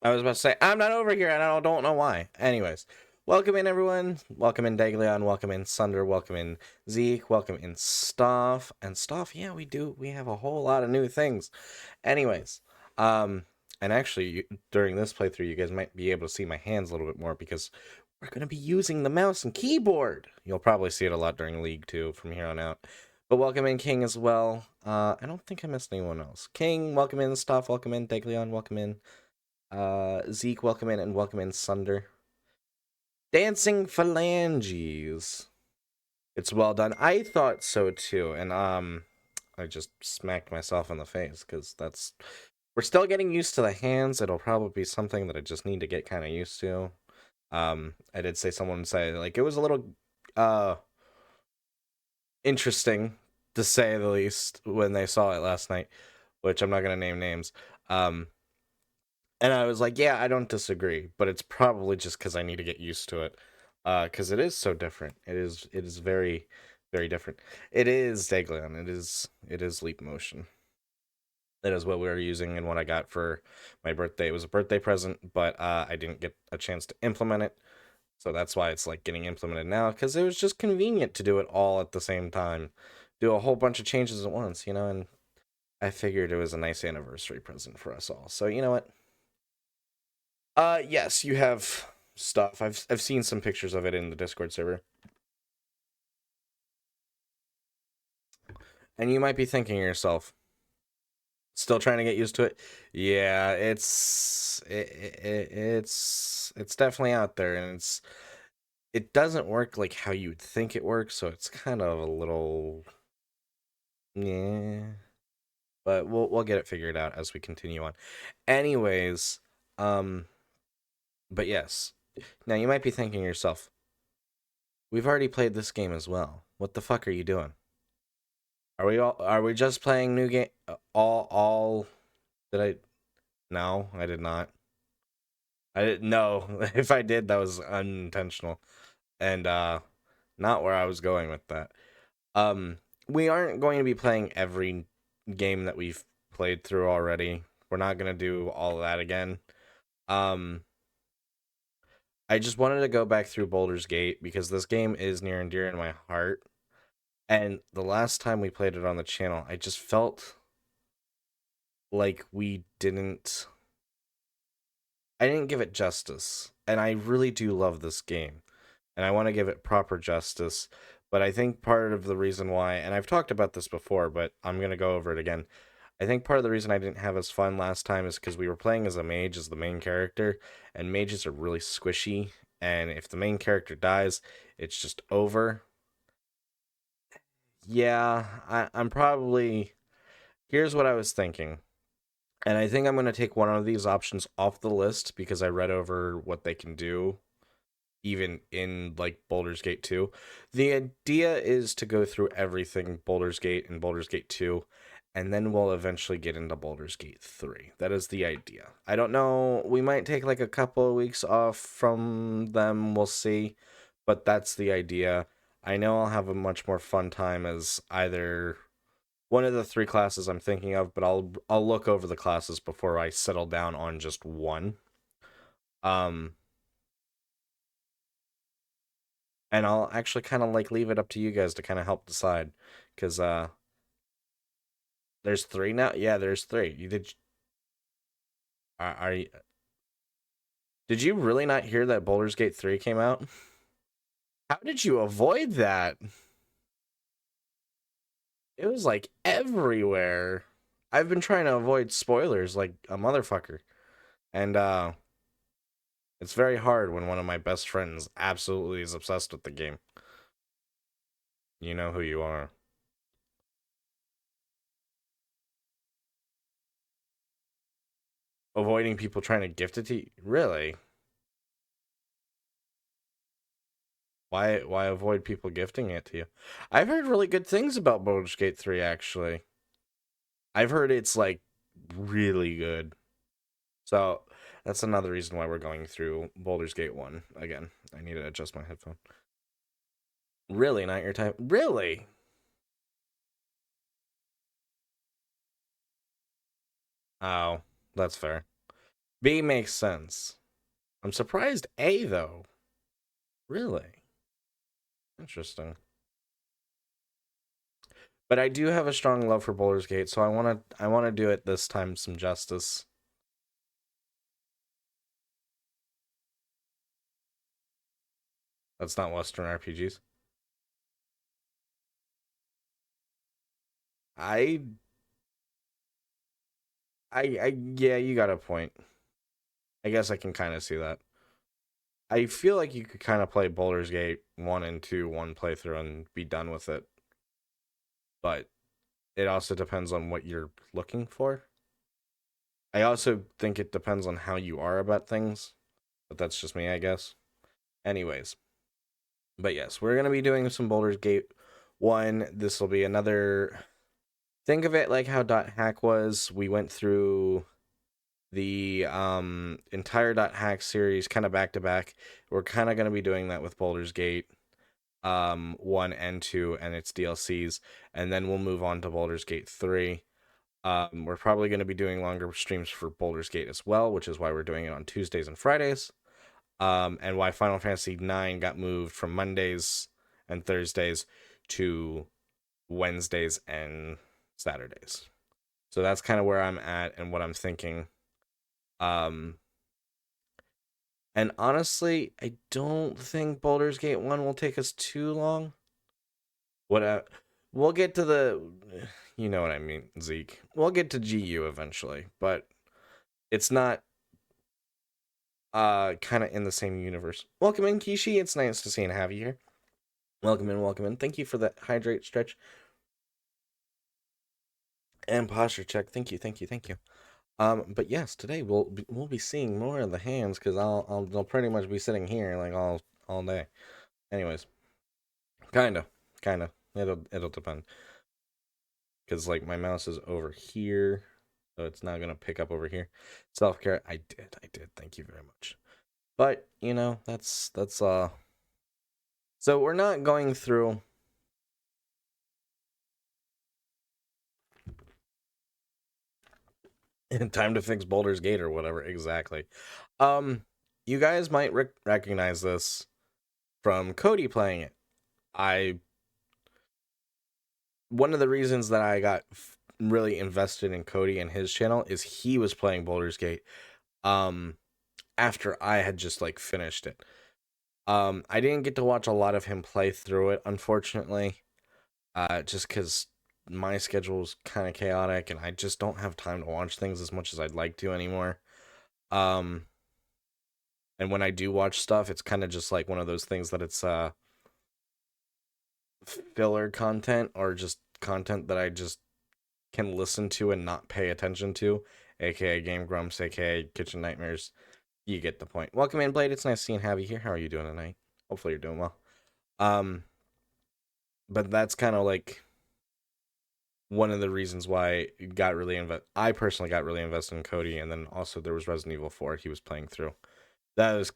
I was about to say, I'm not over here, and I don't know why. Anyways, welcome in, everyone. Welcome in, Daglion. Welcome in, Sunder. Welcome in, Zeke. Welcome in, Stoff. And Stoff, yeah, we have a whole lot of new things. Anyways, and actually, during this playthrough, you guys might be able to see my hands a little bit more because we're going to be using the mouse and keyboard. You'll probably see it a lot during League 2 from here on out. But welcome in, King, as well. I don't think I missed anyone else. King, welcome in, Stoff. Welcome in, Daglion. Welcome in. Zeke, welcome in, and welcome in, Sunder. Dancing Phalanges. It's well done. I thought so too, and I just smacked myself in the face because we're still getting used to the hands. It'll probably be something that I just need to get kind of used to. I did say someone say like it was a little interesting to say the least when they saw it last night, which I'm not gonna name names. And I was like, yeah, I don't disagree, but it's probably just because I need to get used to it. Because it is so different. It is very, very different. It is Daglion. It is Leap Motion. That is what we were using and what I got for my birthday. It was a birthday present, but I didn't get a chance to implement it. So that's why it's like getting implemented now, because it was just convenient to do it all at the same time. Do a whole bunch of changes at once, and I figured it was a nice anniversary present for us all. So you know what? Yes, you have stuff. I've seen some pictures of it in the Discord server. And you might be thinking to yourself, still trying to get used to it? Yeah, it's definitely out there, and it doesn't work like how you'd think it works, so it's kind of a little yeah. But we'll get it figured out as we continue on. Anyways, but yes. Now you might be thinking to yourself, we've already played this game as well. What the fuck are you doing? Are we just playing new game all did I No, I did not. I didn't know. If I did, that was unintentional. And not where I was going with that. Um we aren't going to be playing every game that we've played through already. We're not going to do all of that again. Um I just wanted to go back through Baldur's Gate because this game is near and dear in my heart. And the last time we played it on the channel, I just felt like I didn't give it justice. And I really do love this game. And I want to give it proper justice. But I think part of the reason why, and I've talked about this before, but I'm going to go over it again. I think part of the reason I didn't have as fun last time is because we were playing as a mage as the main character, and mages are really squishy. And if the main character dies, it's just over. Yeah, I'm probably. Here's what I was thinking. And I think I'm going to take one of these options off the list because I read over what they can do even in like Baldur's Gate 2. The idea is to go through everything Baldur's Gate and Baldur's Gate 2 and then we'll eventually get into Baldur's Gate 3. That is the idea. I don't know, we might take like a couple of weeks off from them, we'll see, but that's the idea. I know I'll have a much more fun time as either one of the three classes I'm thinking of, but I'll look over the classes before I settle down on just one. Um, and I'll actually kind of like leave it up to you guys to kind of help decide, because there's three now. Yeah, there's three. You did. Are you? Did you really not hear that Baldur's Gate 3 came out? How did you avoid that? It was like everywhere. I've been trying to avoid spoilers like a motherfucker, and it's very hard when one of my best friends absolutely is obsessed with the game. You know who you are. Avoiding people trying to gift it to you? Really? Why avoid people gifting it to you? I've heard really good things about Baldur's Gate 3 actually. I've heard it's like really good. So that's another reason why we're going through Baldur's Gate 1 again. I need to adjust my headphone. Really, not your type? Really? Oh, that's fair. B makes sense. I'm surprised A though. Really? Interesting. But I do have a strong love for Baldur's Gate, so I wanna do it this time some justice. That's not Western RPGs. I yeah, you got a point. I guess I can kind of see that. I feel like you could kind of play Baldur's Gate 1 and 2 one playthrough and be done with it. But it also depends on what you're looking for. I also think it depends on how you are about things. But that's just me, I guess. Anyways, but yes, we're going to be doing some Baldur's Gate 1. This will be another. Think of it like how Dot Hack was. We went through the entire Dot Hack series kind of back to back. We're kind of going to be doing that with Baldur's Gate 1 and 2 and its DLCs, and then we'll move on to Baldur's Gate 3. We're probably going to be doing longer streams for Baldur's Gate as well, which is why we're doing it on Tuesdays and Fridays. And why Final Fantasy IX got moved from Mondays and Thursdays to Wednesdays and Saturdays. So that's kind of where I'm at and what I'm thinking. Um, and honestly, I don't think Baldur's Gate 1 will take us too long. What we'll get to the you know what I mean, Zeke. We'll get to GU eventually, but it's not kind of in the same universe. Welcome in, Kishi. It's nice to see and have you here. Welcome in, welcome in. Thank you for the hydrate stretch and posture check. Thank you, thank you, thank you. But yes, today we'll be seeing more of the hands because I'll pretty much be sitting here like all day. Anyways, kinda. It'll depend because like my mouse is over here, so it's not gonna pick up over here. Self care, I did. Thank you very much. But you know that's. So we're not going through. Time to fix Boulder's Gate or whatever exactly. You guys might recognize this from Cody playing it. One of the reasons that I got really invested in Cody and his channel is he was playing Boulder's Gate after I had just like finished it. I didn't get to watch a lot of him play through it, unfortunately, just because my schedule is kind of chaotic and I just don't have time to watch things as much as I'd like to anymore. And when I do watch stuff, it's kind of just like one of those things that it's filler content or just content that I just can listen to and not pay attention to, aka Game Grumps, aka Kitchen Nightmares. You get the point. Welcome in, Blade. It's nice seeing have you here. How are you doing tonight? Hopefully you're doing well. But that's kind of like one of the reasons why I personally got really invested in Cody, and then also there was Resident Evil 4 he was playing through. That was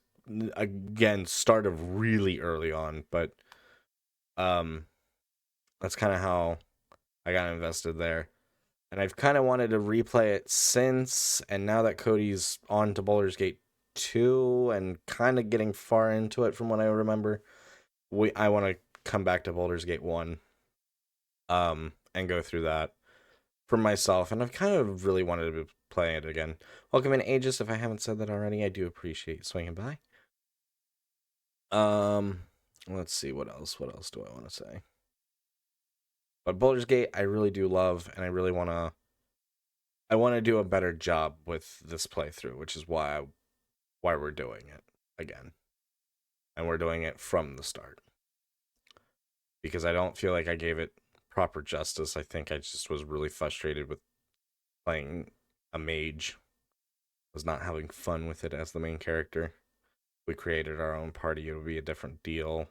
again started really early on, but that's kind of how I got invested there. And I've kind of wanted to replay it since, and now that Cody's on to Baldur's Gate 2 and kind of getting far into it from what I remember, I want to come back to Baldur's Gate 1 and go through that for myself, and I've kind of really wanted to play it again. Welcome in, Aegis. If I haven't said that already, I do appreciate swinging by. Let's see, what else do I want to say? But Baldur's Gate, I really do love, and I really want to do a better job with this playthrough, which is why we're doing it again. And we're doing it from the start. Because I don't feel like I gave it proper justice. I think I just was really frustrated with playing a mage. I was not having fun with it as the main character. We created our own party, it would be a different deal.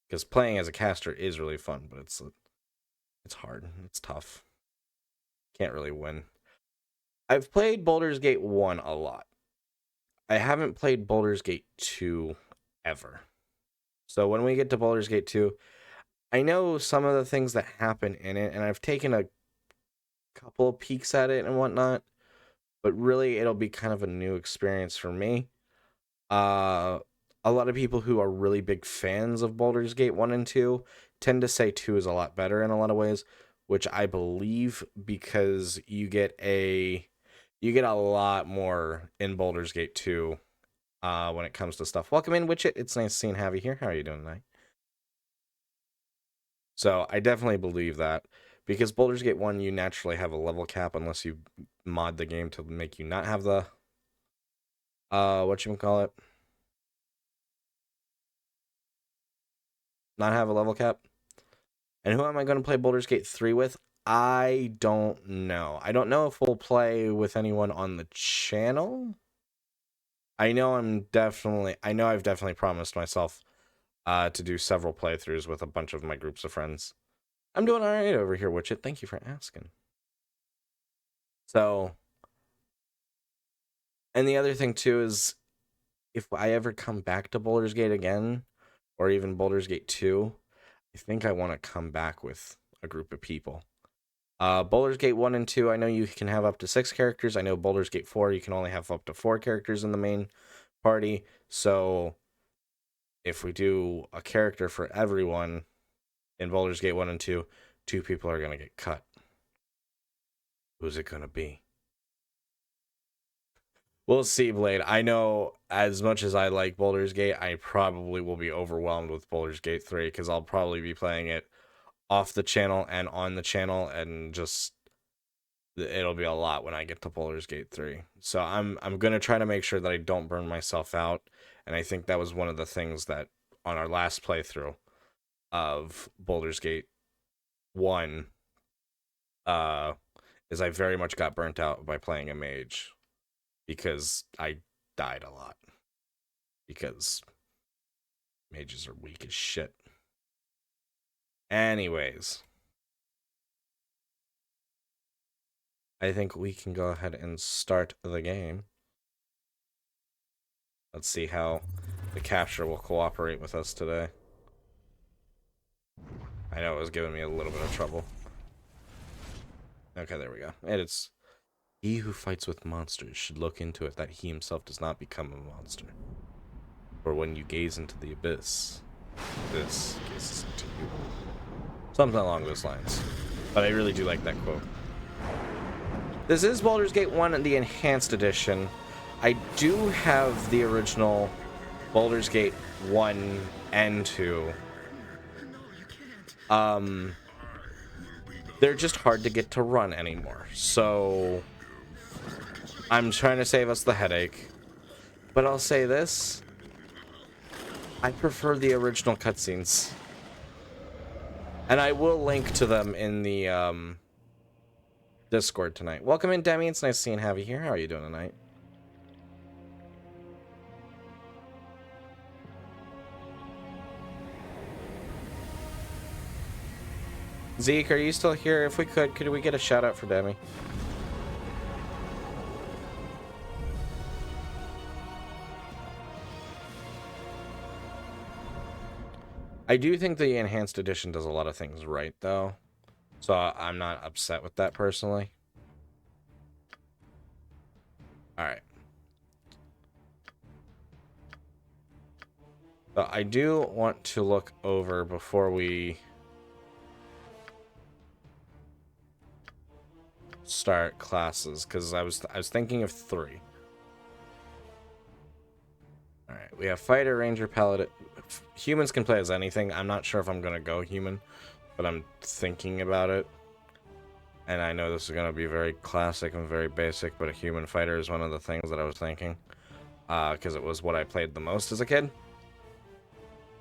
Because playing as a caster is really fun, but it's hard. It's tough. Can't really win. I've played Baldur's Gate 1 a lot. I haven't played Baldur's Gate 2 ever. So when we get to Baldur's Gate 2, I know some of the things that happen in it, and I've taken a couple of peeks at it and whatnot, but really it'll be kind of a new experience for me. Uh, a lot of people who are really big fans of Baldur's Gate 1 and 2 tend to say 2 is a lot better in a lot of ways, which I believe because you get a lot more in Baldur's Gate 2 when it comes to stuff. Welcome in, Witchit. It's nice seeing Javi here. How are you doing tonight? So I definitely believe that because Baldur's Gate 1, you naturally have a level cap unless you mod the game to make you not have the whatchamacallit? Not have a level cap. And who am I going to play Baldur's Gate 3 with? I don't know. I don't know if we'll play with anyone on the channel. I know I've definitely promised myself to do several playthroughs with a bunch of my groups of friends. I'm doing all right over here, Witchit. Thank you for asking. So, and the other thing too is if I ever come back to Baldur's Gate again, or even Baldur's Gate 2, I think I want to come back with a group of people. Baldur's Gate 1 and 2, I know you can have up to 6 characters. I know Baldur's Gate 4, you can only have up to 4 characters in the main party. So if we do a character for everyone in Baldur's Gate 1 and 2, 2 people are going to get cut. Who's it going to be? We'll see, Blade. I know as much as I like Baldur's Gate, I probably will be overwhelmed with Baldur's Gate 3 because I'll probably be playing it off the channel and on the channel, and just it'll be a lot when I get to Baldur's Gate 3. So I'm going to try to make sure that I don't burn myself out, and I think that was one of the things that on our last playthrough of Baldur's Gate 1 is I very much got burnt out by playing a mage because I died a lot because mages are weak as shit. Anyways, I think we can go ahead and start the game. Let's see how the capture will cooperate with us today. I know it was giving me a little bit of trouble. Okay, there we go. And it's he who fights with monsters should look into it that he himself does not become a monster. For when you gaze into the abyss, this gazes into you. Something along those lines. But I really do like that quote. This is Baldur's Gate 1 the Enhanced Edition. I do have the original Baldur's Gate 1 and 2. They're just hard to get to run anymore. So I'm trying to save us the headache. But I'll say this. I prefer the original cutscenes. And I will link to them in the Discord tonight. Welcome in, Demi. It's nice seeing Javi here. How are you doing tonight? Zeke, are you still here? If we could we get a shout out for Demi? I do think the Enhanced Edition does a lot of things right, though. So I'm not upset with that personally. Alright. So I do want to look over before we start classes, because I was thinking of 3. Alright, we have Fighter, Ranger, Paladin. Humans can play as anything. I'm not sure if I'm going to go human, but I'm thinking about it. And I know this is going to be very classic and very basic, but a human fighter is one of the things that I was thinking. Because it was what I played the most as a kid.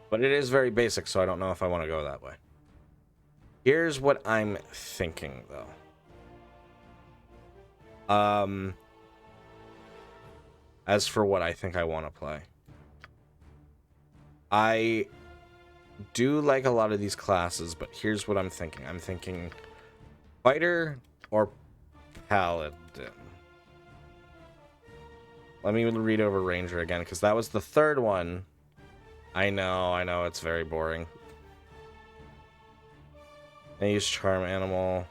But it is very basic, so I don't know if I want to go that way. Here's what I'm thinking, though. As for what I think I want to play. I do like a lot of these classes, but here's what I'm thinking. I'm thinking Fighter or Paladin. Let me read over Ranger again, because that was the third one. I know, it's very boring. I use Charm Animal.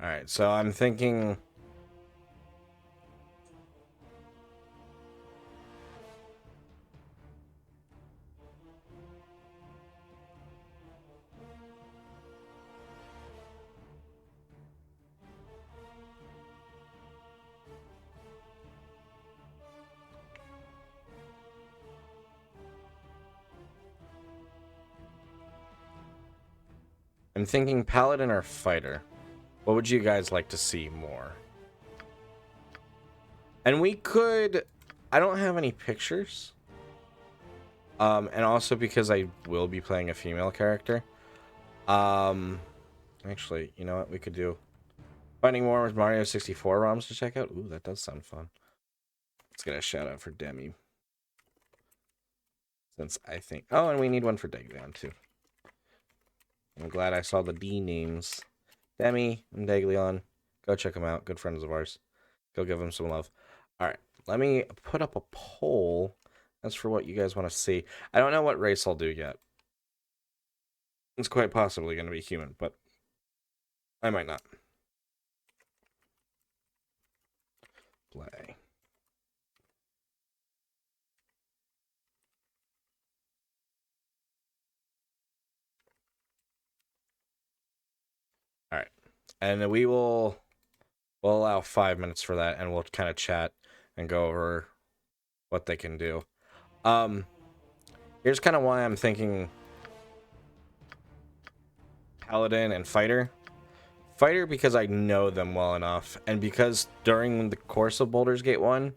Alright, so I'm thinking... I'm thinking Paladin or Fighter. What would you guys like to see more? And we could... I don't have any pictures. And also because I will be playing a female character. Actually, you know what we could do? Finding more with Mario 64 ROMs to check out. Ooh, that does sound fun. Let's get a shout out for Demi. Since I think... Oh, and we need one for Daglion, too. I'm glad I saw the D names. Demi and Daglion. Go check them out. Good friends of ours. Go give them some love. Alright, let me put up a poll. That's for what you guys want to see. I don't know what race I'll do yet. It's quite possibly going to be human, but I might not. Play. Alright, and we'll allow 5 minutes for that, and we'll kind of chat and go over what they can do. Here's kind of why I'm thinking Paladin and Fighter. Fighter because I know them well enough, and because during the course of Baldur's Gate 1,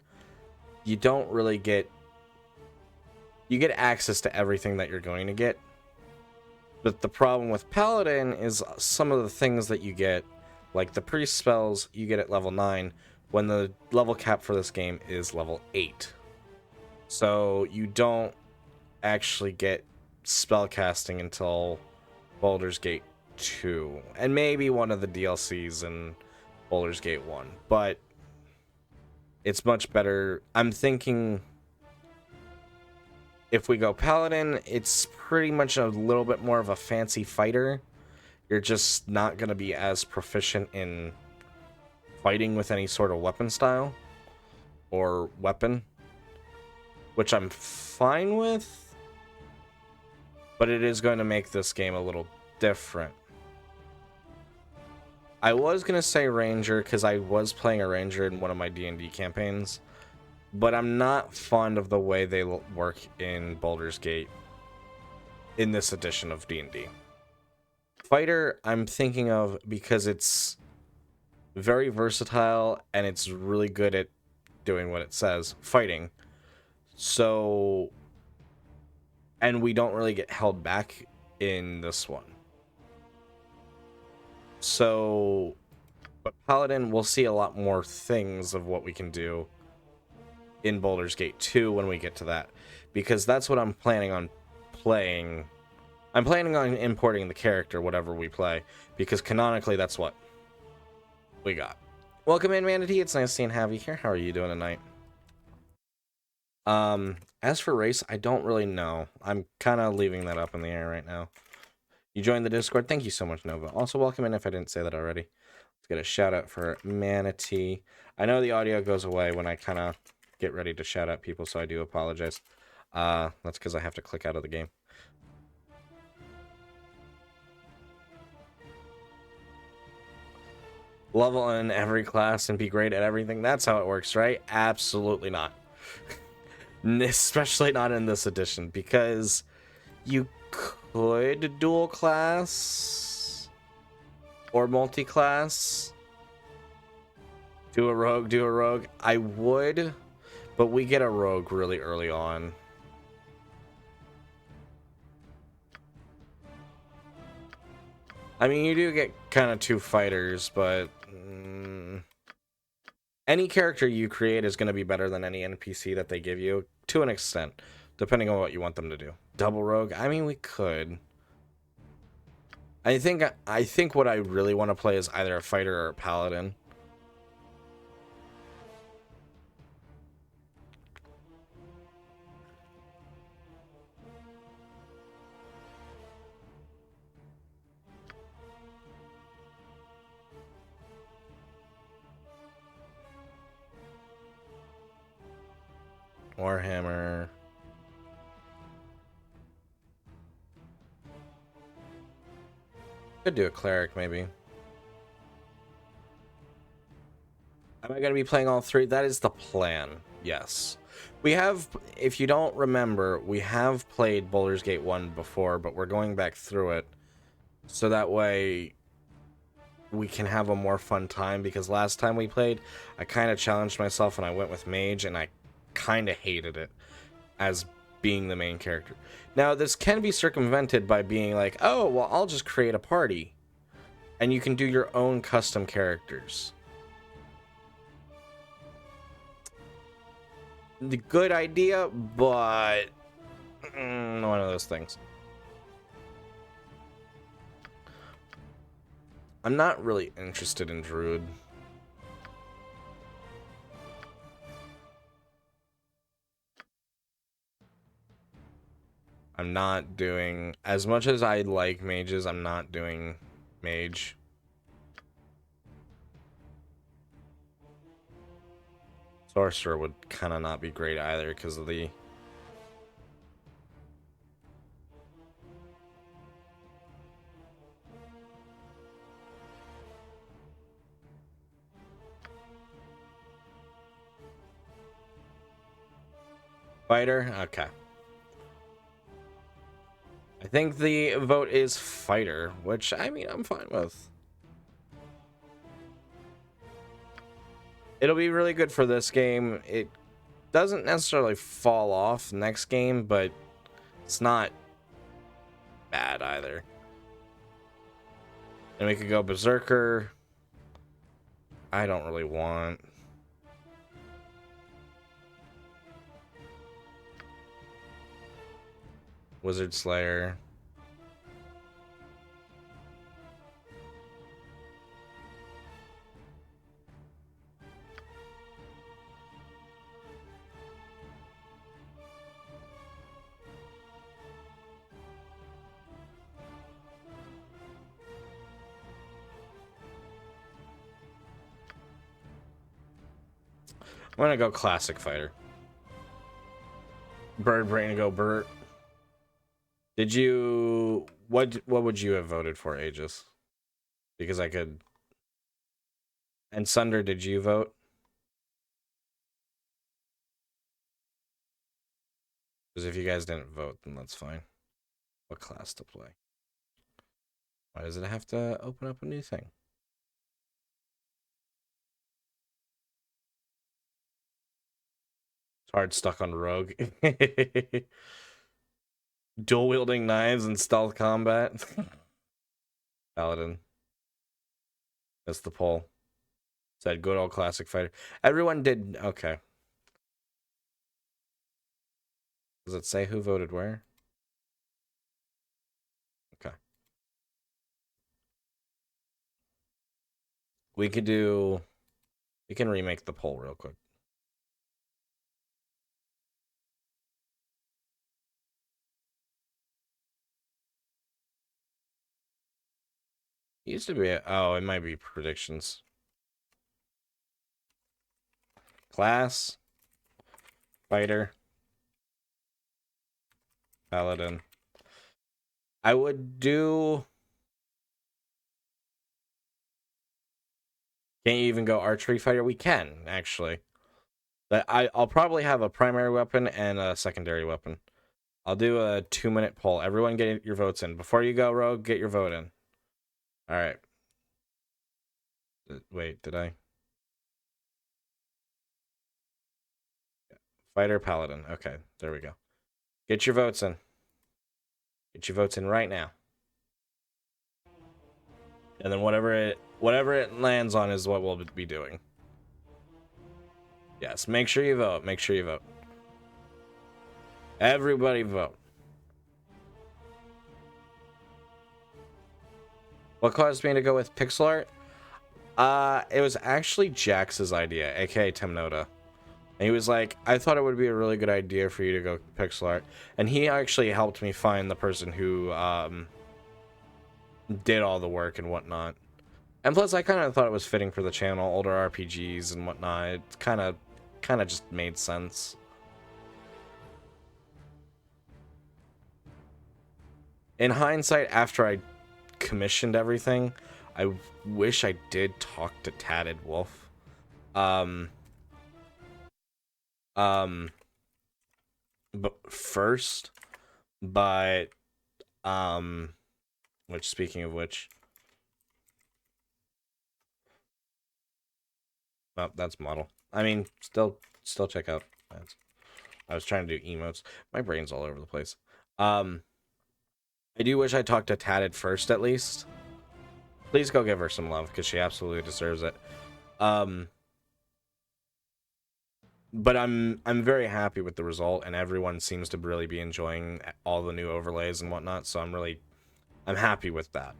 you don't really get... You get access to everything that you're going to get. But the problem with Paladin is some of the things that you get, like the priest spells, you get at level 9, when the level cap for this game is level 8. So you don't actually get spell casting until Baldur's Gate 2, and maybe one of the DLCs in Baldur's Gate 1, but it's much better. I'm thinking if we go Paladin, it's pretty much a little bit more of a fancy fighter. You're just not going to be as proficient in fighting with any sort of weapon style or weapon, which I'm fine with, but it is going to make this game a little different. I was going to say Ranger because I was playing a Ranger in one of my D&D campaigns, but I'm not fond of the way they work in Baldur's Gate in this edition of D&D. Fighter, I'm thinking of because it's very versatile and it's really good at doing what it says, fighting. So, and we don't really get held back in this one. So, but Paladin, we'll see a lot more things of what we can do in Baldur's Gate 2 when we get to that, because that's what I'm planning on playing. I'm planning on importing the character, whatever we play, because canonically that's what we got. Welcome in, Manatee. It's nice seeing Javi here. How are you doing tonight? As for race, I don't really know. I'm kind of leaving that up in the air right now. You joined the Discord. Thank you so much, Nova. Also, welcome in if I didn't say that already. Let's get a shout out for Manatee. I know the audio goes away when I kind of get ready to shout out people, so I do apologize. That's because I have to click out of the game. Level in every class and be great at everything. That's how it works, right? Absolutely not. Especially not in this edition, because you could dual class or multi-class. Do a rogue. I would, but we get a rogue really early on. I mean, you do get kind of 2 fighters, but any character you create is going to be better than any NPC that they give you, to an extent, depending on what you want them to do. Double rogue? I mean, we could. I think what I really want to play is either a fighter or a paladin. Warhammer. Could do a cleric, maybe. Am I going to be playing all three? That is the plan, yes. We have, if you don't remember, we have played Baldur's Gate 1 before, but we're going back through it. So that way we can have a more fun time, because last time we played, I kind of challenged myself and I went with Mage, and I kind of hated it as being the main character. Now, this can be circumvented by being like, oh, well, I'll just create a party. And you can do your own custom characters. The good idea, but one of those things. I'm not really interested in Druid. I'm not doing, as much as I like mages, I'm not doing mage. Sorcerer would kind of not be great either because of the... Fighter? Okay. I think the vote is fighter, which, I mean, I'm fine with. It'll be really good for this game. It doesn't necessarily fall off next game, but it's not bad either. And we could go Berserker. I don't really want... Wizard Slayer. I'm gonna go classic fighter. Bird brain to go Bert. Did you... What would you have voted for, Aegis? Because I could... And Sunder, did you vote? Because if you guys didn't vote, then that's fine. What class to play? Why does it have to open up a new thing? It's hard stuck on Rogue. Dual wielding knives and stealth combat. Paladin. That's the poll. Said good old classic fighter. Everyone did okay. Does it say who voted where? Okay. We could do... We can remake the poll real quick. It used to be... Oh, it might be predictions. Class. Fighter. Paladin. I would do... Can't you even go archery fighter? We can, actually. But I'll probably have a primary weapon and a secondary weapon. I'll do a 2-minute poll. Everyone get your votes in. Before you go, Rogue, get your vote in. Alright. Wait, did I? Fighter, Paladin. Okay, there we go. Get your votes in. Get your votes in right now. And then whatever it lands on is what we'll be doing. Yes, make sure you vote. Make sure you vote. Everybody vote. What caused me to go with pixel art? It was actually Jax's idea, aka Temnoda. And he was like, I thought it would be a really good idea for you to go pixel art. And he actually helped me find the person who did all the work and whatnot. And plus, I kind of thought it was fitting for the channel, older RPGs and whatnot. It kind of just made sense. In hindsight, after I commissioned everything, I wish I did talk to Tatted Wolf. Um, but first, but which, speaking of which, oh, that's model. I mean, still check out. I was trying to do emotes. My brain's all over the place. I do wish I talked to Tatted first, at least. Please go give her some love, because she absolutely deserves it. But I'm very happy with the result, and everyone seems to really be enjoying all the new overlays and whatnot, so I'm happy with that.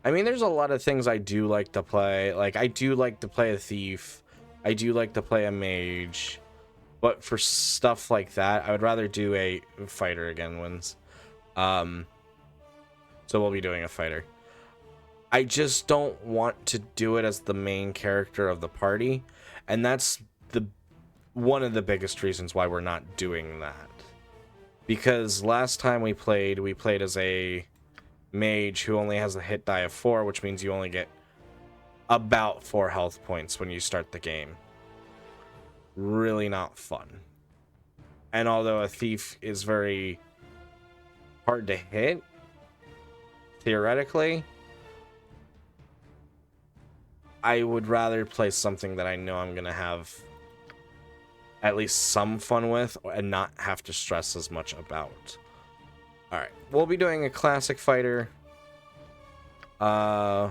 I mean, there's a lot of things I do like to play. Like, I do like to play a thief. I do like to play a mage. But for stuff like that, I would rather do a fighter again wins. So we'll be doing a fighter. I just don't want to do it as the main character of the party. And that's one of the biggest reasons why we're not doing that. Because last time we played as a mage who only has a hit die of 4, which means you only get about 4 health points when you start the game. Really not fun. And although a thief is very hard to hit, theoretically, I would rather play something that I know I'm going to have at least some fun with and not have to stress as much about. Alright, we'll be doing a classic fighter. I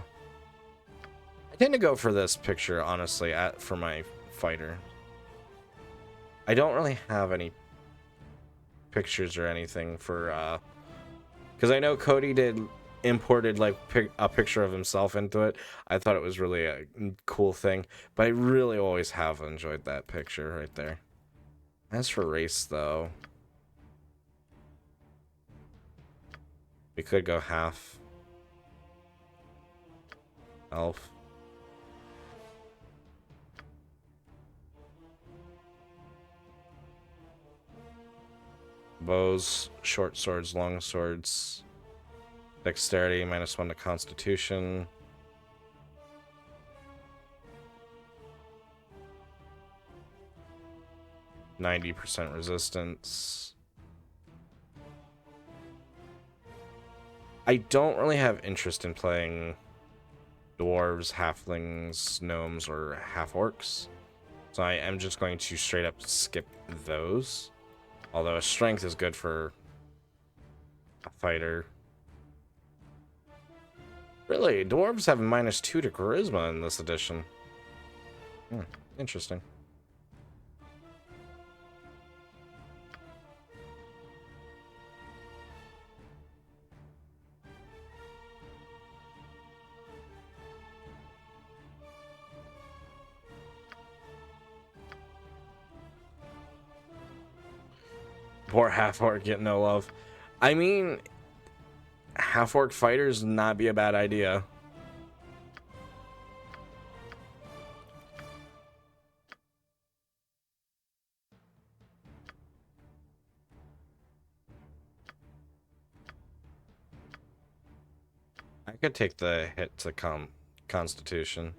tend to go for this picture, honestly, for my fighter. I don't really have any pictures or anything for, because I know Cody imported like a picture of himself into it. I thought it was really a cool thing, but I really always have enjoyed that picture right there. As for race, though, we could go half elf. Bows, short swords, long swords. Dexterity, -1 to Constitution. %90 resistance. I don't really have interest in playing dwarves, halflings, gnomes, or half-orcs. So I am just going to straight up skip those. Although a strength is good for a fighter. Really, dwarves have -2 to charisma in this edition. Interesting. Poor half-orc getting no love. I mean, half-orc fighters not be a bad idea. I could take the hit to Constitution.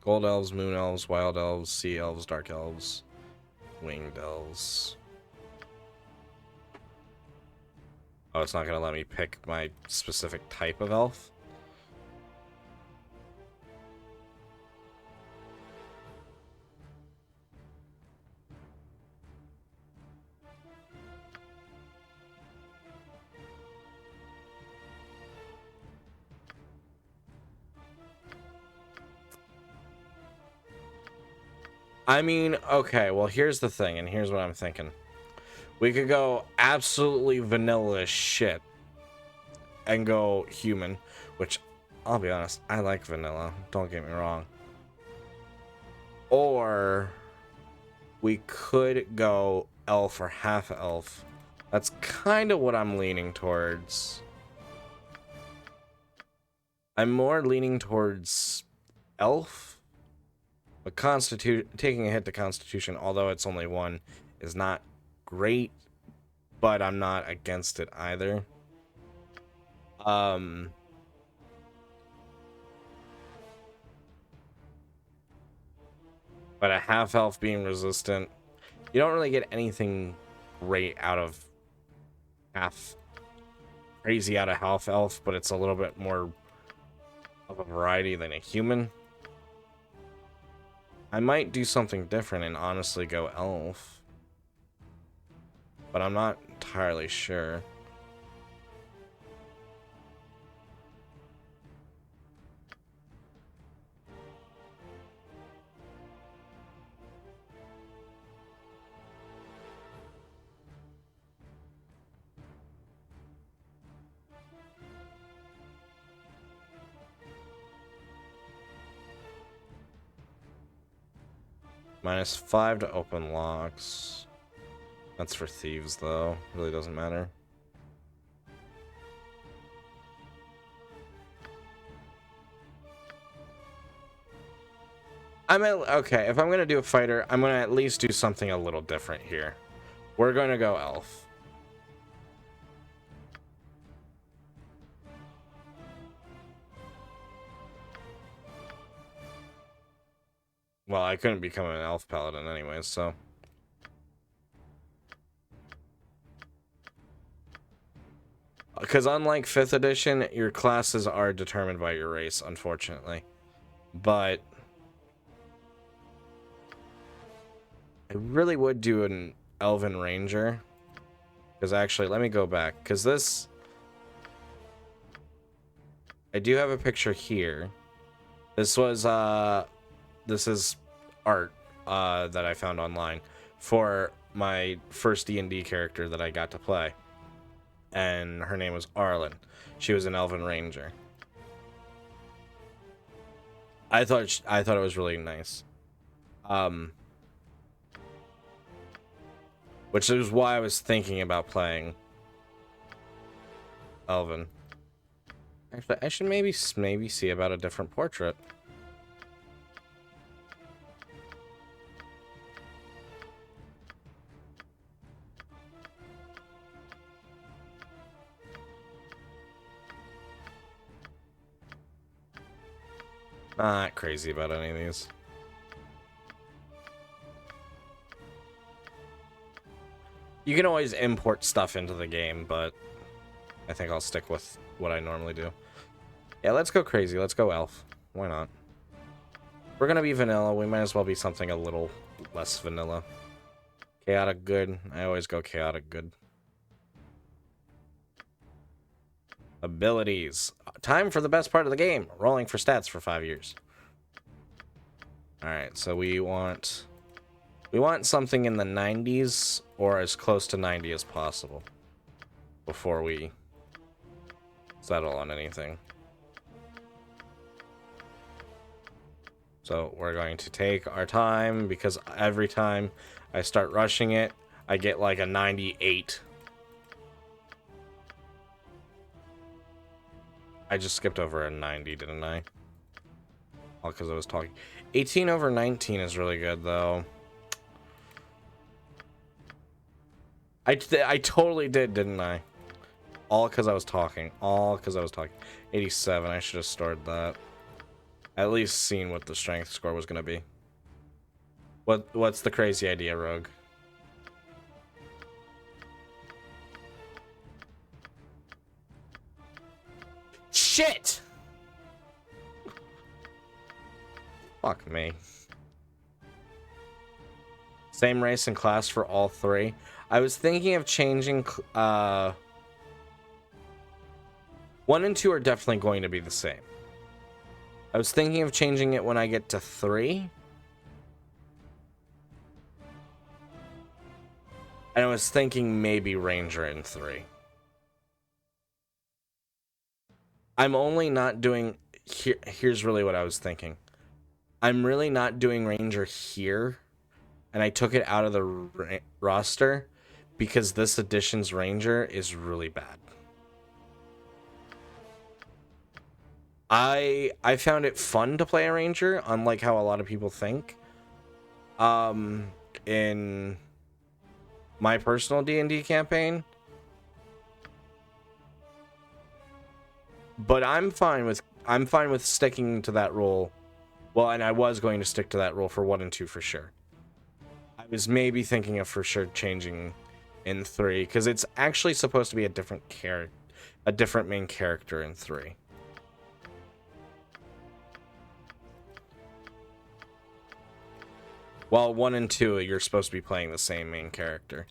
Gold elves, moon elves, wild elves, sea elves, dark elves, winged elves. Oh, it's not going to let me pick my specific type of elf? I mean, okay, well, here's the thing, and here's what I'm thinking. We could go absolutely vanilla shit and go human, which I'll be honest, I like vanilla. Don't get me wrong. Or we could go elf or half elf. That's kind of what I'm leaning towards. I'm more leaning towards elf, but taking a hit to Constitution, although it's only one, is not great, but I'm not against it either. But a half elf being resistant, you don't really get anything great out of crazy out of half elf, but it's a little bit more of a variety than a human. I might do something different and honestly go elf, but I'm not entirely sure. -5 to open locks. That's for thieves, though. Really doesn't matter. Okay, if I'm gonna do a fighter, I'm gonna at least do something a little different here. We're gonna go elf. Well, I couldn't become an elf paladin anyways, so. Because unlike 5th edition, your classes are determined by your race, unfortunately. But I really would do an elven ranger. Because actually, let me go back. Because this... I do have a picture here. This was, this is art that I found online for my first D&D character that I got to play. And her name was Arlen. She was an elven ranger. I thought it was really nice. Which is why I was thinking about playing elven. Actually, I should maybe see about a different portrait. Not crazy about any of these. You can always import stuff into the game, but I think I'll stick with what I normally do. Yeah, let's go crazy. Let's go elf. Why not? We're gonna be vanilla. We might as well be something a little less vanilla. Chaotic good. I always go chaotic good. Abilities. Time for the best part of the game. Rolling for stats for 5 years. Alright, so we want something in the 90s or as close to 90 as possible before we settle on anything. So we're going to take our time because every time I start rushing it, I get like a 98. I just skipped over a 90, didn't I? All because I was talking. 18 over 19 is really good, though. I totally did, didn't I? All because I was talking. All because I was talking. 87, I should have stored that. At least seen what the strength score was going to be. What's the crazy idea, Rogue? Shit! Fuck me. Same race and class for all three. I was thinking of changing... 1 and 2 are definitely going to be the same. I was thinking of changing it when I get to 3. And I was thinking maybe Ranger in 3. I'm only not doing... Here's really what I was thinking. I'm really not doing Ranger here, and I took it out of the roster because this edition's Ranger is really bad. I found it fun to play a Ranger, unlike how a lot of people think. In my personal D&D campaign. But I'm fine with sticking to that role. Well, and I was going to stick to that role for 1 and 2 for sure. I was maybe thinking of for sure changing in 3 because it's actually supposed to be a different main character in 3. While 1 and 2, you're supposed to be playing the same main character.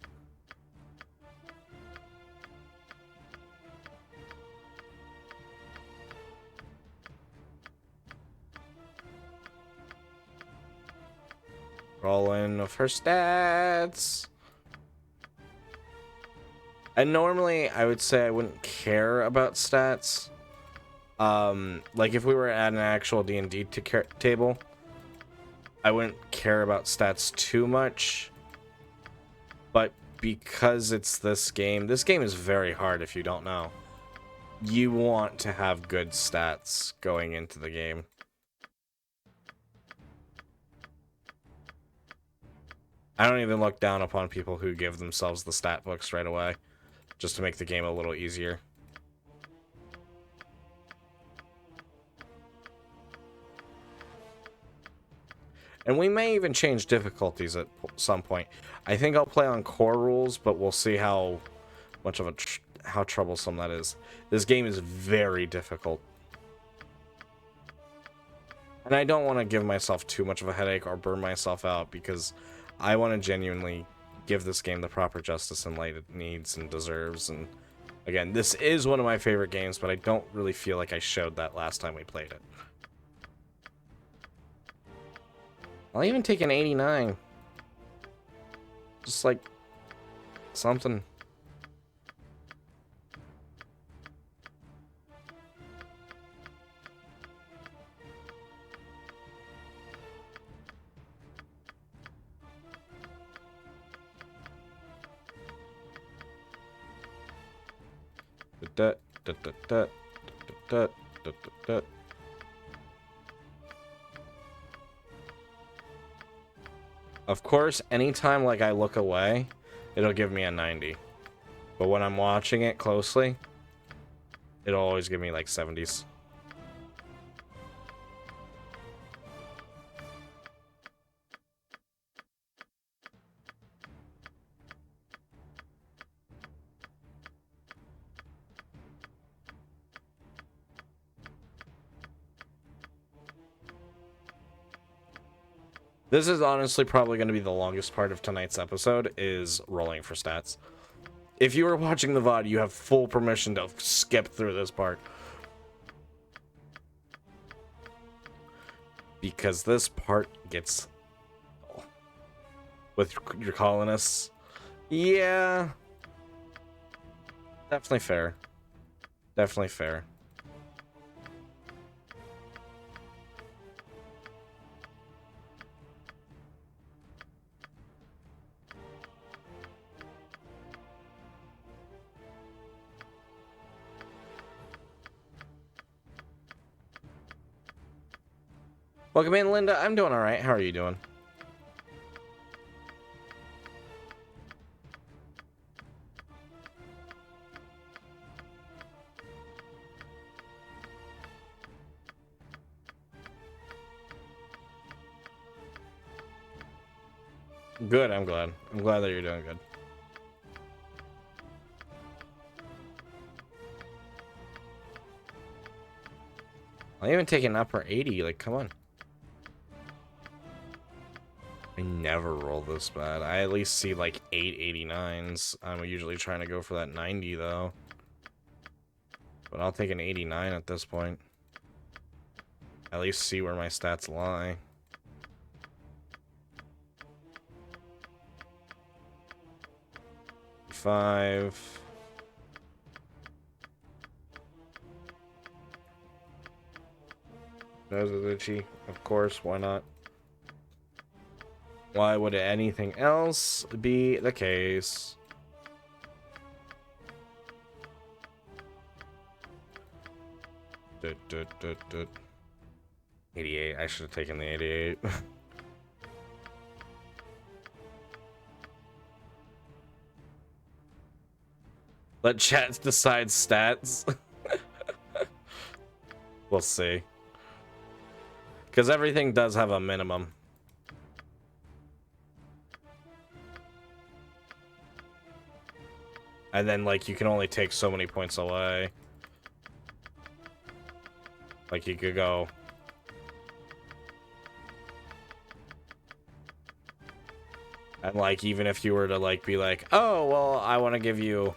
Roll in of her stats. And normally, I would say I wouldn't care about stats. Like if we were at an actual D&D table, I wouldn't care about stats too much. But because it's this game is very hard if you don't know. You want to have good stats going into the game. I don't even look down upon people who give themselves the stat books right away, just to make the game a little easier. And we may even change difficulties at some point. I think I'll play on core rules, but we'll see how much of how troublesome that is. This game is very difficult. And I don't want to give myself too much of a headache or burn myself out because I want to genuinely give this game the proper justice and light it needs and deserves. And again, this is one of my favorite games, but I don't really feel like I showed that last time we played it. I'll even take an 89. Just like something. Of course, anytime like I look away, it'll give me a 90. But when I'm watching it closely, it'll always give me like 70s. This is honestly probably going to be the longest part of tonight's episode, is rolling for stats. If you are watching the VOD, you have full permission to skip through this part. Because this part gets... with your colonists. Yeah. Definitely fair. Definitely fair. Welcome in, Linda. I'm doing all right. How are you doing? Good, I'm glad. I'm glad that you're doing good. I'll even take an upper 80, like, come on. I never roll this bad. I at least see like 8 89s. I'm usually trying to go for that 90 though. But I'll take an 89 at this point. At least see where my stats lie. 25. Nozuchi, of course, why not? Why would anything else be the case? Dut, dut, dut, dut. 88, I should have taken the 88. Let chat decide stats. We'll see. Because everything does have a minimum. And then, like, you can only take so many points away. Like, you could go... And, like, even if you were to, like, be like, oh, well, I want to give you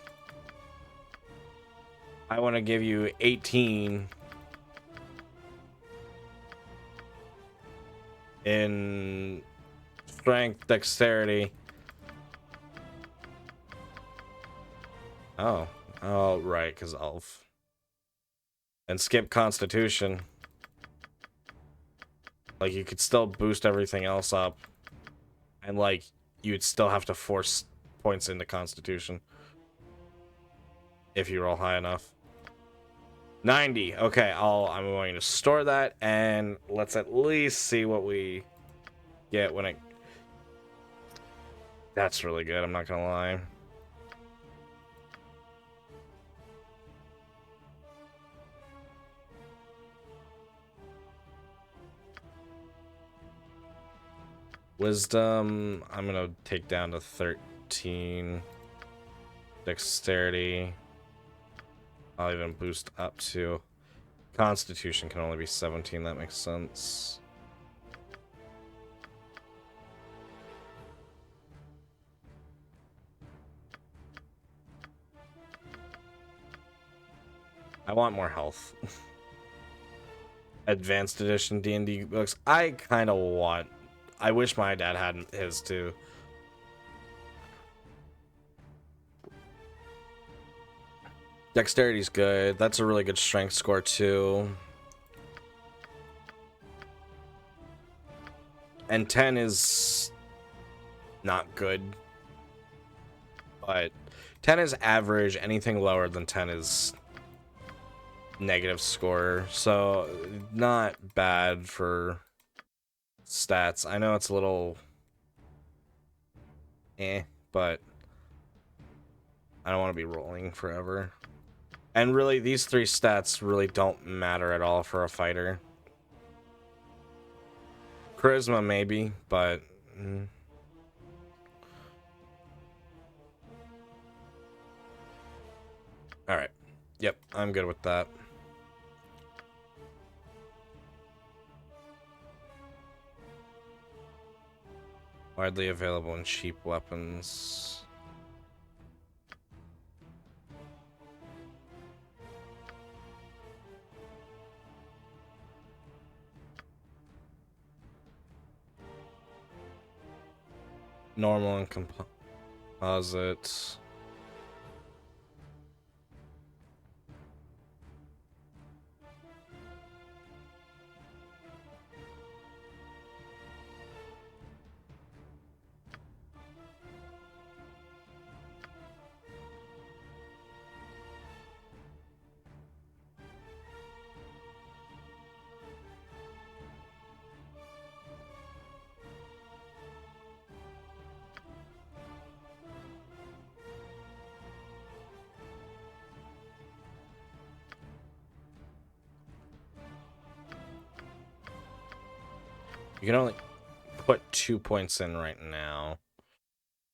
18 in strength, dexterity. Oh, right, because elf. And skip constitution. Like, you could still boost everything else up. And, like, you'd still have to force points into constitution. If you roll high enough. 90. Okay, I'm going to store that, and let's at least see what we get when it... That's really good, I'm not gonna lie. Wisdom, I'm gonna take down to 13. Dexterity, I'll even boost up to... Constitution can only be 17, that makes sense. I want more health. Advanced edition D&D books. I kind of want... I wish my dad had his too. Dexterity's good. That's a really good strength score too. And 10 is not good. But 10 is average. Anything lower than 10 is negative score. So not bad for stats. I know it's a little but I don't want to be rolling forever. And really, these three stats really don't matter at all for a fighter. Charisma, maybe, but... Alright. Yep, I'm good with that. Widely available in cheap weapons. Normal and composite. You can only put 2 points in right now.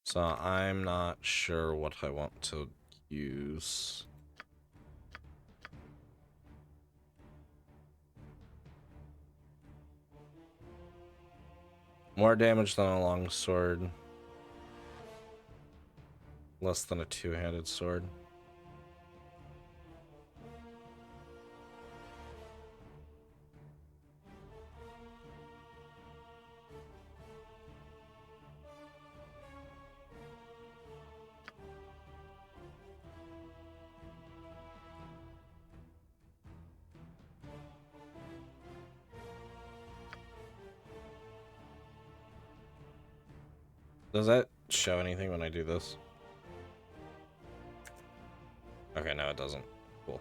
So I'm not sure what I want to use. More damage than a long sword. Less than a two-handed sword. Does that show anything when I do this? Okay, no, it doesn't. Cool.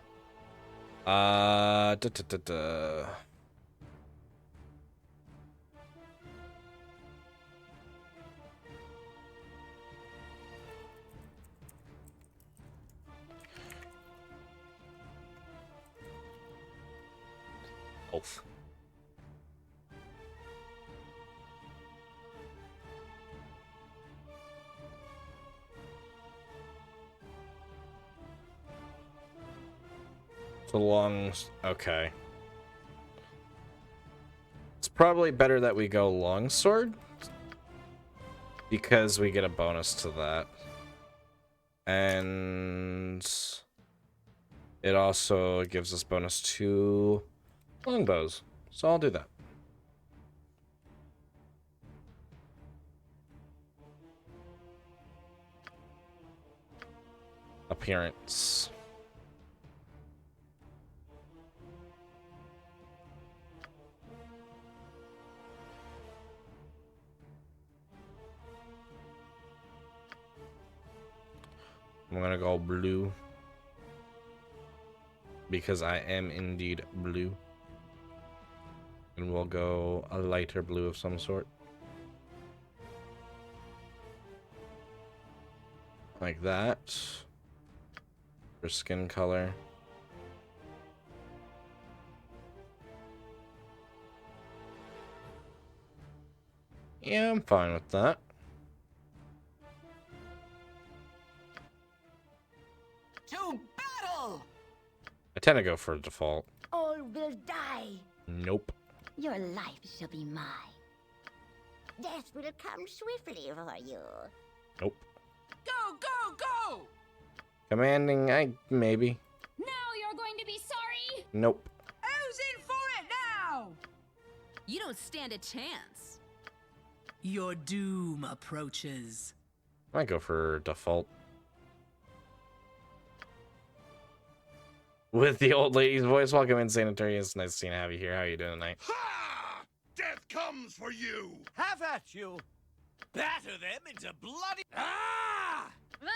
Oof. The long... Okay. It's probably better that we go longsword, because we get a bonus to that. And it also gives us bonus to longbows. So I'll do that. Appearance. I'm gonna go blue, because I am indeed blue. And we'll go a lighter blue of some sort. Like that. For skin color. Yeah, I'm fine with that. To battle! I tend to go for default. All will die. Nope. Your life shall be mine. Death will come swiftly for you. Nope. Go, go, go! Commanding, maybe. Now you're going to be sorry! Nope. Who's in for it now? You don't stand a chance. Your doom approaches. I might go for default. With the old lady's voice, welcome in, Sanitary. It's nice to have you here. How are you doing tonight? Ha! Death comes for you! Have at you! Batter them into bloody... Ah! Ah!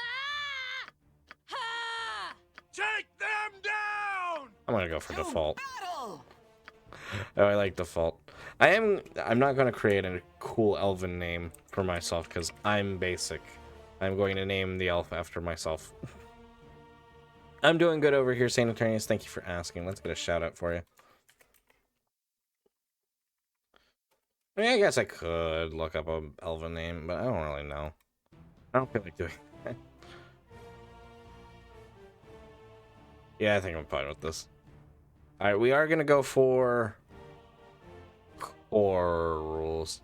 Ha! Take them down! I'm gonna go for To default. battle! Oh, I like default. I'm not gonna create a cool elven name for myself because I'm basic. I'm going to name the elf after myself. I'm doing good over here, Sanitarius. Thank you for asking. Let's get a shout out for you. I mean, I guess I could look up a elven name, but I don't really know. I don't feel like doing that. Yeah, I think I'm fine with this. Alright, we are gonna go for core rules.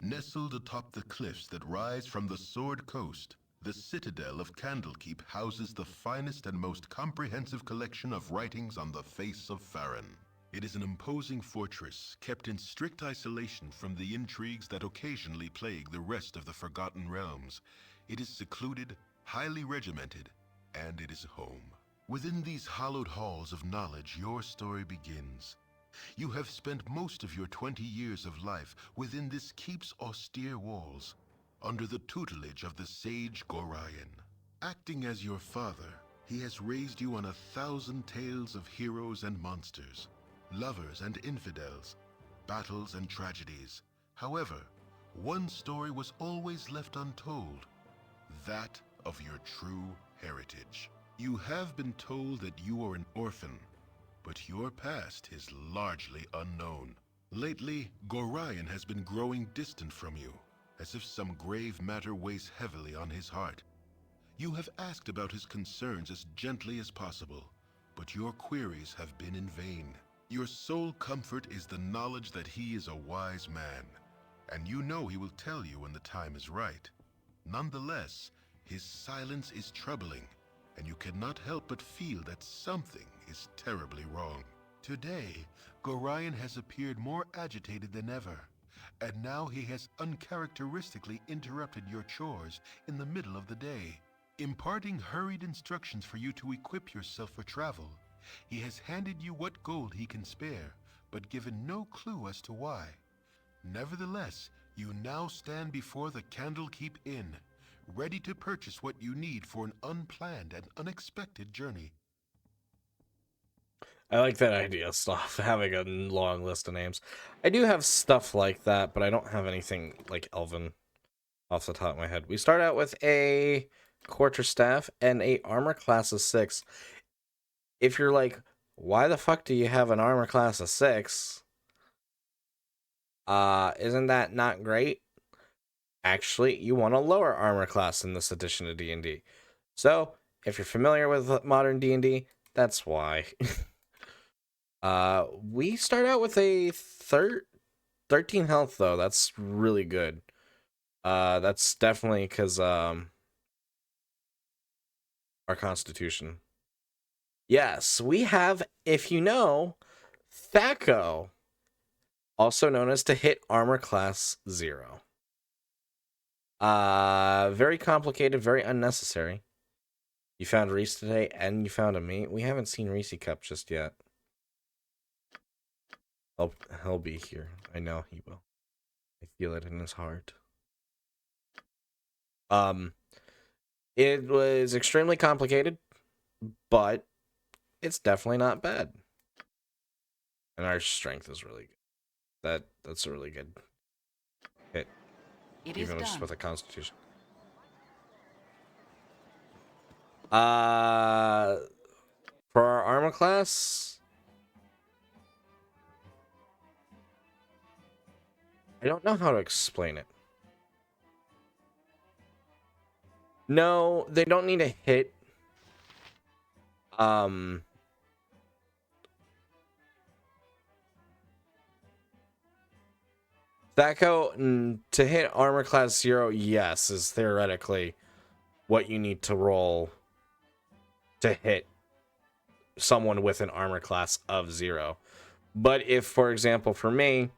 Nestled atop the cliffs that rise from the Sword Coast, the citadel of Candlekeep houses the finest and most comprehensive collection of writings on the face of Farron. It is an imposing fortress kept in strict isolation from the intrigues that occasionally plague the rest of the Forgotten Realms. It is secluded, highly regimented, and it is home. Within these hallowed halls of knowledge, your story begins. You have spent most of your 20 years of life within this keep's austere walls, under the tutelage of the sage Gorion. Acting as your father, he has raised you on 1,000 tales of heroes and monsters, lovers and infidels, battles and tragedies. However, one story was always left untold, that of your true heritage. You have been told that you are an orphan, but your past is largely unknown. Lately, Gorion has been growing distant from you, as if some grave matter weighs heavily on his heart. You have asked about his concerns as gently as possible, but your queries have been in vain. Your sole comfort is the knowledge that he is a wise man, and you know he will tell you when the time is right. Nonetheless, his silence is troubling, and you cannot help but feel that something is terribly wrong. Today, Gorion has appeared more agitated than ever, and now he has uncharacteristically interrupted your chores in the middle of the day, imparting hurried instructions for you to equip yourself for travel. He has handed you what gold he can spare, but given no clue as to why. Nevertheless, You now stand before the Candlekeep Inn, ready to purchase what you need for an unplanned and unexpected journey. I like that idea, stuff, having a long list of names. I do have stuff like that, but I don't have anything like Elven off the top of my head. We start out with a quarterstaff and a armor class of 6. If you're like, why the fuck do you have an armor class of 6? Isn't that not great? Actually, you want a lower armor class in this edition of D&D. So, if you're familiar with modern D&D, that's why. We start out with a 13 health, though. That's really good. That's definitely because, our constitution. Yes, we have, if you know, Thaco, also known as to hit armor class 0. Very complicated, very unnecessary. You found Reese today, and you found a mate. We haven't seen Reese Cup just yet. He'll be here. I know he will. I feel it in his heart. It was extremely complicated, but it's definitely not bad. And our strength is really good. That's a really good hit. Even just with a constitution. For our armor class, I don't know how to explain it. No, they don't need a hit. Thaco, to hit armor class 0, yes, is theoretically what you need to roll to hit someone with an armor class of 0. But if, for example, for me,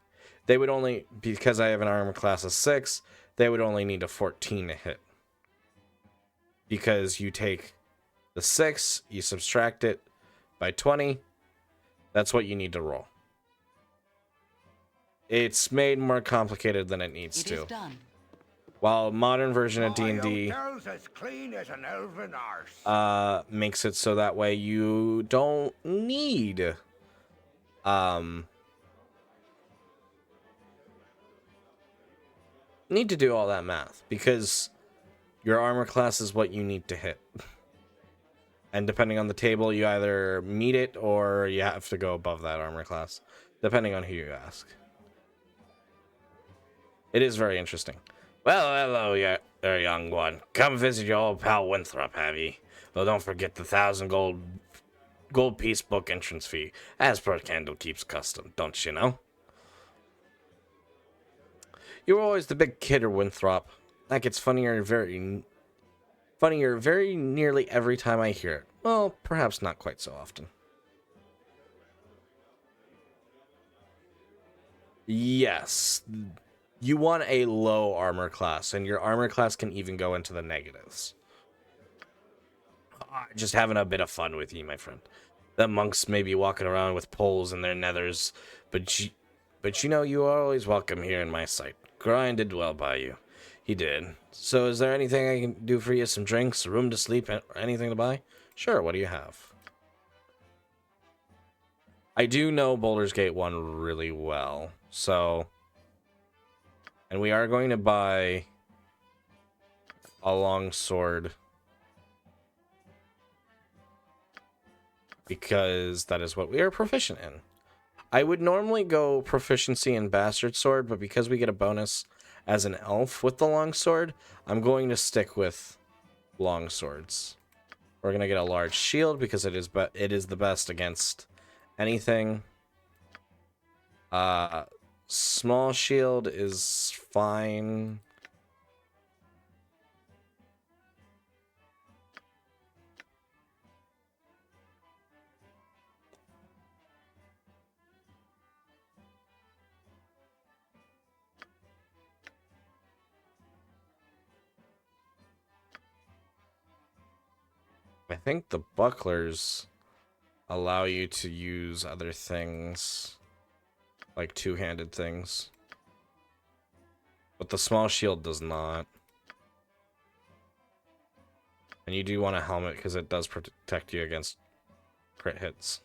they would only, because I have an armor class of 6, they would only need a 14 to hit. Because you take the 6, you subtract it by 20, that's what you need to roll. It's made more complicated than it needs to. While modern version of D&D as clean as an elven arse. Makes it so that way you don't need to do all that math, because your armor class is what you need to hit. And depending on the table, you either meet it or you have to go above that armor class, depending on who you ask. It is very interesting. Well, hello, young one. Come visit your old pal Winthrop, have ye? Well, don't forget the 1,000 gold piece book entrance fee, as per Candlekeep's custom, don't you know? You were always the big kidder, Winthrop. That gets funnier very nearly every time I hear it. Well, perhaps not quite so often. Yes. You want a low armor class, and your armor class can even go into the negatives. Just having a bit of fun with you, my friend. The monks may be walking around with poles in their nethers, but you know you are always welcome here in my sight. Grind did well by you. He did. So is there anything I can do for you? Some drinks, a room to sleep, or anything to buy? Sure, what do you have? I do know Baldur's Gate 1 really well, so... And we are going to buy a longsword, because that is what we are proficient in. I would normally go proficiency in Bastard Sword, but because we get a bonus as an elf with the longsword, I'm going to stick with longswords. We're going to get a large shield because it is the best against anything. Small shield is fine. I think the bucklers allow you to use other things, like two-handed things. But the small shield does not. And you do want a helmet because it does protect you against crit hits.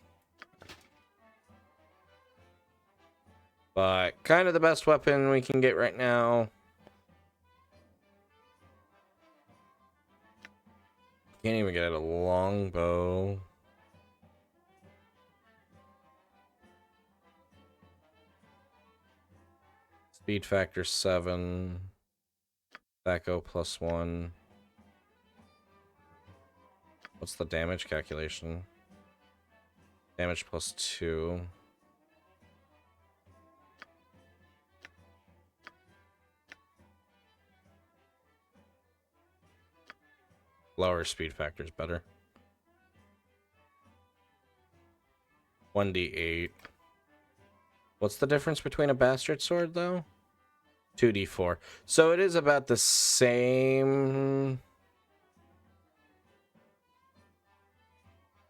But kind of the best weapon we can get right now. Can't even get a longbow. Speed factor 7. Thaco +1. What's the damage calculation? Damage +2. Lower speed factor is better. 1d8. What's the difference between a bastard sword, though? 2d4. So it is about the same.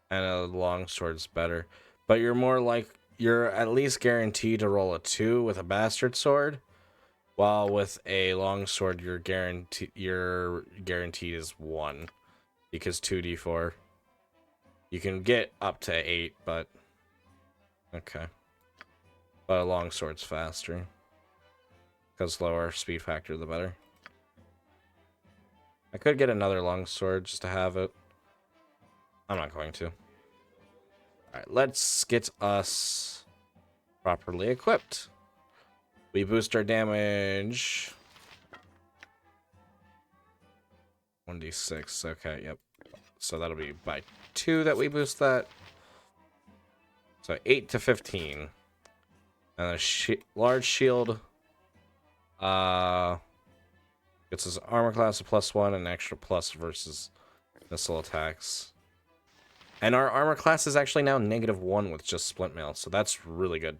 And a longsword's better. But you're more like, you're at least guaranteed to roll a 2 with a bastard sword. While with a longsword, your guaranteed is 1. Because 2d4. You can get up to 8, but... Okay. But a longsword's faster. Because lower speed factor, the better. I could get another longsword just to have it. I'm not going to. Alright, let's get us properly equipped. We boost our damage. 1d6. Okay, yep. So that'll be by 2 that we boost that. So 8 to 15. And a large shield gets his armor class of +1 and extra plus versus missile attacks. And our armor class is actually now -1 with just splint mail, so that's really good.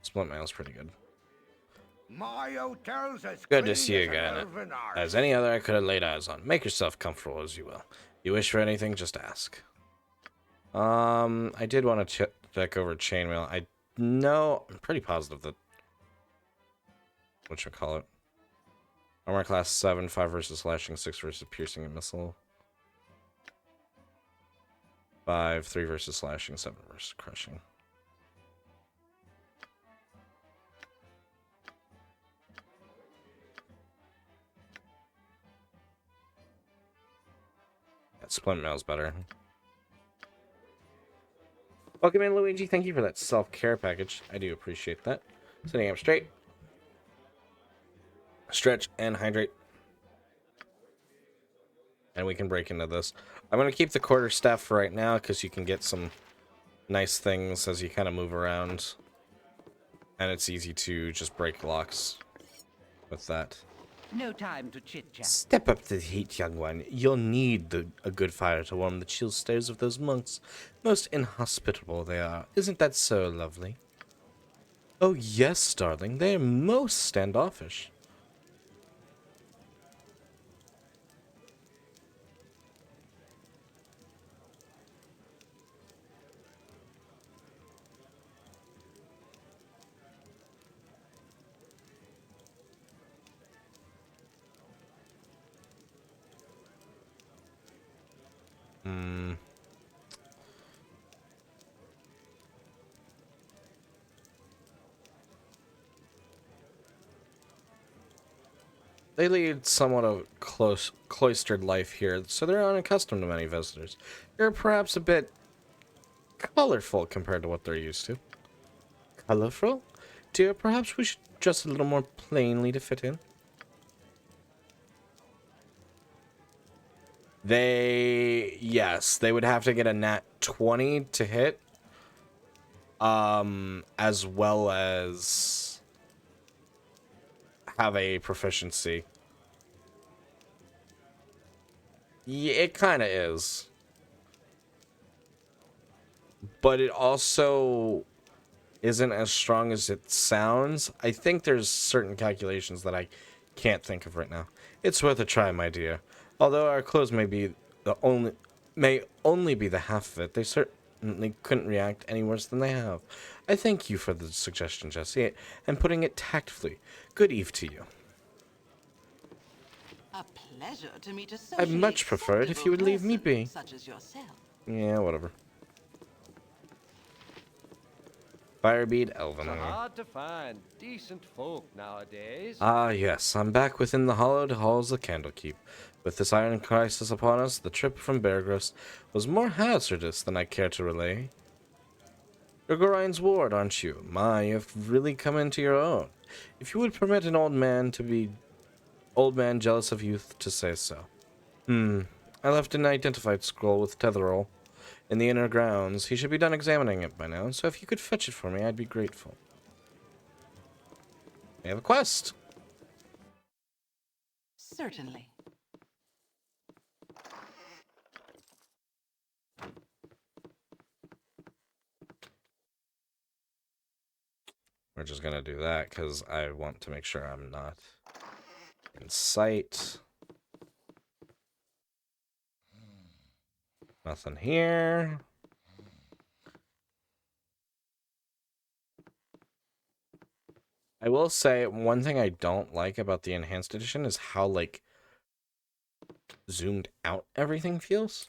Splint mail is pretty good. My hotel's as Good to clean see you as an again. elven arse. As any other I could have laid eyes on. Make yourself comfortable as you will. You wish for anything, just ask. I did want to check over chainmail. I know, I'm pretty positive that whatchamacallit. Armor class 7, 5 versus slashing, 6 versus piercing and missile. 5, 3 versus slashing, 7 versus crushing. That splint mail's better. Welcome in, Luigi. Thank you for that self-care package. I do appreciate that. Sitting up straight. Stretch and hydrate. And we can break into this. I'm going to keep the quarterstaff for right now because you can get some nice things as you kind of move around. And it's easy to just break locks with that. No time to chit-chat. Step up to the heat, young one. You'll need a good fire to warm the chill stares of those monks. Most inhospitable they are. Isn't that so lovely? Oh yes, darling. They are most standoffish. They lead somewhat of cloistered life here, so they're unaccustomed to many visitors. They're perhaps a bit colorful compared to what they're used to. Colorful? Dear, perhaps we should dress a little more plainly to fit in. Yes, they would have to get a nat 20 to hit. As well as have a proficiency. Yeah, it kind of is. But it also isn't as strong as it sounds. I think there's certain calculations that I can't think of right now. It's worth a try, my dear. Although our clothes may only be the half of it, they they couldn't react any worse than they have. I thank you for the suggestion, Jesse, and putting it tactfully. Good eve to you. A pleasure to meet a I'd socially much prefer it if you would leave me acceptable be. person such as yourself. Yeah, whatever. Firebead Elven. Hard to find decent folk nowadays. Ah, yes, I'm back within the hallowed halls of Candlekeep. With this iron crisis upon us, the trip from Beargrist was more hazardous than I care to relay. You're Gorion's ward, aren't you? My, you've really come into your own. If you would permit an old man jealous of youth to say so. I left an identified scroll with Tetherol in the inner grounds. He should be done examining it by now, so if you could fetch it for me, I'd be grateful. We have a quest. Certainly. We're just gonna do that because I want to make sure I'm not in sight. Nothing here. I will say one thing I don't like about the enhanced edition is how like zoomed out everything feels.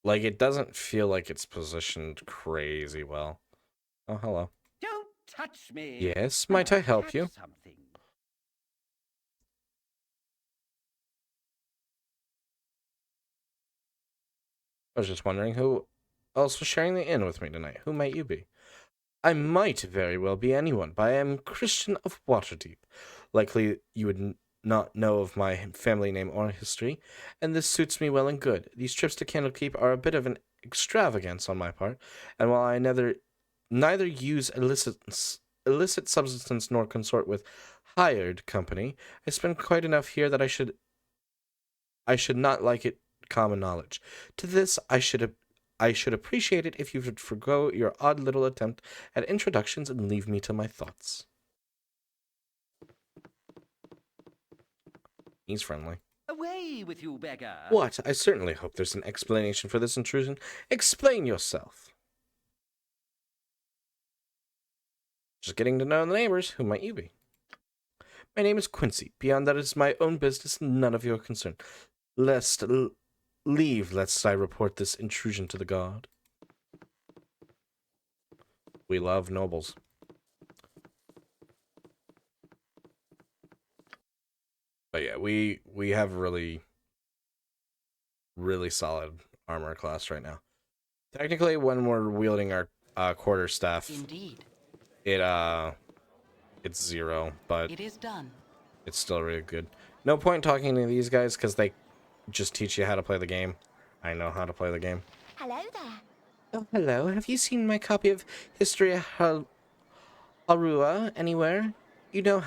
Like it doesn't feel like it's positioned crazy well. Oh, hello. Don't touch me. Yes, might I help you? Something. I was just wondering who else was sharing the inn with me tonight. Who might you be? I might very well be anyone, but I am Christian of Waterdeep. Likely you would not know of my family name or history, and this suits me well and good. These trips to Candlekeep are a bit of an extravagance on my part, and while I neither use illicit substance nor consort with hired company, I spend quite enough here that I should not like it common knowledge. To this, I should appreciate it if you would forgo your odd little attempt at introductions and leave me to my thoughts. He's friendly. Away with you, beggar. What? I certainly hope there's an explanation for this intrusion. Explain yourself. Just getting to know the neighbors. Who might you be? My name is Quincy. Beyond that, it's my own business, none of your concern. Leave, lest I report this intrusion to the guard. We love nobles. But yeah, we have really solid armor class right now. Technically, when we're wielding our quarter staff, Indeed. it's 0, but It is done. it's still really good. No point talking to these guys because they just teach you how to play the game. I know how to play the game. Hello there. Oh, hello. Have you seen my copy of History of Arua anywhere? You know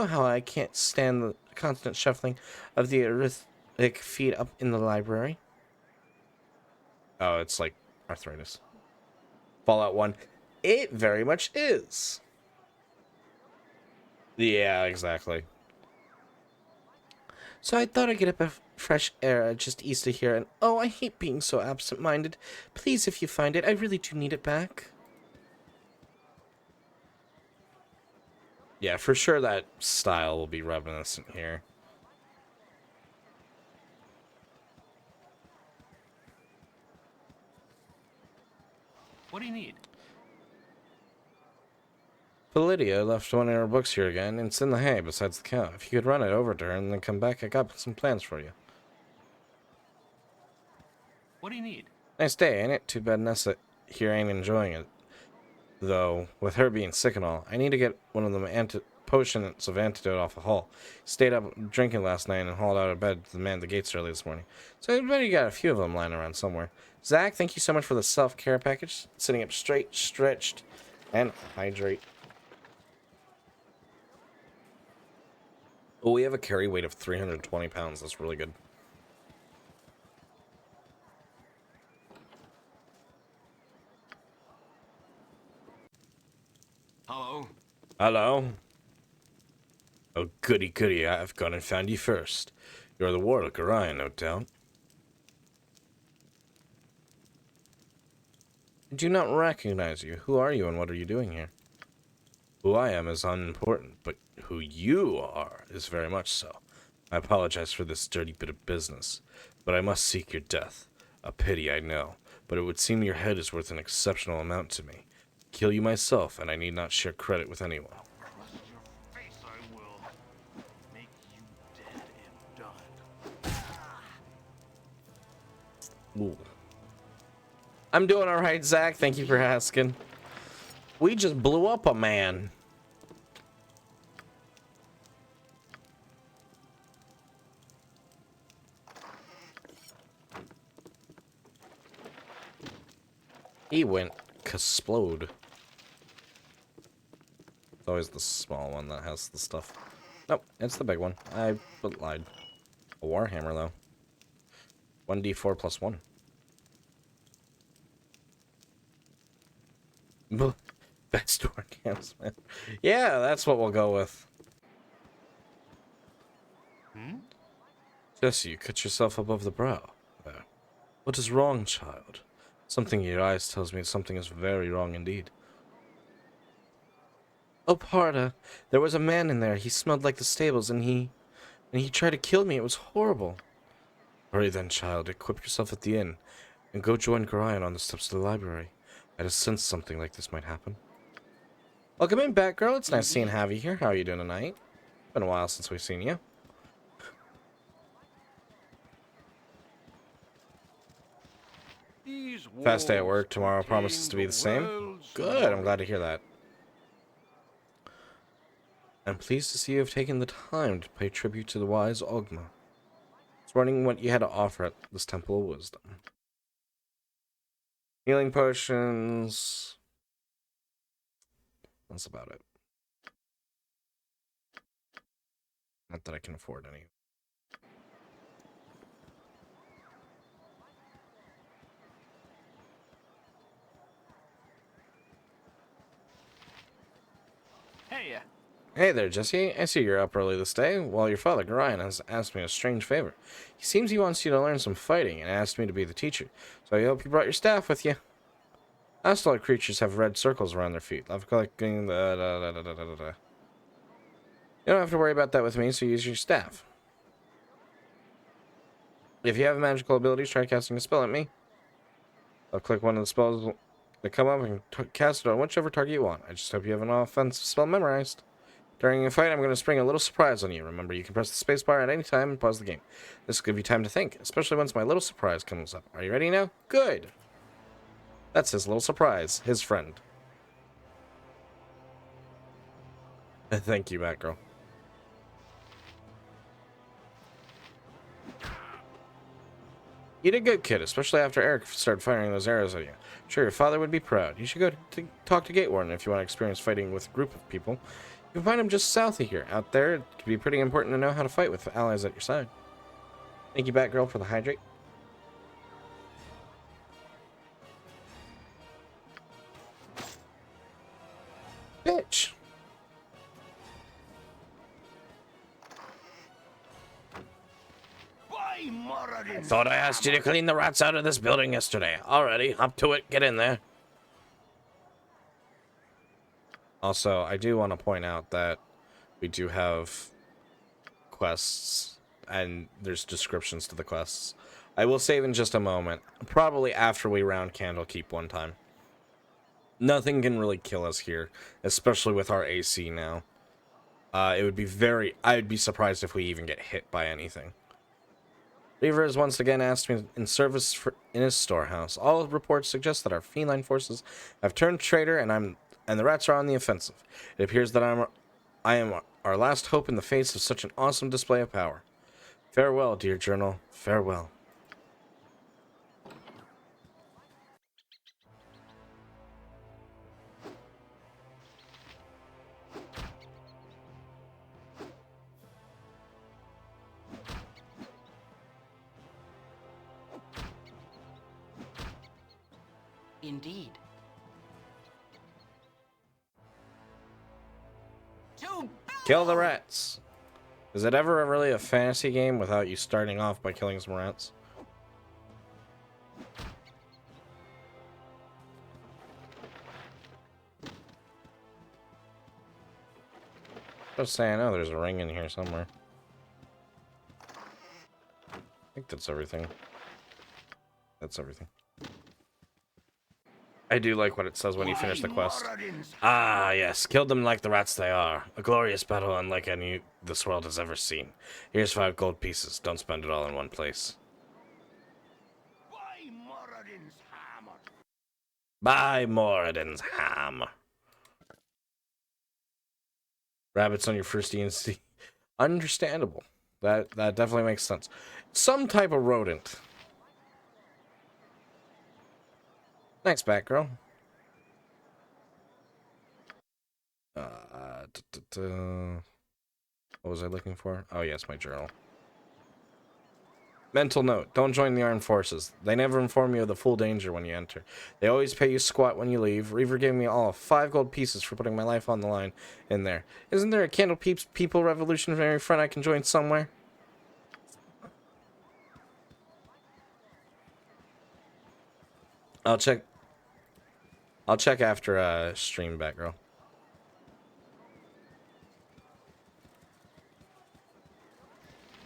how I can't stand the constant shuffling of the arithmetic feet up in the library. Oh, it's like arthritis. Fallout 1. It very much is. Yeah, exactly. So I thought I'd get a bit of fresh air just east of here, and oh, I hate being so absent-minded. Please, if you find it, I really do need it back. Yeah, for sure that style will be reminiscent here. What do you need? Lydia left one of her books here again. It's in the hay besides the cow. If you could run it over to her and then come back, I got some plans for you. What do you need? Nice day, ain't it? Too bad Nessa here ain't enjoying it. Though, with her being sick and all, I need to get one of them potions of antidote off a hall. Stayed up drinking last night and hauled out of bed to man the gates early this morning. So I bet you got a few of them lying around somewhere. Zach, thank you so much for the self-care package. Sitting up straight, stretched, and hydrate. Oh, we have a carry weight of 320 pounds. That's really good. Hello? Hello? Oh, goody goody, I've gone and found you first. You're the warlock Orion, no doubt. I do not recognize you. Who are you and what are you doing here? Who I am is unimportant, but who you are is very much so. I apologize for this dirty bit of business, but I must seek your death. A pity, I know, but it would seem your head is worth an exceptional amount to me. Kill you myself, and I need not share credit with anyone. Crust your face, I will. Make you dead and done. Ooh. I'm doing alright, Zach. Thank you for asking. We just blew up a man. He went kasplode. It's always the small one that has the stuff. Nope, it's the big one. I lied. A warhammer though. 1d4 plus 1. Best door camps, man. Yeah, that's what we'll go with. Jesse, you cut yourself above the brow. There. What is wrong, child? Something in your eyes tells me something is very wrong indeed. Oh, Parda, there was a man in there. He smelled like the stables, and he tried to kill me. It was horrible. Hurry then, child. Equip yourself at the inn, and go join Gorion on the steps of the library. I just sensed something like this might happen. Welcome in, Batgirl. It's nice seeing Javi here. How are you doing tonight? Been a while since we've seen you. Fast day at work. Tomorrow promises to be the same. Good. I'm glad to hear that. I'm pleased to see you have taken the time to pay tribute to the wise Ogma. It's running what you had to offer at this Temple of Wisdom. Healing potions. That's about it. Not that I can afford any. Hey, Hey there, Jesse. I see you're up early this day. Well, your father, Gorion, has asked me a strange favor. He seems he wants you to learn some fighting and asked me to be the teacher. So I hope you brought your staff with you. Asteroid creatures have red circles around their feet. Love collecting the... You don't have to worry about that with me, so use your staff. If you have magical abilities, try casting a spell at me. I'll click one of the spells that come up and cast it on whichever target you want. I just hope you have an offensive spell memorized. During a fight, I'm going to spring a little surprise on you. Remember, you can press the spacebar at any time and pause the game. This will give you time to think, especially once my little surprise comes up. Are you ready now? Good! That's his little surprise. His friend. Thank you, Batgirl. You did good, kid, especially after Eric started firing those arrows at you. Sure, your father would be proud. You should go to talk to Gatewarden if you want to experience fighting with a group of people. You can find him just south of here. Out there, it could be pretty important to know how to fight with allies at your side. Thank you, Batgirl, for the hydrate. Bitch! Thought I asked you to clean the rats out of this building yesterday. Alrighty, up to it. Get in there. Also, I do want to point out that we do have quests, and there's descriptions to the quests. I will save in just a moment, probably after we round Candlekeep one time. Nothing can really kill us here, especially with our AC now. It would be I'd be surprised if we even get hit by anything. Reaver has once again asked me in service in his storehouse. All reports suggest that our feline forces have turned traitor, and the rats are on the offensive. It appears that I am our last hope in the face of such an awesome display of power. Farewell, dear journal. Farewell. Indeed. To Kill the rats. Is it ever really a fantasy game without you starting off by killing some rats? Just saying, oh, there's a ring in here somewhere. I think that's everything. That's everything. I do like what it says when you finish the quest. Ah, yes. Killed them like the rats they are. A glorious battle unlike any this world has ever seen. Here's 5 gold pieces. Don't spend it all in one place. By Moradin's hammer. Buy Moradin's hammer. Rabbits on your first DNC. Understandable. That definitely makes sense. Some type of rodent. Thanks, Batgirl. What was I looking for? Oh, yes, my journal. Mental note, don't join the armed forces. They never inform you of the full danger when you enter. They always pay you squat when you leave. Reaver gave me all 5 gold pieces for putting my life on the line in there. Isn't there a Candle Peeps People Revolutionary Front I can join somewhere? I'll check after stream, Batgirl.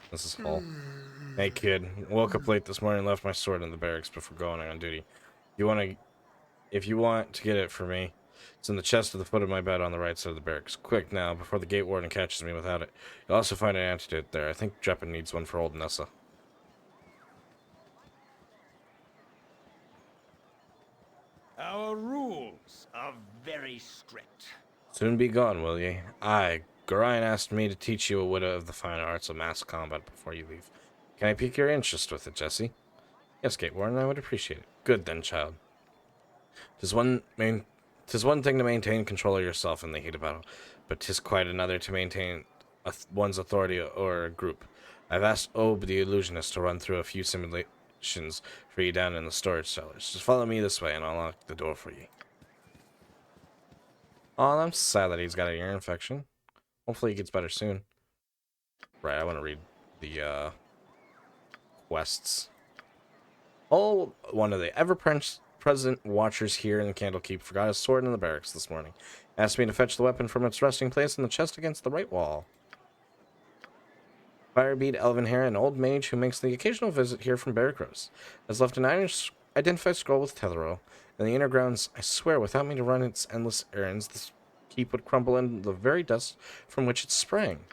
This is Hull. Hey kid, woke up late this morning and left my sword in the barracks before going on duty. If you want to get it for me, it's in the chest at the foot of my bed on the right side of the barracks. Quick now, before the gate warden catches me without it. You'll also find an antidote there. I think Dreppen needs one for old Nessa. Our rules are very strict. Soon be gone, will ye? Aye, Gorion asked me to teach you a bit of the fine arts of mass combat before you leave. Can I pique your interest with it, Jesse? Yes, Gate Warden, I would appreciate it. Good then, child. 'Tis one thing to maintain control of yourself in the heat of battle, but 'tis quite another to maintain one's authority or a group. I've asked Ob the illusionist to run through a few simulations for you down in the storage cellars. Just follow me this way and I'll lock the door for you. Oh, I'm sad that he's got an ear infection. Hopefully he gets better soon. Right, I want to read the quests. Oh, one of the ever-present watchers here in the Candlekeep forgot his sword in the barracks this morning. Asked me to fetch the weapon from its resting place in the chest against the right wall. Firebeat Elvenhair, an old mage who makes the occasional visit here from Barracross, has left an identified scroll with tether in the inner grounds. I swear, without me to run its endless errands, this keep would crumble in the very dust from which it sprang.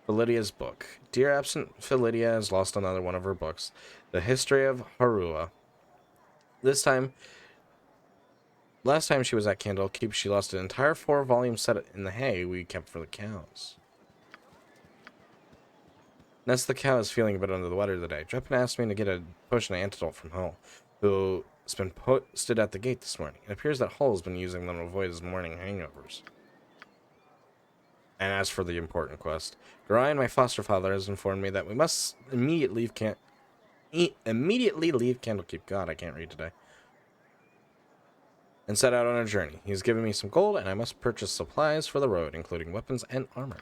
Philidia's book. Dear absent Philidia has lost another one of her books, The History of Harua. Last time she was at Candlekeep, she lost an entire 4-volume set in the hay we kept for the cows. Ness the cow is feeling a bit under the weather today. Dreppen asked me to get a potion of antidote from Hull, who's been posted at the gate this morning. It appears that Hull has been using them to avoid his morning hangovers. And as for the important quest, Gorion, my foster father, has informed me that we must immediately leave Candlekeep. God, I can't read today. And set out on a journey. He's given me some gold, and I must purchase supplies for the road, including weapons and armor.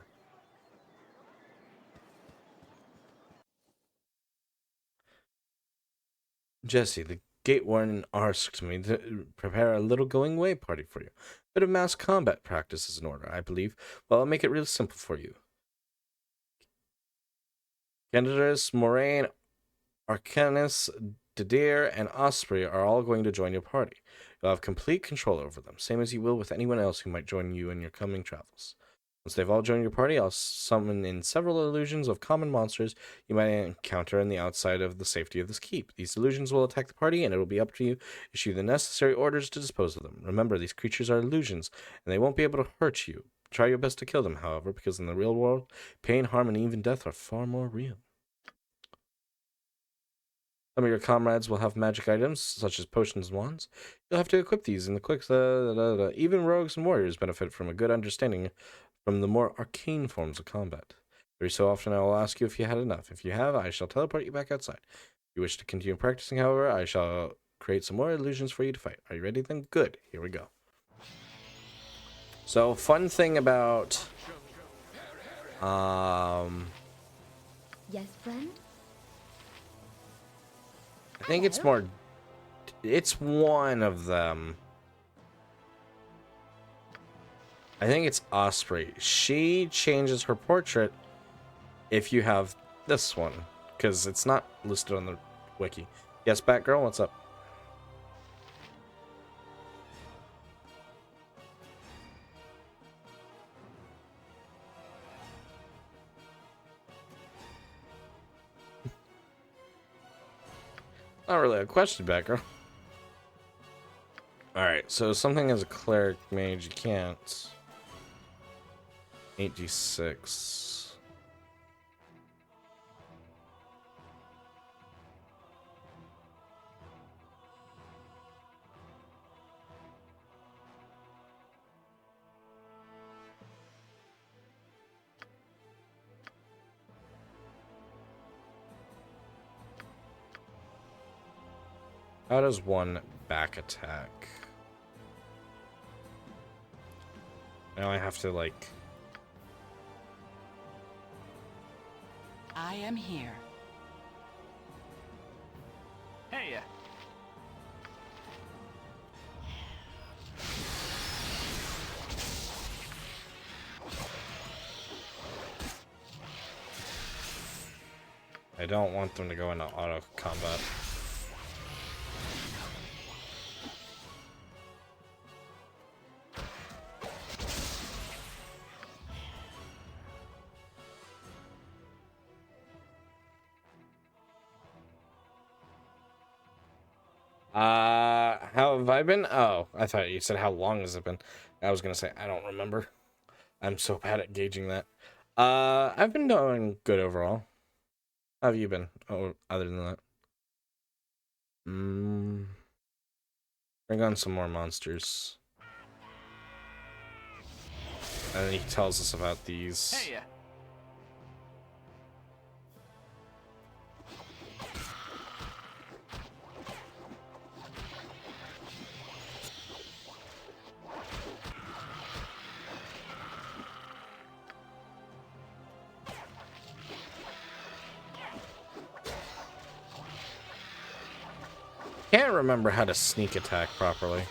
Jesse, the gate warden asked me to prepare a little going away party for you. Bit of mass combat practice is in order, I believe. Well, I'll make it real simple for you. Candidatus, Moraine, Arcanus, Didier, and Osprey are all going to join your party. You'll have complete control over them, same as you will with anyone else who might join you in your coming travels. Once they've all joined your party, I'll summon in several illusions of common monsters you might encounter on the outside of the safety of this keep. These illusions will attack the party, and it will be up to you to issue the necessary orders to dispose of them. Remember, these creatures are illusions, and they won't be able to hurt you. Try your best to kill them, however, because in the real world, pain, harm, and even death are far more real. Some of your comrades will have magic items, such as potions and wands. You'll have to equip these in the quick. Even rogues and warriors benefit from a good understanding from the more arcane forms of combat. Every so often I will ask you if you had enough. If you have, I shall teleport you back outside. If you wish to continue practicing, however, I shall create some more illusions for you to fight. Are you ready then? Good. Here we go. So, fun thing about Yes, friend? I think it's more. It's one of them. I think it's Osprey. She changes her portrait if you have this one, because it's not listed on the wiki. Yes, Batgirl, what's up? Not really a question, Batgirl. Alright, so something as a cleric mage, you can't. 8d6. How does one back attack? Now I have to, like... I am here. Hey, I don't want them to go into auto combat. How have I been? Oh, I thought you said how long has it been. I was gonna say I don't remember. I'm so bad at gauging that. I've been doing good overall. How have you been? Oh, other than that. Bring on some more monsters. And then he tells us about these. hey, Can't remember how to sneak attack properly.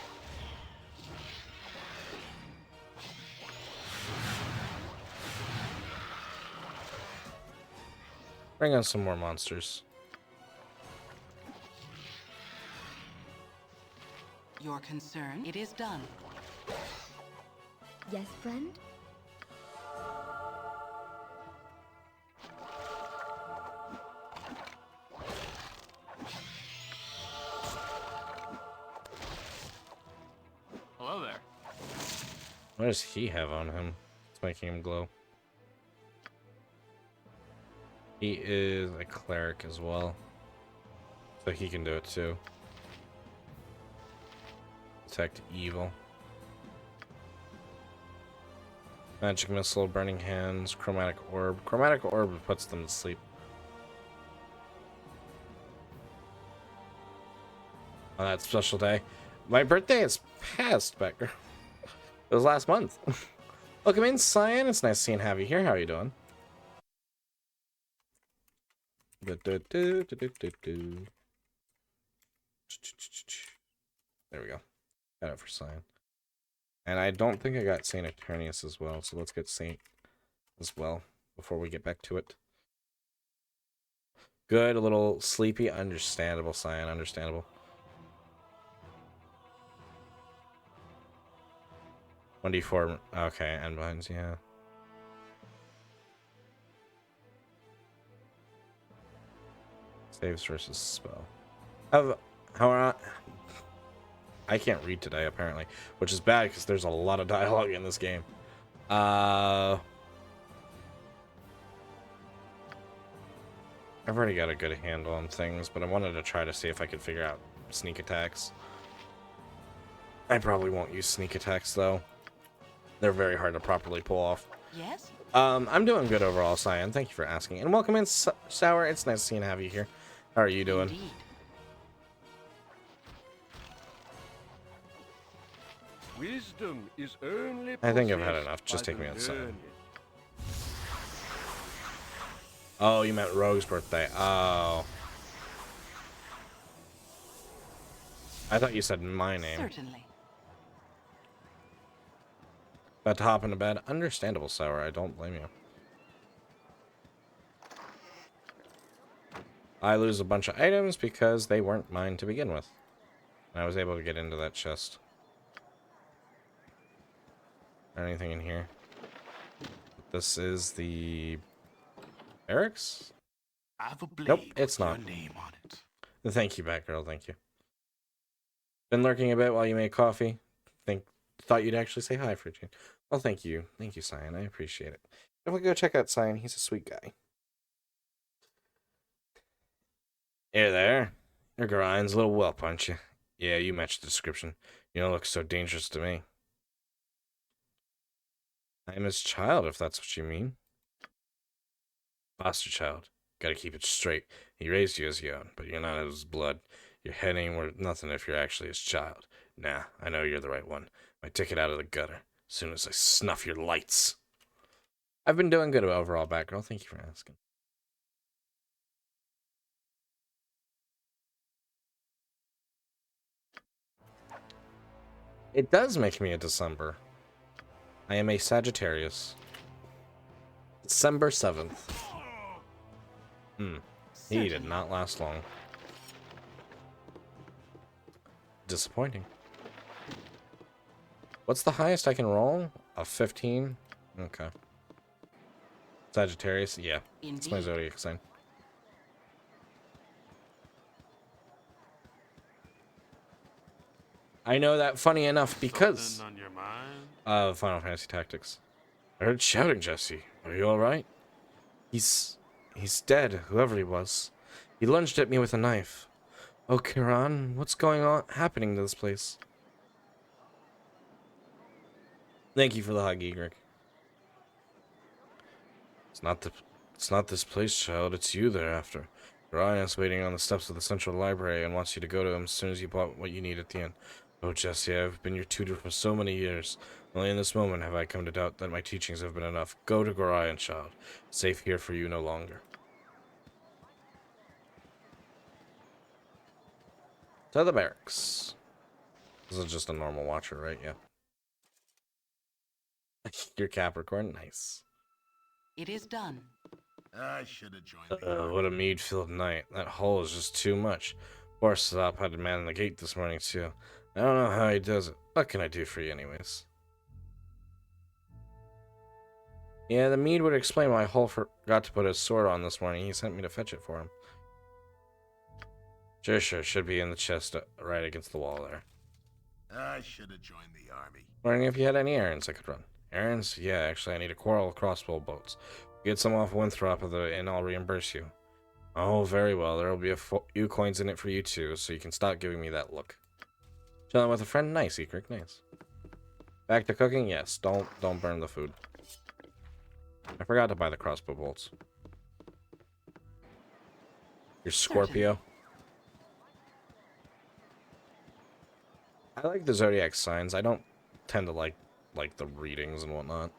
Bring on some more monsters. Your concern, it is done. Yes, friend? hello there. What does he have on him? It's making him glow. He is a cleric as well. So he can do it too. Detect evil. Magic missile, burning hands, chromatic orb. Chromatic orb puts them to sleep. On that special day. My birthday is past, Becker. It was last month. Welcome in, Cyan. It's nice seeing have you here. How are you doing? There we go. Got it for Cyan. And I don't think I got Saint Eternius as well, so let's get Saint as well before we get back to it. Good, a little sleepy. Understandable, Cyan. Understandable. 1d4. Okay, Endbinds, yeah. Saves versus spell. I can't read today, apparently, which is bad because there's a lot of dialogue in this game. I've already got a good handle on things, but I wanted to try to see if I could figure out sneak attacks. I probably won't use sneak attacks, though. They're very hard to properly pull off. Yes? I'm doing good overall, Cyan. Thank you for asking. And welcome in, Sour. It's nice to see and have you here. How are you doing? Indeed. Wisdom is only I think I've had possessed enough. Just by take me the outside. learned. Oh, you meant Rogue's birthday. Oh. I thought you said my name. Certainly. About to hop into bed. Understandable, Sour. I don't blame you. I lose a bunch of items because they weren't mine to begin with. And I was able to get into that chest. Anything in here? This is the barracks? I have a blade Nope, it's with not. your name on it. Thank you, Batgirl. Thank you. Been lurking a bit while you made coffee. Thought you'd actually say hi for a change. Well, thank you. Thank you, Cyan. I appreciate it. If we go check out Cyan, he's a sweet guy. Hey there. You're Grind's little whelp, aren't you? Yeah, you match the description. You don't look so dangerous to me. I'm his child, if that's what you mean. Foster child. Gotta keep it straight. He raised you as your own, but you're not of his blood. Your head ain't worth nothing if you're actually his child. Nah, I know you're the right one. My ticket out of the gutter. As soon as I snuff your lights. I've been doing good overall, Batgirl. Thank you for asking. It does make me a December. I am a Sagittarius. December 7th. He did not last long. Disappointing. What's the highest I can roll? A 15? Okay. Sagittarius? Yeah. It's my zodiac sign. I know that funny enough because Something on your mind? of Final Fantasy Tactics. I heard shouting, Jesse. Are you alright? He's dead, whoever he was. He lunged at me with a knife. Oh, Kiran, what's going on happening to this place? Thank you for the hug, Egric. It's not this place, child. It's you they're after. Ryan is waiting on the steps of the central library and wants you to go to him as soon as you bought what you need at the end. Oh, Jesse, I've been your tutor for so many years. Only in this moment have I come to doubt that my teachings have been enough. Go to Gorion, child. Safe here for you no longer. To the barracks. This is just a normal watcher, right? Yeah. You're Capricorn? Nice. It is done. I should have joined the army. What a mead-filled night. That hole is just too much. Borisov had to man the gate this morning, too. I don't know how he does it. What can I do for you, anyways? Yeah, the mead would explain why Hull forgot to put his sword on this morning. He sent me to fetch it for him. Sure. Should be in the chest right against the wall there. I should have joined the army. Wondering if you had any errands I could run. Errands? Yeah, actually, I need a coral crossbow bolts. Get some off Winthrop and I'll reimburse you. Oh, very well. There will be a few coins in it for you too, so you can stop giving me that look. Chilling with a friend? Nice, Ekrik. Nice. Back to cooking? Yes. Don't burn the food. I forgot to buy the crossbow bolts. You're Scorpio. I like the zodiac signs. I don't tend to like the readings and whatnot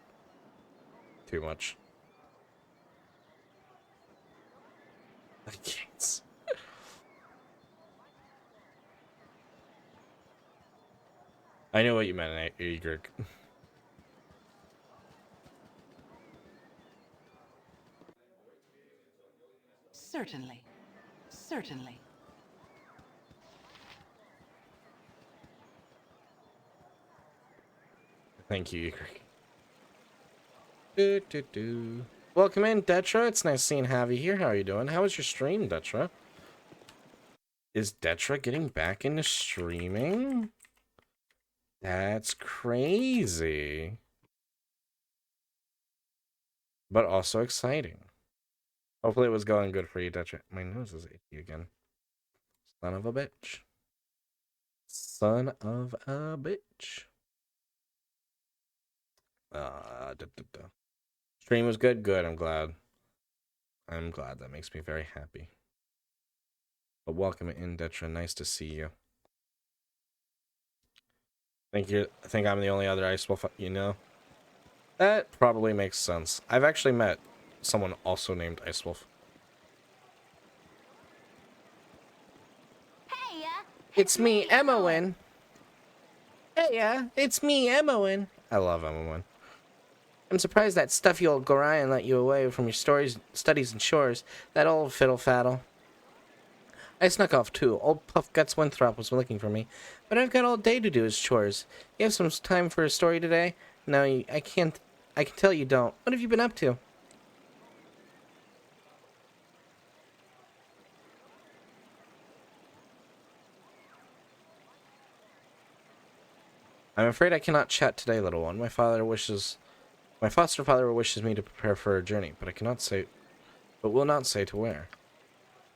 too much. I can't. I know what you meant, Egric. Certainly. Certainly. Thank you, Egric. Welcome in, Detra. It's nice seeing Javi here. How are you doing? How was your stream, Detra? Is Detra getting back into streaming? That's crazy. But also exciting. Hopefully it was going good for you, Detra. My nose is itchy again. Son of a bitch. Son of a bitch. Stream was good. Good. I'm glad. That makes me very happy. But welcome in, Detra. Nice to see you. Think I'm the only other Ice Wolf you know? That probably makes sense. I've actually met someone also named Ice Wolf. It's me, Emmowen. Hey, yeah, it's me, Emmowen. I love Emmowen. I'm surprised that stuffy old Gorion let you away from your studies and chores. That old fiddle-faddle. I snuck off too. Old Puff Guts Winthrop was looking for me, but I've got all day to do his chores. You have some time for a story today? No, I can't. I can tell you don't. What have you been up to? I'm afraid I cannot chat today, little one. My foster father wishes me to prepare for a journey, but will not say to where.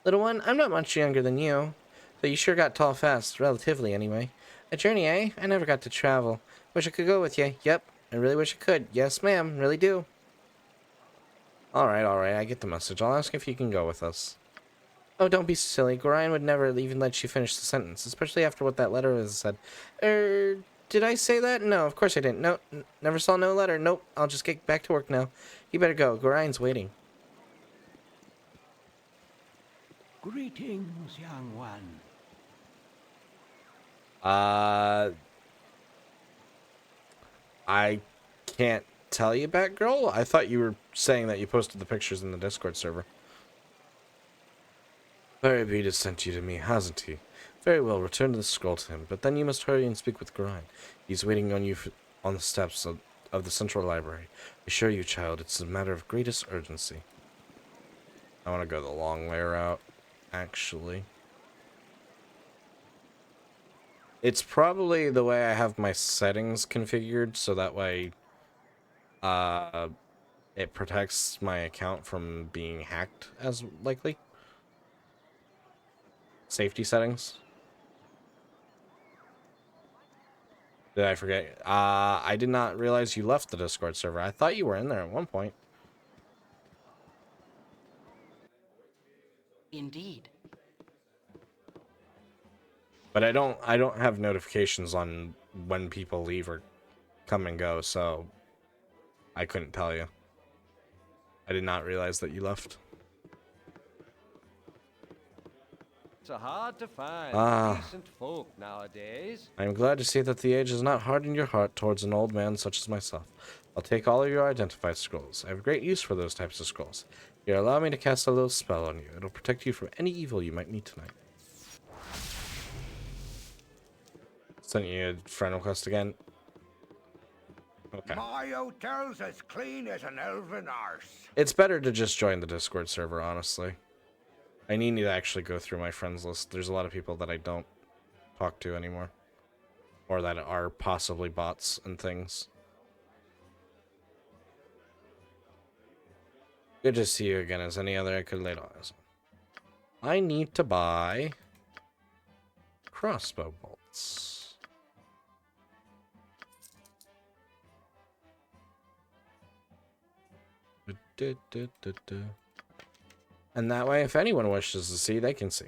Little one, I'm not much younger than you, though you sure got tall fast, relatively anyway. A journey, eh? I never got to travel. Wish I could go with you. Yep, I really wish I could. Yes, ma'am, really do. Alright, I get the message. I'll ask if you can go with us. Oh, don't be silly. Gorion would never even let you finish the sentence, especially after what that letter has said. Did I say that? No, of course I didn't. No, never saw no letter. Nope, I'll just get back to work now. You better go. Gorion's waiting. Greetings, young one. I can't tell you, Batgirl. I thought you were saying that you posted the pictures in the Discord server. Firebeard has sent you to me, hasn't he? Very well, return the scroll to him, but then you must hurry and speak with Gorion. He's waiting on you on the steps of the Central Library. I assure you, child, it's a matter of greatest urgency. I want to go the long way route, actually. It's probably the way I have my settings configured, so that way it protects my account from being hacked as likely. Safety settings. Did I forget? I did not realize you left the Discord server. I thought you were in there at one point. Indeed. But I don't have notifications on when people leave or come and go, so I couldn't tell you. I did not realize that you left. It's hard to find decent folk nowadays. I'm glad to see that the age has not hardened your heart towards an old man such as myself. I'll take all of your identified scrolls. I have great use for those types of scrolls. Here, allow me to cast a little spell on you. It'll protect you from any evil you might meet tonight. Sent you a friend request again. Okay. My hotel's as clean as an elven arse. It's better to just join the Discord server, honestly. I need to actually go through my friends list. There's a lot of people that I don't talk to anymore. Or that are possibly bots and things. Good to see you again. As any other I could lay eyes on. I need to buy crossbow bolts. And that way, if anyone wishes to see, they can see.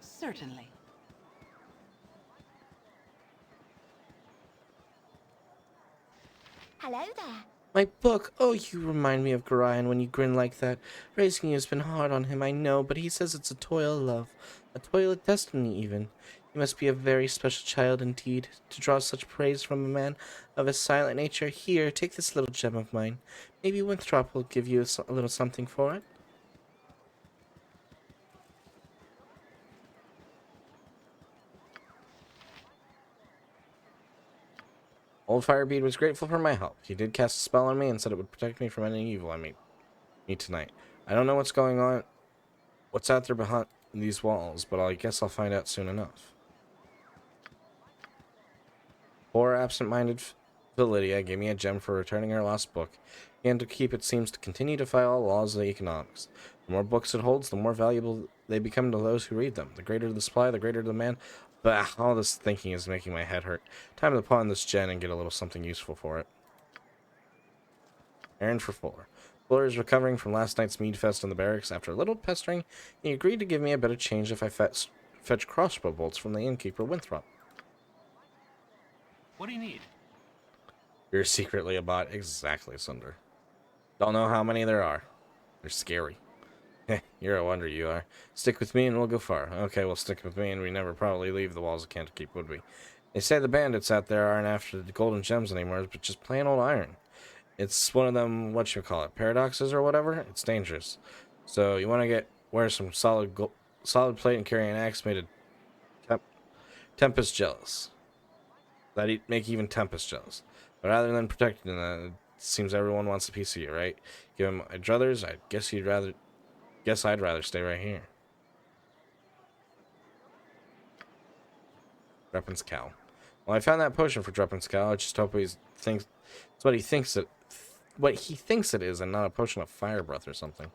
Certainly. Hello there. My book. Oh, you remind me of Gorion when you grin like that. Raising you has been hard on him, I know, but he says it's a toil of love. A toil of destiny, even. You must be a very special child indeed, to draw such praise from a man of a silent nature. Here, take this little gem of mine. Maybe Winthrop will give you a little something for it. Old Firebeard was grateful for my help. He did cast a spell on me and said it would protect me from any evil I meet tonight. I don't know what's going on, what's out there behind these walls, but I guess I'll find out soon enough. Poor absent-minded Lydia gave me a gem for returning her lost book, and to keep it seems to continue to defy all laws of economics. The more books it holds, the more valuable they become to those who read them. The greater the supply, the greater the demand. But all this thinking is making my head hurt. Time to pawn this gem and get a little something useful for it. Errand for Fuller. Fuller is recovering from last night's mead fest in the barracks. After a little pestering, he agreed to give me a bit of change if I fetch crossbow bolts from the innkeeper Winthrop. What do you need? You're secretly a bot. Exactly, Sunder. Don't know how many there are. They're scary. You're a wonder, you are. Stick with me and we'll go far. Okay, well, stick with me and we never probably leave the walls of Candlekeep, would we? They say the bandits out there aren't after the golden gems anymore, but just plain old iron. It's one of them, whatchamacallit, paradoxes or whatever. It's dangerous. So you want to wear some solid plate and carry an axe made of Tempest jealous. That'd make even Tempest jealous. But rather than protecting that, it seems everyone wants a piece of you, right? Give him my druthers, I guess I'd rather stay right here. Dreppin's cow. Well, I found that potion for Dreppin's cow. I just hope it's what he thinks it is, and not a potion of fire breath or something.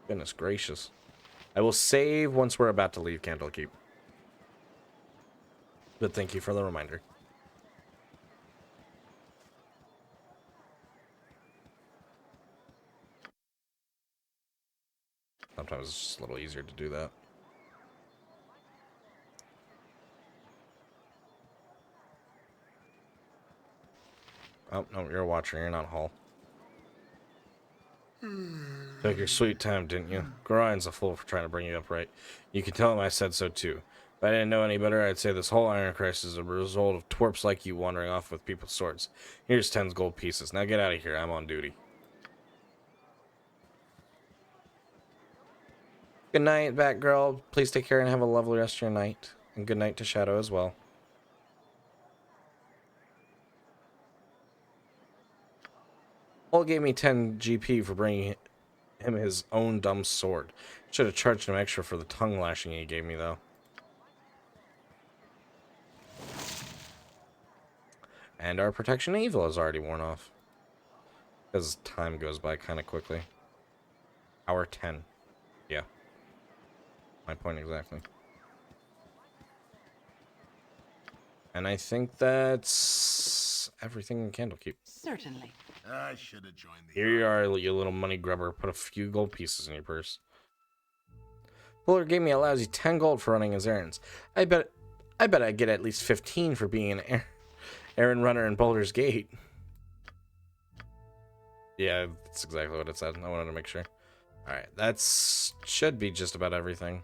Goodness gracious. I will save once we're about to leave Candlekeep. But thank you for the reminder. Sometimes it's just a little easier to do that. Oh, no, you're a watcher. You're not Hall. Took your sweet time, didn't you? Gorian's a fool for trying to bring you up right. You can tell him I said so, too. If I didn't know any better, I'd say this whole iron crisis is a result of twerps like you wandering off with people's swords. Here's 10 gold pieces. Now get out of here. I'm on duty. Good night, Batgirl. Please take care and have a lovely rest of your night. And good night to Shadow as well. Hall gave me 10 GP for bringing him his own dumb sword. Should have charged him extra for the tongue lashing he gave me, though. And our protection evil is already worn off. Because time goes by kind of quickly. Hour 10. Yeah. My point exactly. And I think that's everything in Candlekeep. Certainly. I should have joined the Here you are, you little money grubber. Put a few gold pieces in your purse. Baldur gave me a lousy 10 gold for running his errands. I bet I'd get at least 15 for being an errand runner in Baldur's Gate. Yeah, that's exactly what it said. I wanted to make sure. Alright, that's should be just about everything.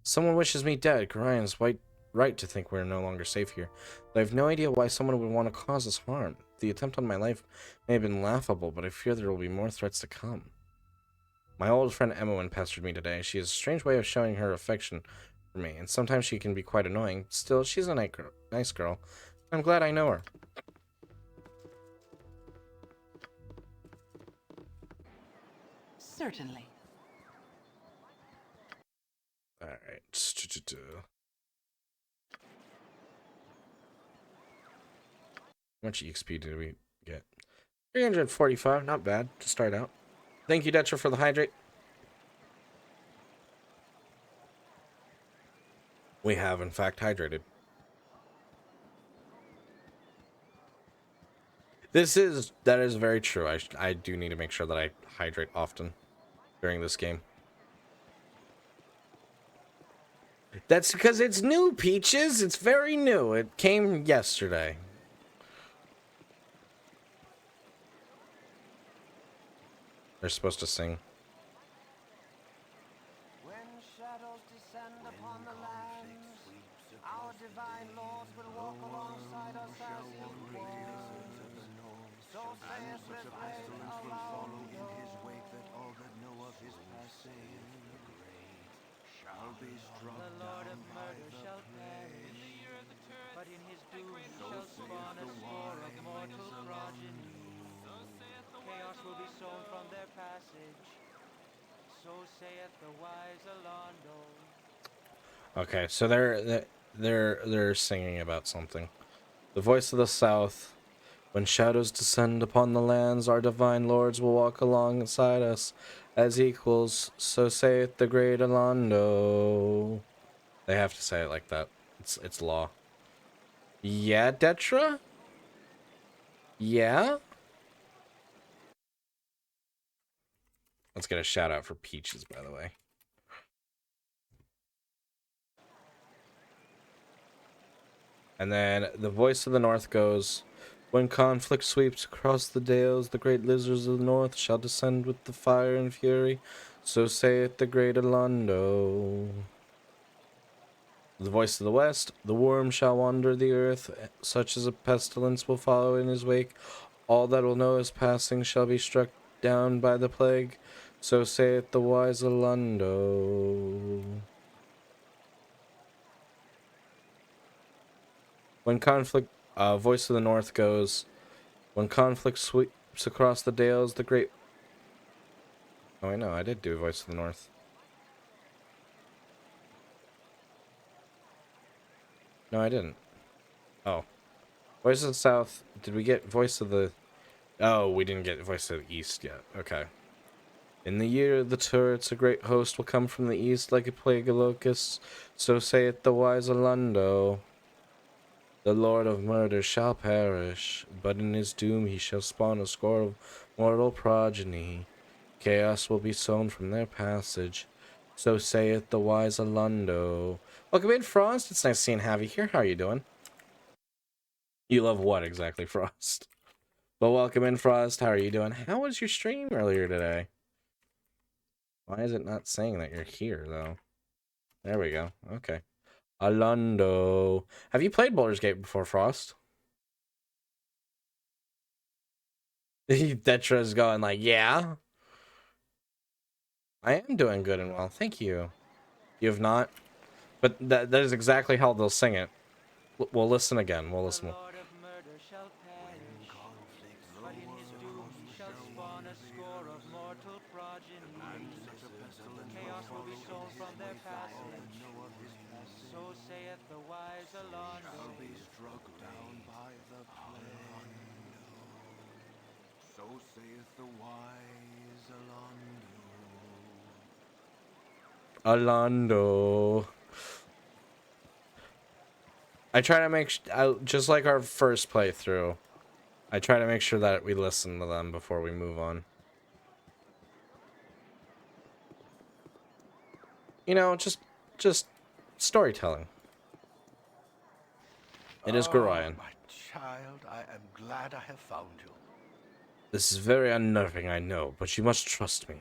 Someone wishes me dead. Gorian's right to think we're no longer safe here. But I have no idea why someone would want to cause us harm. The attempt on my life may have been laughable, but I fear there will be more threats to come. My old friend Emma pestered me today. She has a strange way of showing her affection for me, and sometimes she can be quite annoying. Still, she's a nice girl. I'm glad I know her. Certainly. Alright. How much XP did we get? 345, not bad to start out. Thank you, Detra, for the hydrate. We have, in fact, hydrated. That is very true. I do need to make sure that I hydrate often during this game. That's because it's new, Peaches. It's very new. It came yesterday. They're supposed to sing. When shadows descend upon the land, our divine lords will walk alongside us as equals. So saith the great Alonso. In his wake that all that know of his passing shall be struck. The Lord of murder shall perish, but in his doom shall spawn a spore of mortal progeny. Chaos will be sown from their passage. So saith the wise Alondo. Okay, so they're singing about something. The voice of the South. When shadows descend upon the lands, our divine lords will walk alongside us as equals. So saith the great Alondo. They have to say it like that. It's law. Yeah, Detra? Yeah? Let's get a shout out for Peaches, by the way. And then the voice of the North goes, When conflict sweeps across the dales, the great lizards of the north shall descend with the fire and fury. So saith the great Alondo. The voice of the west, the worm shall wander the earth, such as a pestilence will follow in his wake. All that will know his passing shall be struck down by the plague. So saith the wise Alondo. When conflict, voice of the north goes, when conflict sweeps across the dales, the great... Oh, I know, I did do voice of the north. No, I didn't. Oh. Voice of the south, did we get voice of the... Oh, we didn't get voice of the east yet. Okay. In the year of the turrets, a great host will come from the east like a plague of locusts. So saith the wise Alondo. The lord of murder shall perish, but in his doom he shall spawn a score of mortal progeny. Chaos will be sown from their passage. So saith the wise Alondo. Welcome in, Frost. It's nice seeing Javi here. How are you doing? You love what exactly, Frost? But welcome in, Frost. How are you doing? How was your stream earlier today? Why is it not saying that you're here, though? There we go. Okay. Alondo. Have you played Baldur's Gate before, Frost? Detra's going like, yeah. I am doing good and well. Thank you. You have not? But that is exactly how they'll sing it. We'll listen again. We'll listen. The Lord of murder shall perish, but in his doom he shall spawn a score of mortal progeny. Chaos will be sown from their passage. So saith the wise Alondo. Be struck down by the plague. So saith the wise Alondo. Alondo. I try to make just like our first playthrough. I try to make sure that we listen to them before we move on. You know, just storytelling. It is Gorion. My child, I am glad I have found you. This is very unnerving, I know, but you must trust me.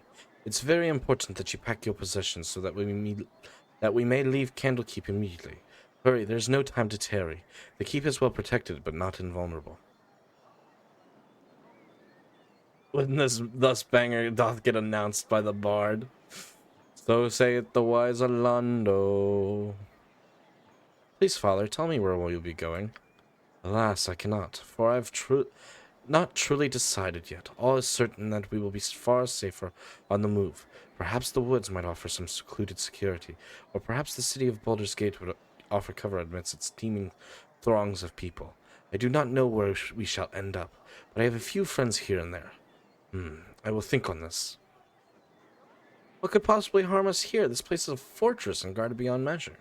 It's very important that you pack your possessions so that we may leave Candlekeep immediately. Hurry, there's no time to tarry. The keep is well protected, but not invulnerable. When this thus banger doth get announced by the bard, so saith the wise Alondo. Please, father, tell me where will you be going? Alas, I cannot, for I've not truly decided yet. All is certain that we will be far safer on the move. Perhaps the woods might offer some secluded security, or perhaps the city of Baldur's Gate would offer cover amidst its teeming throngs of people. I do not know where we shall end up, but I have a few friends here and there. I will think on this. What could possibly harm us here? This place is a fortress and guarded beyond measure.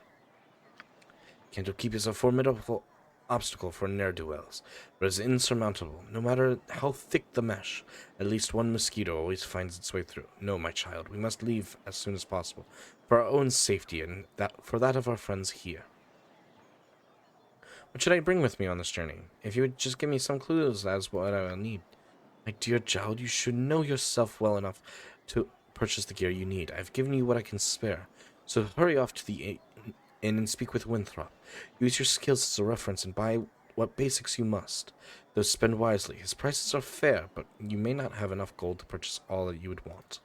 Candlekeep is a formidable obstacle for ne'er-do-wells, but is insurmountable. No matter how thick the mesh, at least one mosquito always finds its way through. No, my child, we must leave as soon as possible, for our own safety and for that of our friends here. What should I bring with me on this journey? If you would just give me some clues as what I will need. My dear child, you should know yourself well enough to purchase the gear you need. I've given you what I can spare, so hurry off to the inn and speak with Winthrop. Use your skills as a reference and buy what basics you must. Though spend wisely. His prices are fair, but you may not have enough gold to purchase all that you would want.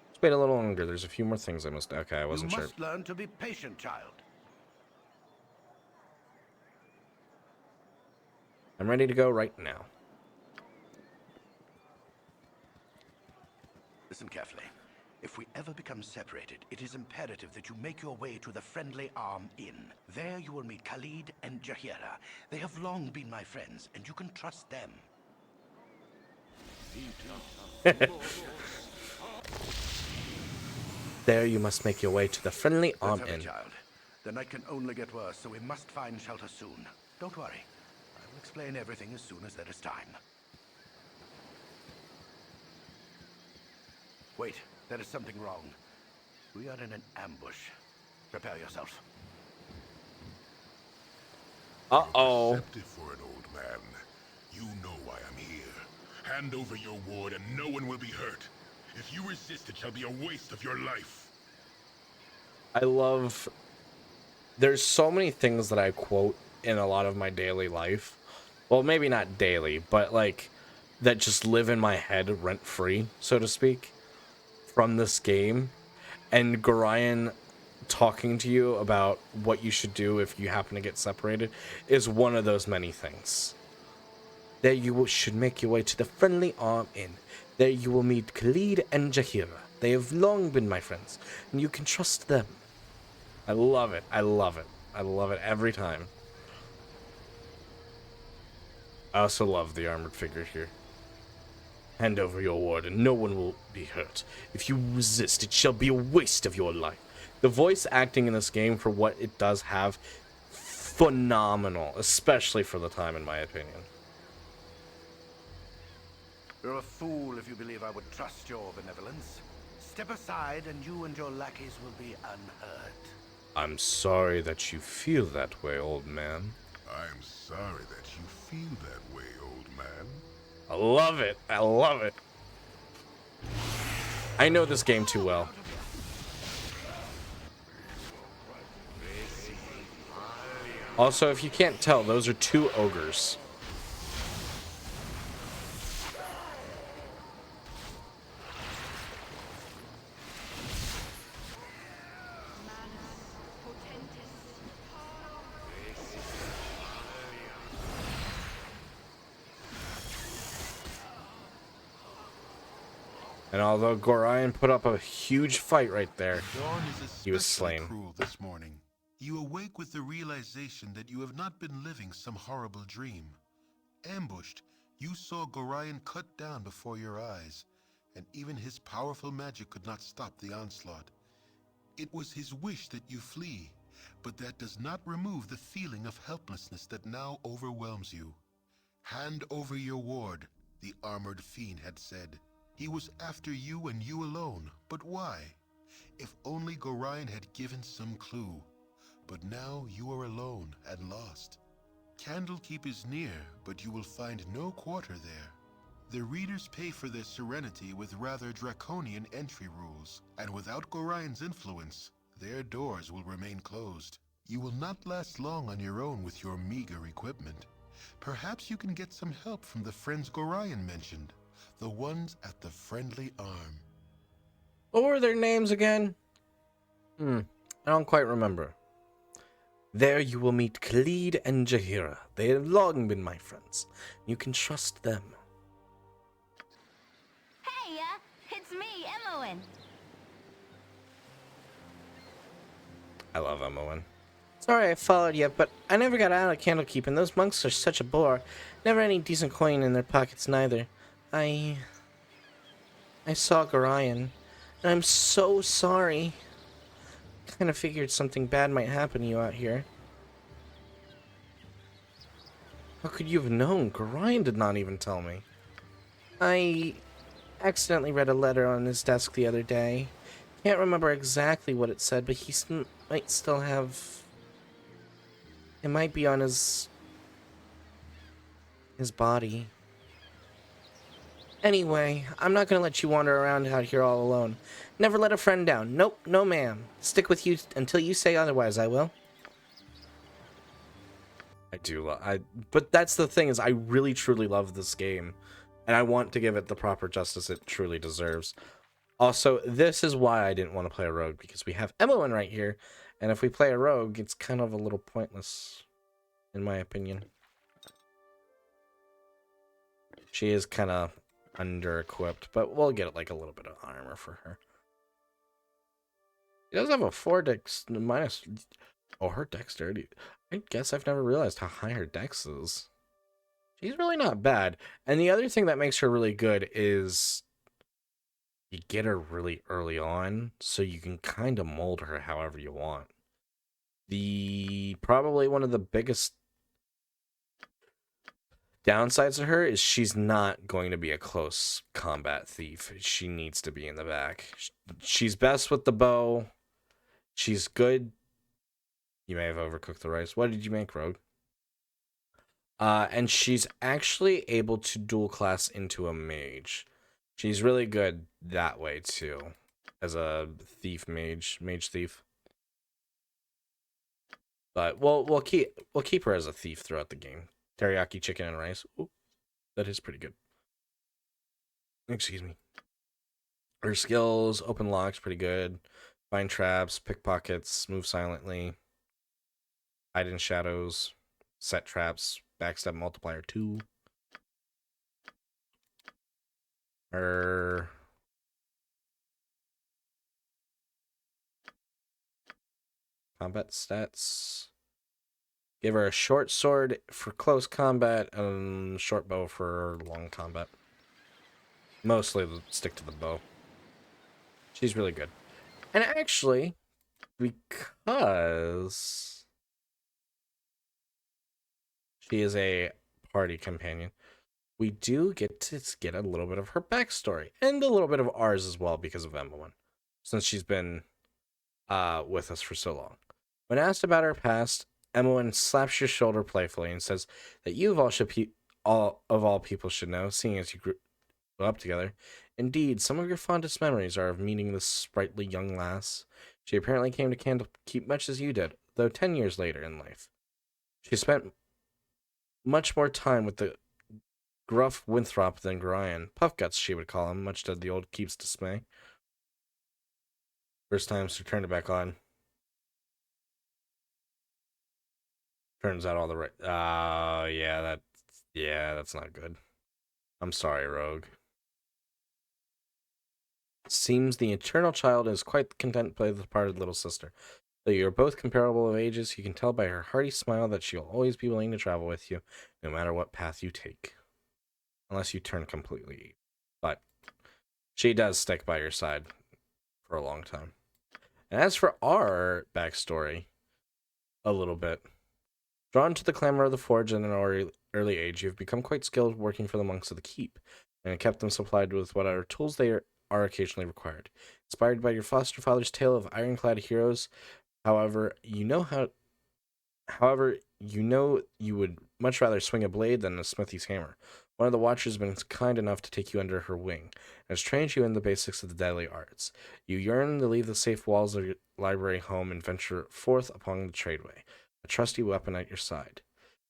Let's wait a little longer. There's a few more things I must... Okay, I wasn't sure. You must learn to be patient, child. I'm ready to go right now. Listen carefully. If we ever become separated, it is imperative that you make your way to the Friendly Arm Inn. There you will meet Khalid and Jahira. They have long been my friends, and you can trust them. There you must make your way to the Friendly Arm Inn. Child. The night can only get worse, so we must find shelter soon. Don't worry. I will explain everything as soon as there is time. Wait, there is something wrong. We are in an ambush. Prepare yourself. Uh-oh. You're deceptive for an old man. You know why I'm here. Hand over your ward and no one will be hurt. If you resist, it shall be a waste of your life. I love... There's so many things that I quote in a lot of my daily life. Well, maybe not daily, but like that just live in my head rent-free, so to speak, from this game. And Gorion talking to you about what you should do if you happen to get separated is one of those many things. There you should make your way to the Friendly Arm Inn. There you will meet Khalid and Jahira. They have long been my friends, and you can trust them. I love it. I love it. I love it every time. I also love the armored figure here. Hand over your ward and no one will be hurt. If you resist, it shall be a waste of your life. The voice acting in this game, for what it does have, phenomenal, especially for the time, in my opinion. You're a fool if you believe I would trust your benevolence. Step aside and you and your lackeys will be unhurt. I'm sorry that you feel that way, old man. I'm sorry that you feel that way, old man. I love it. I love it. I know this game too well. Also, if you can't tell, those are two ogres. And although Gorion put up a huge fight right there, Dawn is he was especially slain. cruel this morning. You awake with the realization that you have not been living some horrible dream. Ambushed, you saw Gorion cut down before your eyes, and even his powerful magic could not stop the onslaught. It was his wish that you flee, but that does not remove the feeling of helplessness that now overwhelms you. Hand over your ward, the armored fiend had said. He was after you and you alone, but why? If only Gorion had given some clue. But now you are alone and lost. Candlekeep is near, but you will find no quarter there. The readers pay for their serenity with rather draconian entry rules, and without Gorion's influence, their doors will remain closed. You will not last long on your own with your meager equipment. Perhaps you can get some help from the friends Gorion mentioned, the ones at the Friendly Arm. What were their names again? I don't quite remember. There you will meet Khalid and Jahira. They have long been my friends. You can trust them. Hey, it's me, Emmoen. I love Emmoen. Sorry I followed you, but I never got out of Candlekeep, and those monks are such a bore. Never any decent coin in their pockets neither. I saw Gorion, and I'm so sorry. Kind of figured something bad might happen to you out here. How could you have known? Gorion did not even tell me. I accidentally read a letter on his desk the other day. Can't remember exactly what it said, but he might still have... It might be on his body. Anyway, I'm not gonna let you wander around out here all alone. Never let a friend down. Nope, no ma'am. Stick with you until you say otherwise, I will. I do, but that's the thing, is I really truly love this game, and I want to give it the proper justice it truly deserves. Also, this is why I didn't want to play a rogue, because we have Emmoen right here, and if we play a rogue, it's kind of a little pointless, in my opinion. She is kind of under-equipped, but we'll get like a little bit of armor for her. She does have a 4 dex minus... Oh, her dexterity. I guess I've never realized how high her dex is. She's really not bad. And the other thing that makes her really good is you get her really early on, so you can kind of mold her however you want. Probably one of the biggest downsides to her is she's not going to be a close combat thief. She needs to be in the back. She's best with the bow. She's good. You may have overcooked the rice. What did you make, Rogue? And she's actually able to dual class into a mage. She's really good that way too, as a thief mage thief. But we'll keep her as a thief throughout the game. Teriyaki chicken and rice. Ooh, that is pretty good. Excuse me. Her skills: open locks, pretty good. Find traps, pickpockets, move silently, hide in shadows, set traps, backstab multiplier 2. Her combat stats: give her a short sword for close combat and short bow for long combat. Mostly stick to the bow. She's really good. And actually, because she is a party companion, we do get to get a little bit of her backstory and a little bit of ours as well because of Emma, since she's been with us for so long. When asked about her past, Emma slaps your shoulder playfully and says that you of all people should know, seeing as you grew up together. Indeed, some of your fondest memories are of meeting this sprightly young lass. She apparently came to Candlekeep much as you did, though 10 years later in life. She spent much more time with the gruff Winthrop than Gorion. Puffguts, she would call him, much to the old keep's dismay. First time she turned it back on. Turns out all the right. That's not good. I'm sorry, Rogue. Seems the eternal child is quite content to play the part of little sister. Though you are both comparable of ages, you can tell by her hearty smile that she'll always be willing to travel with you, no matter what path you take. Unless you turn completely. But she does stick by your side for a long time. And as for our backstory, a little bit. Drawn to the clamor of the forge in an early age, you've become quite skilled working for the monks of the keep, and kept them supplied with whatever tools they are occasionally required. Inspired by your foster father's tale of ironclad heroes, however, you know you would much rather swing a blade than a smithy's hammer. One of the watchers has been kind enough to take you under her wing, and has trained you in the basics of the deadly arts. You yearn to leave the safe walls of your library home and venture forth upon the tradeway, a trusty weapon at your side.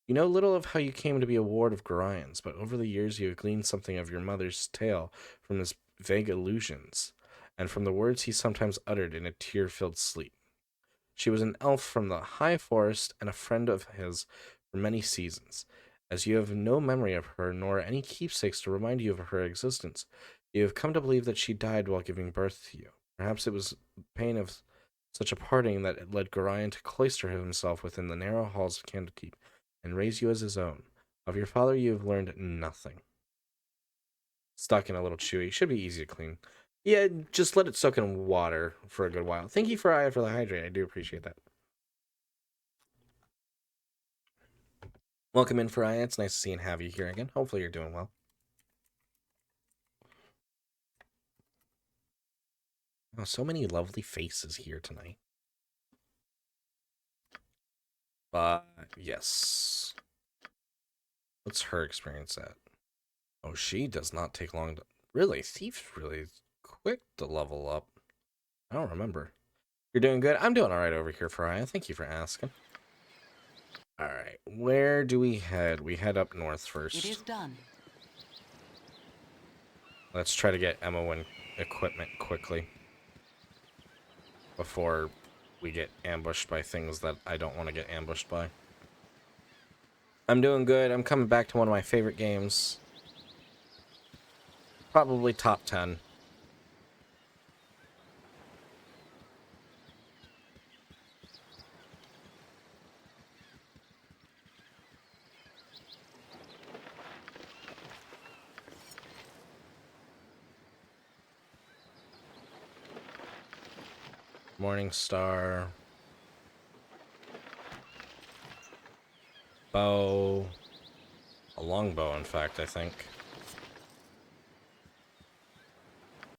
You know little of how you came to be a ward of Gorion's, but over the years you have gleaned something of your mother's tale from his vague illusions, and from the words he sometimes uttered in a tear-filled sleep. She was an elf from the high forest and a friend of his for many seasons. As you have no memory of her, nor any keepsakes to remind you of her existence, you have come to believe that she died while giving birth to you. Perhaps it was the pain of such a parting that led Gorion to cloister himself within the narrow halls of Candlekeep and raise you as his own. Of your father you have learned nothing. Stuck in a little chewy. Should be easy to clean. Yeah, just let it soak in water for a good while. Thank you, for the hydrate. I do appreciate that. Welcome in, Faria. It's nice to see and have you here again. Hopefully you're doing well. Oh, so many lovely faces here tonight. But, yes. What's her experience at? Oh, she does not take long to... Really? Thief's really quick to level up. I don't remember. You're doing good? I'm doing alright over here, Faria. Thank you for asking. Alright, where do we head? We head up north first. It is done. Let's try to get Emma equipment quickly before we get ambushed by things that I don't want to get ambushed by. I'm doing good. I'm coming back to one of my favorite games. Probably top 10. Morning Star. Bow. A longbow, in fact, I think.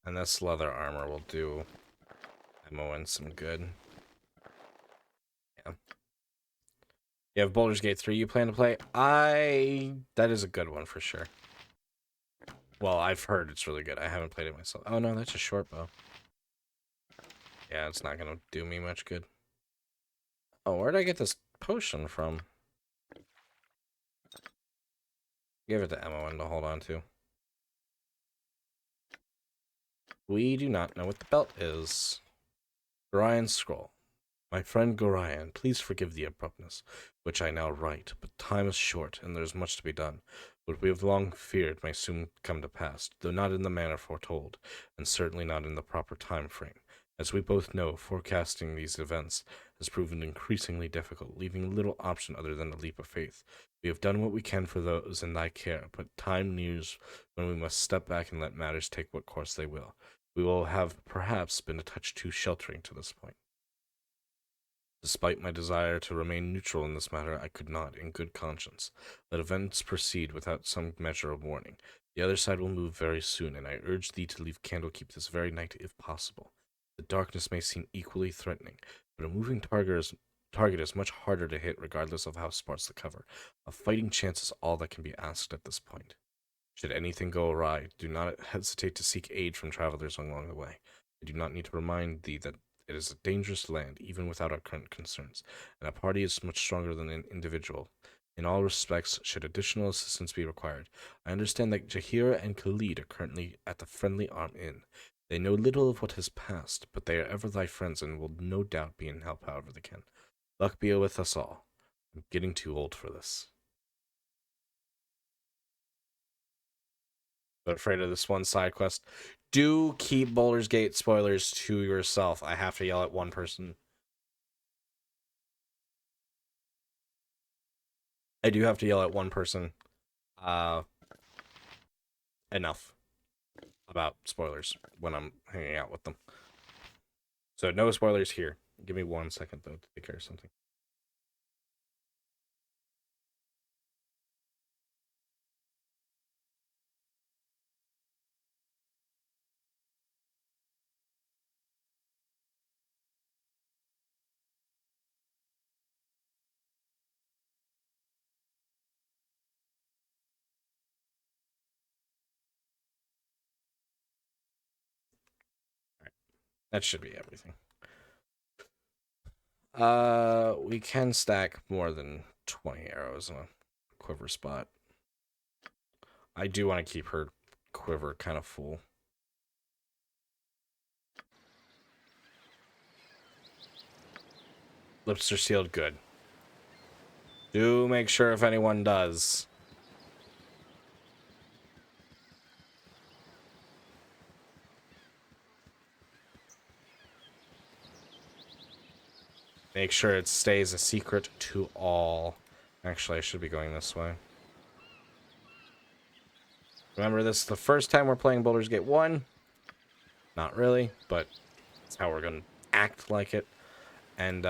And this leather armor will do Emma some good. Yeah. You have Baldur's Gate 3 you plan to play? That is a good one for sure. Well, I've heard it's really good. I haven't played it myself. Oh no, that's a short bow. Yeah, it's not gonna do me much good. Oh, where'd I get this potion from? Give it to Emma to hold on to. We do not know what the belt is. Gorian's scroll. My friend Gorian, please forgive the abruptness, which I now write, but time is short, and there is much to be done. What we have long feared may soon come to pass, though not in the manner foretold, and certainly not in the proper time frame. As we both know, forecasting these events has proven increasingly difficult, leaving little option other than a leap of faith. We have done what we can for those in thy care, but time nears when we must step back and let matters take what course they will. We will have perhaps been a touch too sheltering to this point. Despite my desire to remain neutral in this matter, I could not, in good conscience, let events proceed without some measure of warning. The other side will move very soon, and I urge thee to leave Candlekeep this very night if possible. The darkness may seem equally threatening, but a moving target is much harder to hit regardless of how sparse the cover. A fighting chance is all that can be asked at this point. Should anything go awry, do not hesitate to seek aid from travelers along the way. I do not need to remind thee that it is a dangerous land, even without our current concerns, and a party is much stronger than an individual. In all respects, should additional assistance be required, I understand that Jahira and Khalid are currently at the Friendly Arm Inn. They know little of what has passed, but they are ever thy friends and will no doubt be in help however they can. Luck be with us all. I'm getting too old for this. But afraid of this one side quest. Do keep Baldur's Gate spoilers to yourself. I have to yell at one person. I do have to yell at one person. Enough about spoilers when I'm hanging out with them. So no spoilers here. Give me 1 second though to take care of something. That should be everything. We can stack more than 20 arrows in a quiver spot. I do want to keep her quiver kind of full. Lips are sealed, good. Do make sure if anyone does. Make sure it stays a secret to all. Actually, I should be going this way. Remember, this is the first time we're playing Baldur's Gate 1. Not really, but it's how we're going to act like it. And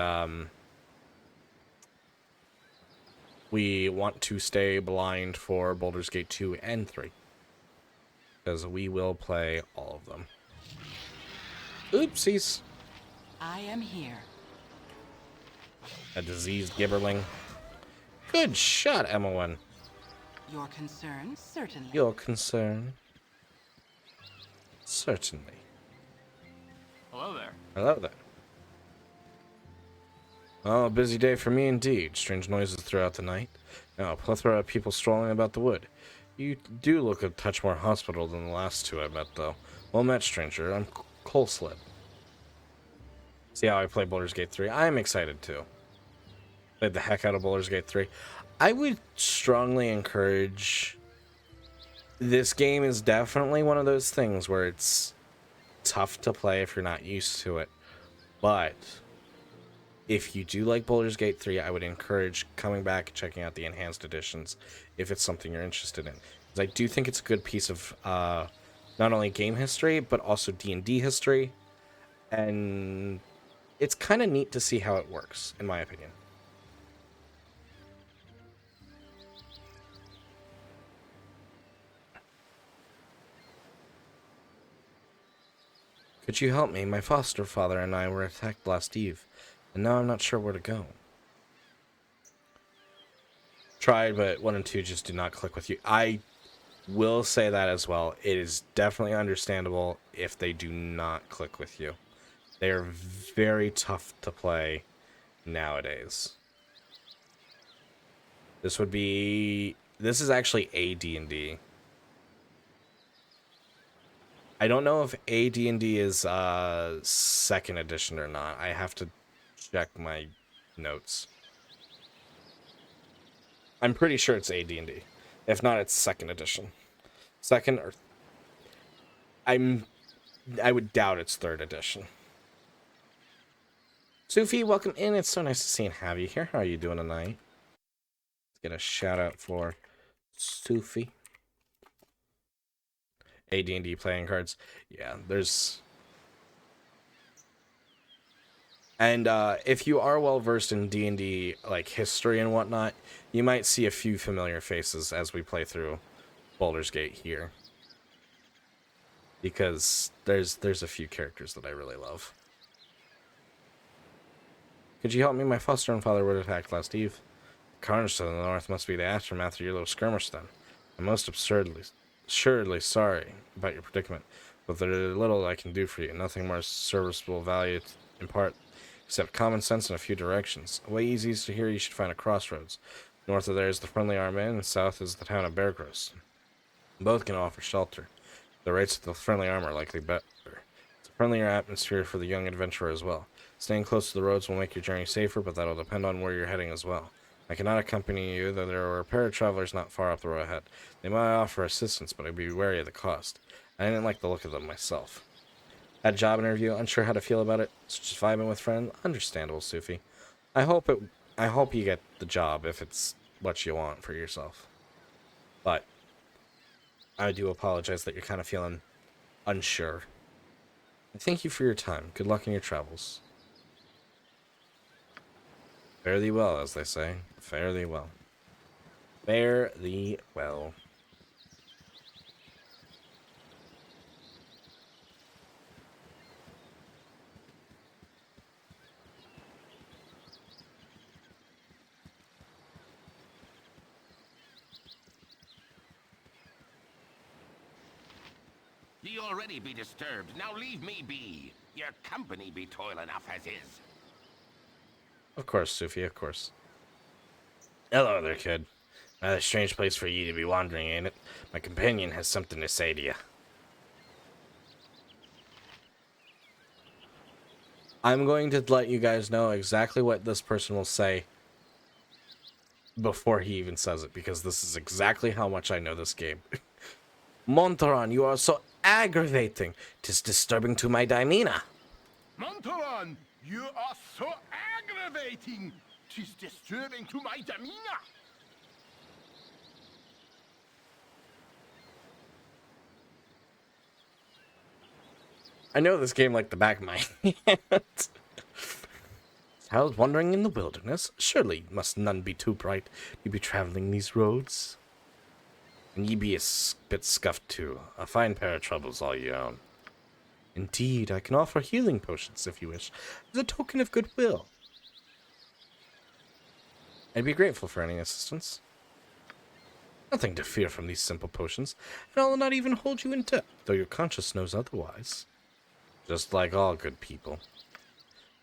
we want to stay blind for Baldur's Gate 2 and 3. Because we will play all of them. Oopsies. I am here. A diseased gibberling. Good shot, Emma. Your concern? Certainly. Your concern? Certainly. Hello there. Hello there. Oh, a busy day for me indeed. Strange noises throughout the night. Now, a plethora of people strolling about the wood. You do look a touch more hospital than the last two I met, though. Well met, stranger. I'm Coleslip. See how I play Baldur's Gate 3? I'm excited, too. Played the heck out of Baldur's Gate 3. I would strongly encourage... This game is definitely one of those things where it's tough to play if you're not used to it. But if you do like Baldur's Gate 3, I would encourage coming back and checking out the enhanced editions if it's something you're interested in. Because I do think it's a good piece of not only game history, but also D&D history. And it's kind of neat to see how it works, in my opinion. Could you help me? My foster father and I were attacked last eve, and now I'm not sure where to go. tried, but 1 and 2 just do not click with you. I will say that as well. It is definitely understandable if they do not click with you. They are very tough to play nowadays. This is actually a D&D. I don't know if AD&D is 2nd edition or not. I have to check my notes. I'm pretty sure it's AD&D. If not, it's 2nd edition. Second or I would doubt it's 3rd edition. Sufi, welcome in. It's so nice to see and have you here. How are you doing tonight? Let's get a shout out for Sufi. AD&D playing cards. Yeah, there's... And if you are well versed in D&D like history and whatnot, you might see a few familiar faces as we play through Baldur's Gate here. Because there's a few characters that I really love. Could you help me? My foster and father were attacked last eve. Carnage to the north must be the aftermath of your little skirmish then. I'm most assuredly sorry about your predicament, but there is little I can do for you. Nothing more serviceable value to impart, except common sense in a few directions. Away easiest to hear, you should find a crossroads. North of there is the Friendly Arm Inn, and south is the town of Beargross. Both can offer shelter. The rates of the Friendly Arm are likely better. It's a friendlier atmosphere for the young adventurer as well. Staying close to the roads will make your journey safer, but that'll depend on where you're heading as well. I cannot accompany you, though there are a pair of travelers not far up the road ahead. They might offer assistance, but I'd be wary of the cost. I didn't like the look of them myself. Had a job interview, unsure how to feel about it. Just vibing with friend. Understandable, Sufi. I hope you get the job if it's what you want for yourself. But I do apologize that you're kind of feeling unsure. Thank you for your time. Good luck in your travels. Fare thee well, as they say. Fare thee well. Fare thee well. Ye already be disturbed. Now leave me be. Your company be toil enough as is. Of course, Sufi, of course. Hello there, kid. Rather strange place for ye to be wandering, ain't it? My companion has something to say to you. I'm going to let you guys know exactly what this person will say before he even says it, because this is exactly how much I know this game. Montaran, you are so aggravating. 'Tis disturbing to my demeanor. Montaran, you are so aggravating. 'Tis disturbing to my demeanor. I know this game like the back of my hand. How's wandering in the wilderness? Surely must none be too bright to be traveling these roads. And ye be a bit scuffed too. A fine pair of troubles all your own. Indeed, I can offer healing potions if you wish, as a token of goodwill. I'd be grateful for any assistance. Nothing to fear from these simple potions, and I'll not even hold you in debt, though your conscience knows otherwise. Just like all good people.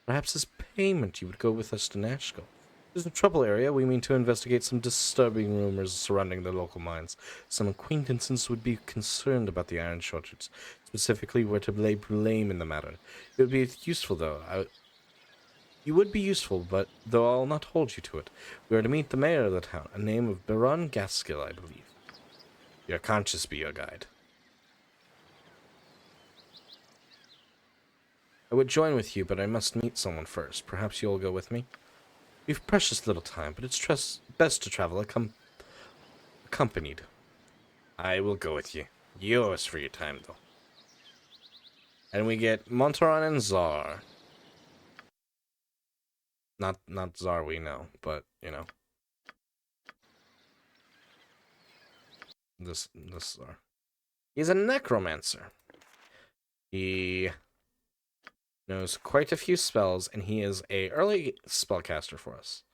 Perhaps as payment you would go with us to Nashville. There's a trouble area. We mean to investigate some disturbing rumors surrounding the local mines. Some acquaintances would be concerned about the iron shortage. Specifically, where to lay blame in the matter. It would be useful, though. You would be useful, but though I'll not hold you to it. We are to meet the mayor of the town, a name of Baron Gaskill, I believe. Your conscience be your guide. I would join with you, but I must meet someone first. Perhaps you'll go with me? We've precious little time, but it's best to travel accompanied. I will go with you. Yours for your time, though. And we get Montaran and Zar. Not Zar we know, but, you know. This Zar. He's a necromancer. He knows quite a few spells, and he is a early spellcaster for us.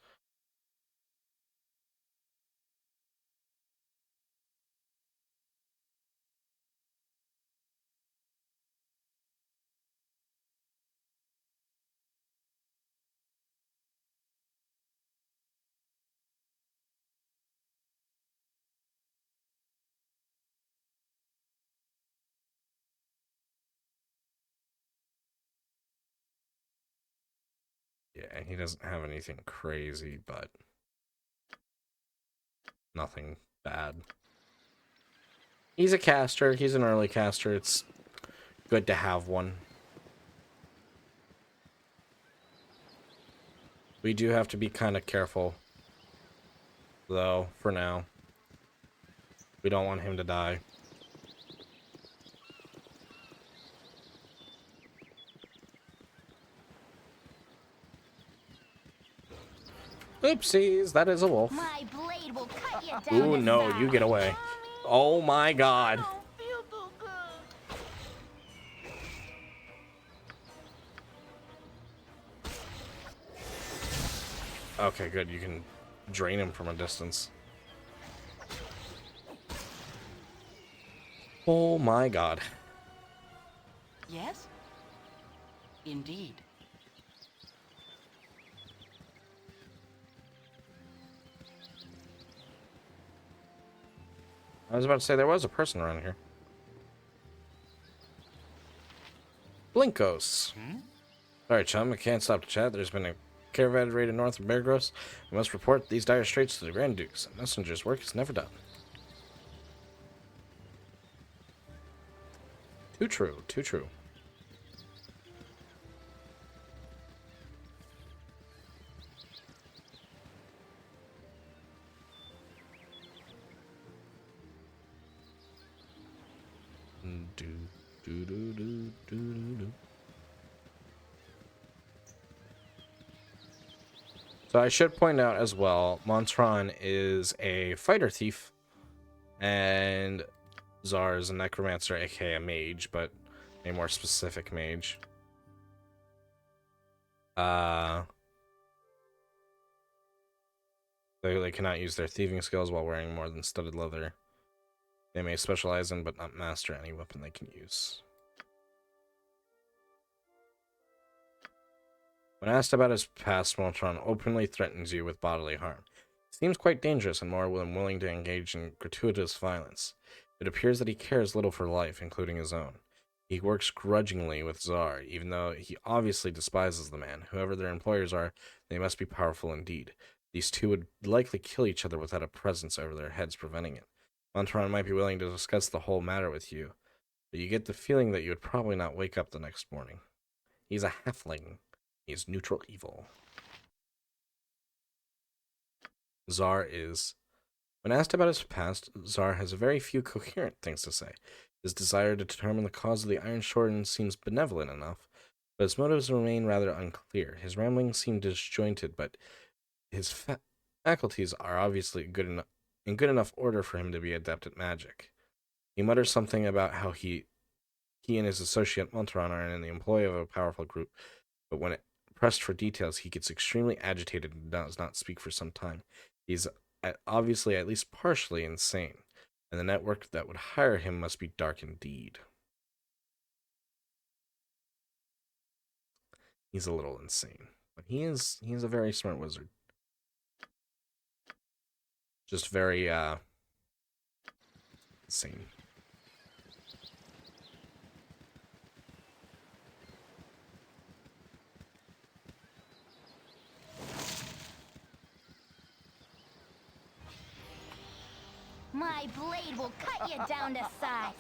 Yeah, he doesn't have anything crazy, but nothing bad. He's a caster. He's an early caster. It's good to have one. We do have to be kind of careful, though, for now. We don't want him to die. Oopsies, that is a wolf. My blade will cut you down. Ooh, no, you get away. Oh my god. Okay, good. You can drain him from a distance. Oh my god. Yes? Indeed. I was about to say there was a person around here. Blinkos. Sorry, chum. I can't stop to chat. There's been a caravan raided north of Bear Gross. We must report these dire straits to the Grand Dukes. A messenger's work is never done. Too true. Too true. Do, do, do, do, do, do. So I should point out as well, Montron is a fighter thief, and Zar is a necromancer, aka a mage, but a more specific mage. They cannot use their thieving skills while wearing more than studded leather. They may specialize in but not master any weapon they can use. When asked about his past, Montron openly threatens you with bodily harm. He seems quite dangerous and more than willing to engage in gratuitous violence. It appears that he cares little for life, including his own. He works grudgingly with Zar, even though he obviously despises the man. Whoever their employers are, they must be powerful indeed. These two would likely kill each other without a presence over their heads preventing it. Montron might be willing to discuss the whole matter with you, but you get the feeling that you would probably not wake up the next morning. He's a halfling. He's neutral evil. Zar is... When asked about his past, Zar has very few coherent things to say. His desire to determine the cause of the Iron Shorten seems benevolent enough, but his motives remain rather unclear. His ramblings seem disjointed, but his faculties are obviously in good enough order for him to be adept at magic. He mutters something about how he and his associate Montron are in the employ of a powerful group, but when pressed for details, he gets extremely agitated and does not speak for some time. He's obviously at least partially insane, and the network that would hire him must be dark indeed. He's a little insane, but he is a very smart wizard. Just very insane. My blade will cut you down to size.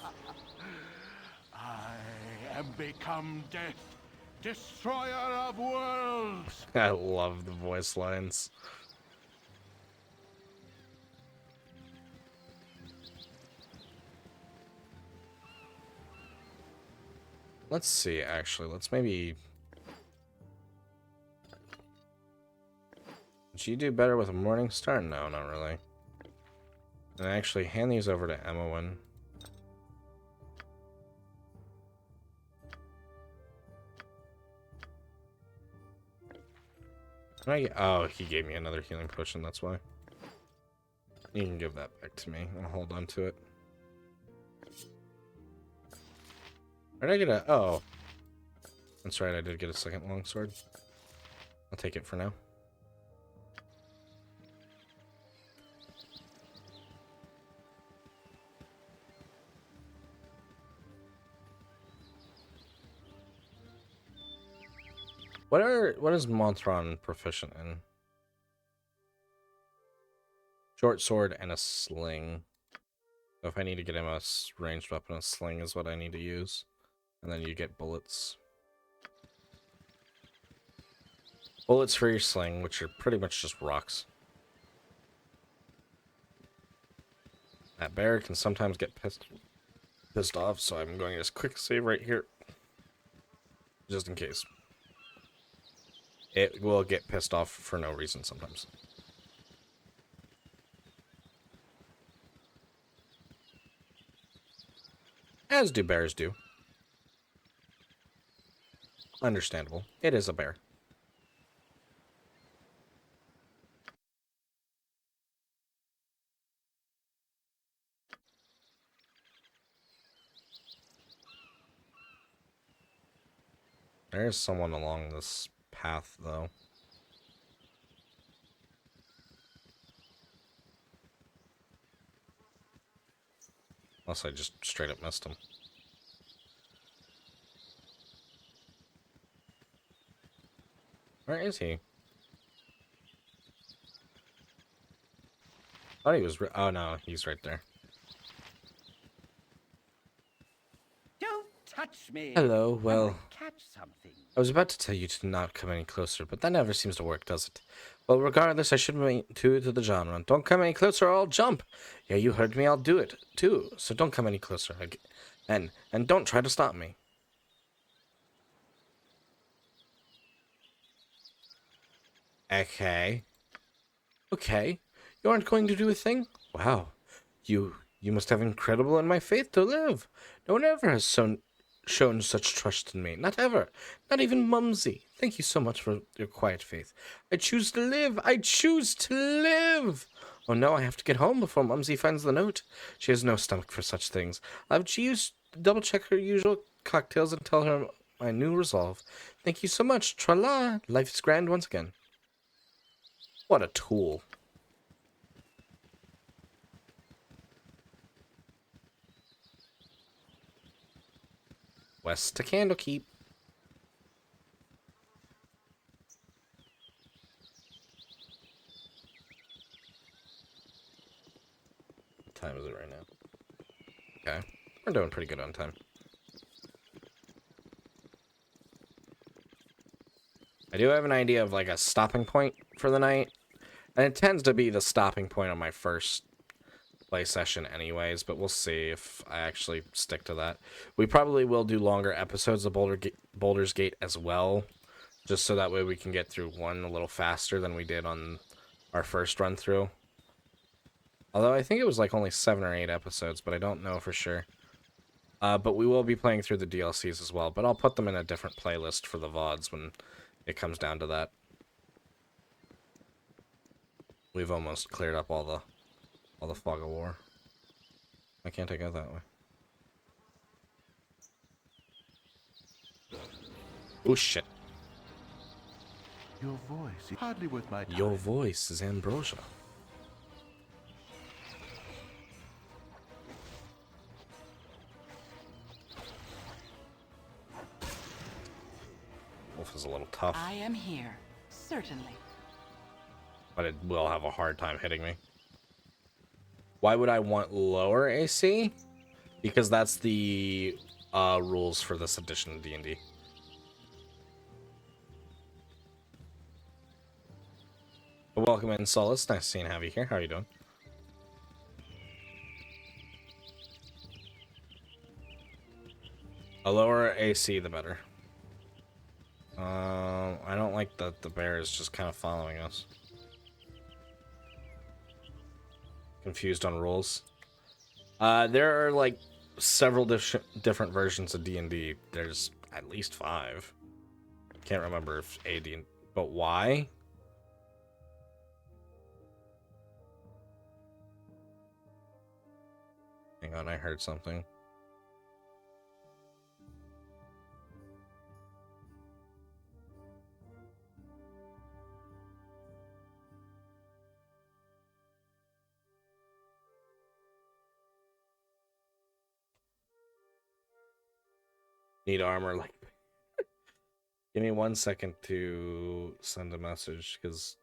I am become death, destroyer of worlds. I love the voice lines. Let's see, actually. Let's maybe... Did she do better with a morning star? No, not really. And actually, hand these over to Emmowen. Oh, he gave me another healing potion, that's why. You can give that back to me. I'll hold on to it. Where did I get a... Oh. That's right, I did get a second longsword. I'll take it for now. What is Montron proficient in? Short sword and a sling. So if I need to get him a ranged weapon, a sling is what I need to use. And then you get bullets. Bullets for your sling, which are pretty much just rocks. That bear can sometimes get pissed off, so I'm going to just quick save right here. Just in case. It will get pissed off for no reason sometimes. As do bears do. Understandable. It is a bear. There's someone along this path, though. Unless I just straight up missed him. Where is he? Thought he was. Oh no, he's right there. Don't touch me. Hello. I Well, might catch something. I was about to tell you to not come any closer, but that never seems to work, does it? Well, regardless, I should wait to the genre. Don't come any closer, or I'll jump. Yeah, you heard me. I'll do it too. So don't come any closer. And don't try to stop me. Okay. Okay. You aren't going to do a thing? Wow. You must have incredible in my faith to live. No one ever has shown such trust in me. Not ever. Not even Mumsy. Thank you so much for your quiet faith. I choose to live. I choose to live. Oh no, I have to get home before Mumsy finds the note. She has no stomach for such things. I'll double check her usual cocktails and tell her my new resolve. Thank you so much. Tra-la. Life's grand once again. What a tool. West to Candlekeep. What time is it right now? Okay. We're doing pretty good on time. I do have an idea of like a stopping point for the night. And it tends to be the stopping point on my first play session anyways, but we'll see if I actually stick to that. We probably will do longer episodes of Baldur's Gate as well, just so that way we can get through one a little faster than we did on our first run through. Although I think it was like only 7 or 8 episodes, but I don't know for sure. But we will be playing through the DLCs as well, but I'll put them in a different playlist for the VODs when it comes down to that. We've almost cleared up all the fog of war. I can't take it that way. Oh shit. Your voice is hardly worth my time. Your voice is ambrosia. Wolf is a little tough. I am here, certainly. But it will have a hard time hitting me. Why would I want lower AC? Because that's the rules for this edition of D&D. Welcome in, Solace. Nice seeing have you here. How are you doing? A lower AC, the better. I don't like that the bear is just kind of following us. Confused on rules. There are like several different versions of D&D. There's at least 5. Can't remember if AD, but why? Hang on, I heard something. Need armor like Give me 1 second to send a message, because...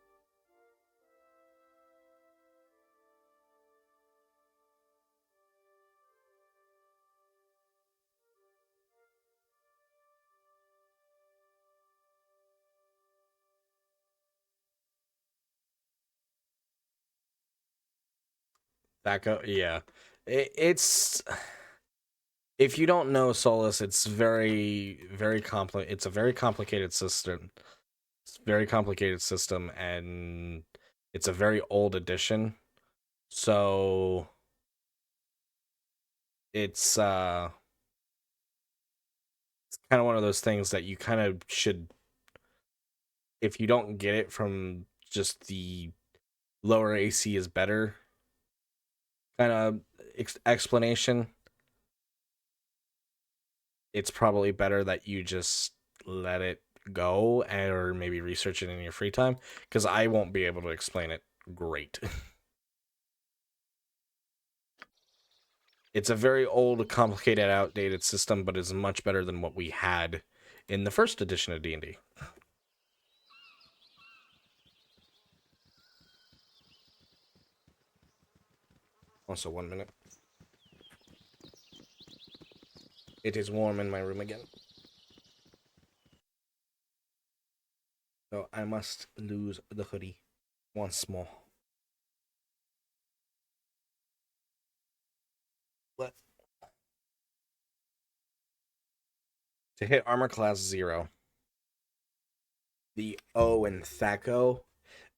yeah. It's... If you don't know Solus, it's very complicated. It's a very complicated system. It's a very complicated system, and it's a very old edition. So it's kind of one of those things that you kind of should, if you don't get it from just the lower AC is better kind of explanation, it's probably better that you just let it go or maybe research it in your free time, because I won't be able to explain it great. It's a very old, complicated, outdated system, but it's much better than what we had in the first edition of D&D. Also, 1 minute. It is warm in my room again. So I must lose the hoodie once more. What? To hit armor class 0, the O in Thaco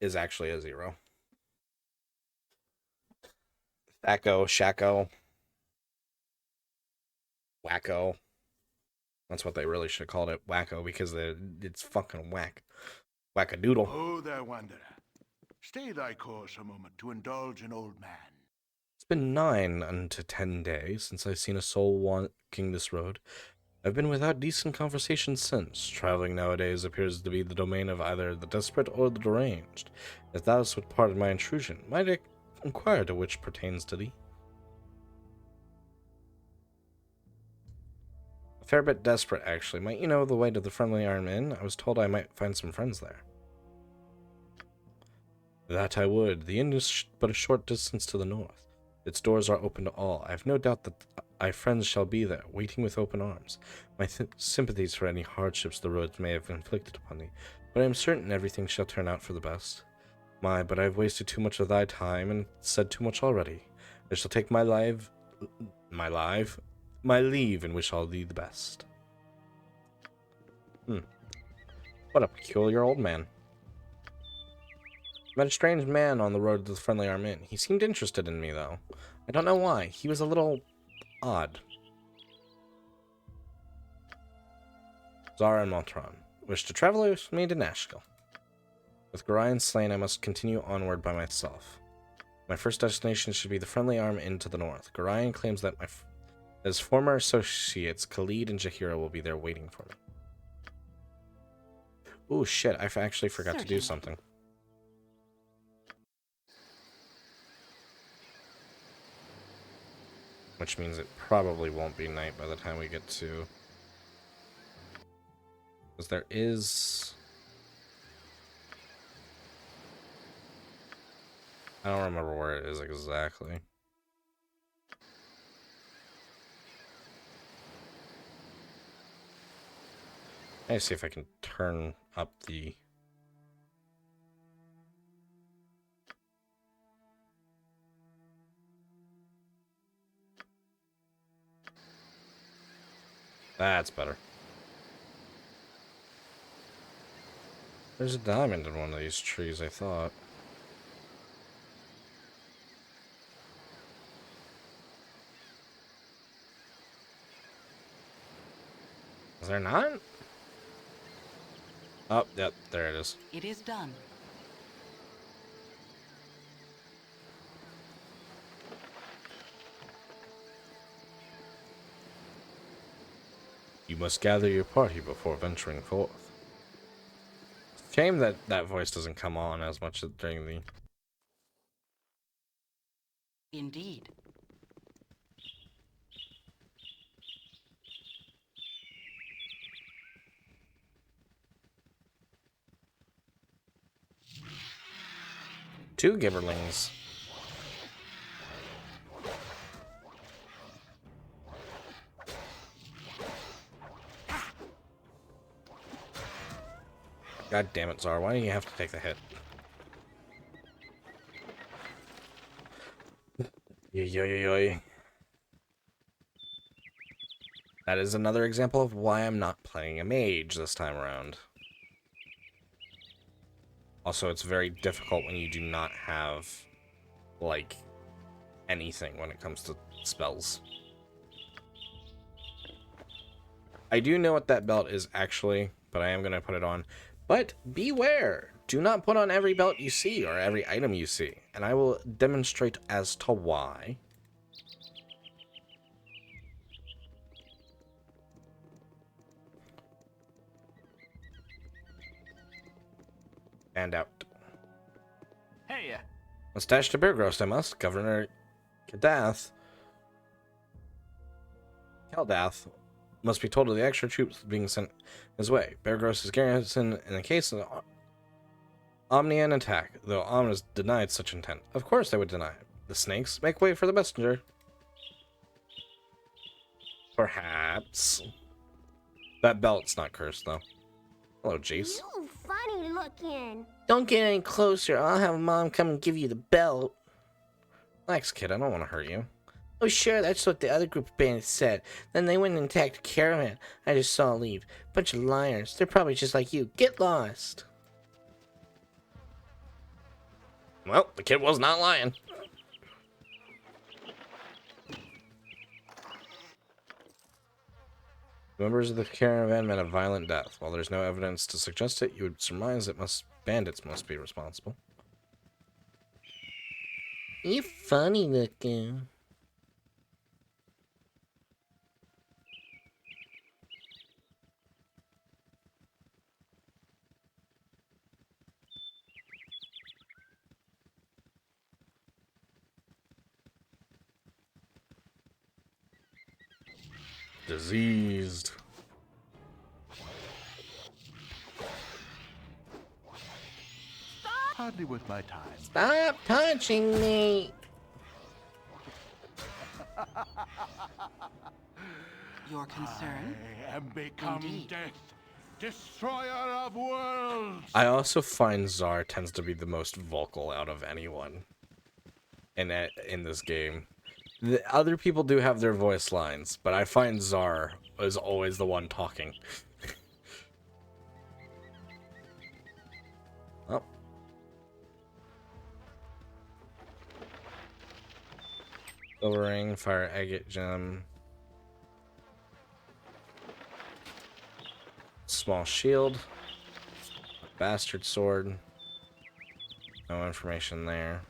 is actually a 0. Thaco, Shaco, Wacko. That's what they really should have called it, Wacko, because it's fucking whack. Wackadoodle. Oh there, wanderer. Stay thy course a moment to indulge an old man. It's been 9 unto 10 days since I've seen a soul walking this road. I've been without decent conversation since. Traveling nowadays appears to be the domain of either the desperate or the deranged. If thou would pardon my intrusion, might I inquire to which pertains to thee? A fair bit desperate, actually. Might you know the way to the Friendly Iron Inn? I was told I might find some friends there. That I would. The inn is but a short distance to the north. Its doors are open to all. I have no doubt that my friends shall be there, waiting with open arms. My sympathies for any hardships the roads may have inflicted upon thee, but I am certain everything shall turn out for the best. But I have wasted too much of thy time and said too much already. I shall take my leave and wish all thee the best. What a peculiar old man. Met a strange man on the road to the Friendly Arm Inn. He seemed interested in me, though. I don't know why. He was a little odd. Zara and Montron wish to travel with me to Nashkel. With Gorion slain, I must continue onward by myself. My first destination should be the Friendly Arm Inn to the north. Gorion claims that his former associates, Khalid and Jahira, will be there waiting for me. Ooh, shit. I actually forgot to do something. Which means it probably won't be night by the time we get to... Because there is... I don't remember where it is exactly. Let me see if I can turn up the... That's better. There's a diamond in one of these trees, I thought. Is there not? Oh, yep, there it is. It is done. You must gather your party before venturing forth. Shame that that voice doesn't come on as much during the... Indeed. 2 Giverlings. God damn it, Zar. Why do you have to take the hit? Yoy. That is another example of why I'm not playing a mage this time around. Also, it's very difficult when you do not have, like, anything when it comes to spells. I do know what that belt is actually, but I am going to put it on. But beware! Do not put on every belt you see or every item you see. And I will demonstrate as to why. And out. Hey, Mustache to Beargross, I must. Governor Kaldath must be told of the extra troops being sent his way. Beargross is garrison in the case of the Omnian attack, though Omnis denied such intent. Of course they would deny it. The snakes make way for the messenger. Perhaps. That belt's not cursed, though. Hello, Jace. You funny looking. Don't get any closer. I'll have Mom come and give you the belt. Relax, kid. I don't want to hurt you. Oh, sure. That's what the other group of bandits said. Then they went and attacked a caravan I just saw leave. Bunch of liars. They're probably just like you. Get lost. Well, the kid was not lying. Members of the caravan met a violent death. While there's no evidence to suggest it, you would surmise that bandits must be responsible. You funny looking. Diseased. Hardly worth my time. Stop touching me. Your concern? I am become Indeed. death, destroyer of worlds. I also find Zar tends to be the most vocal out of anyone in this game. The other people do have their voice lines, but I find Zar is always the one talking. Oh. Silver ring, fire agate gem. Small shield. Bastard sword. No information there.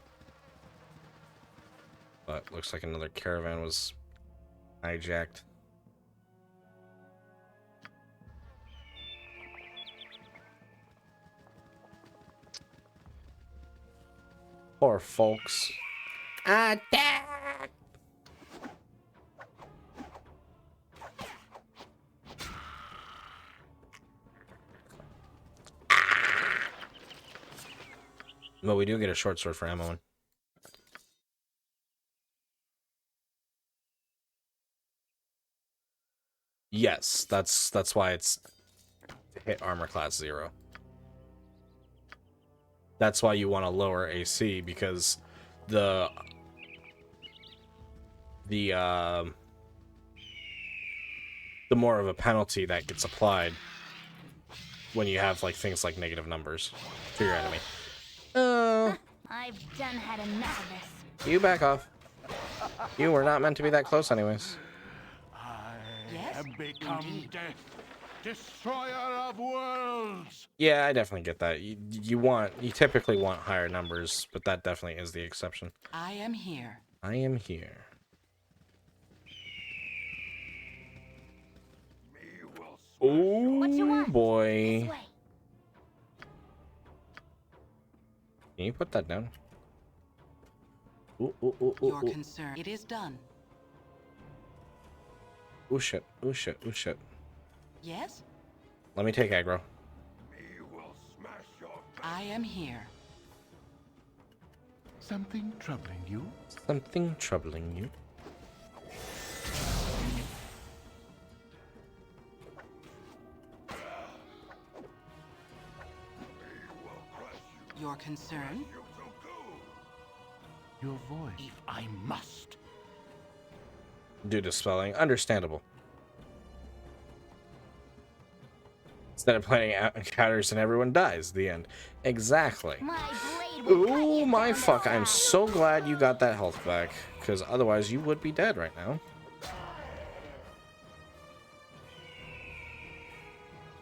But looks like another caravan was hijacked. Poor folks. Attack! But we do get a short sword for ammo. Yes, that's why it's hit armor class 0. That's why you want to lower AC, because the more of a penalty that gets applied when you have like things like negative numbers to your enemy. Oh, I've done had enough of this. you back off. You were not meant to be that close anyways. I am become death, destroyer of worlds. Yeah, I definitely get that. You typically want higher numbers, but that definitely is the exception. I am here. I am here. Oh boy. Can you put that down? Ooh, ooh, ooh, ooh, Your ooh. concern. It is done. Ooh shit, ooh shit, ooh shit. Yes? Let me take aggro. I am here. Something troubling you? Something troubling you? Your concern? Your voice. If I must. Due to spelling. Understandable. Instead of planning out encounters and everyone dies. The end. Exactly. Ooh, my fuck. I'm so glad you got that health back. Because otherwise you would be dead right now.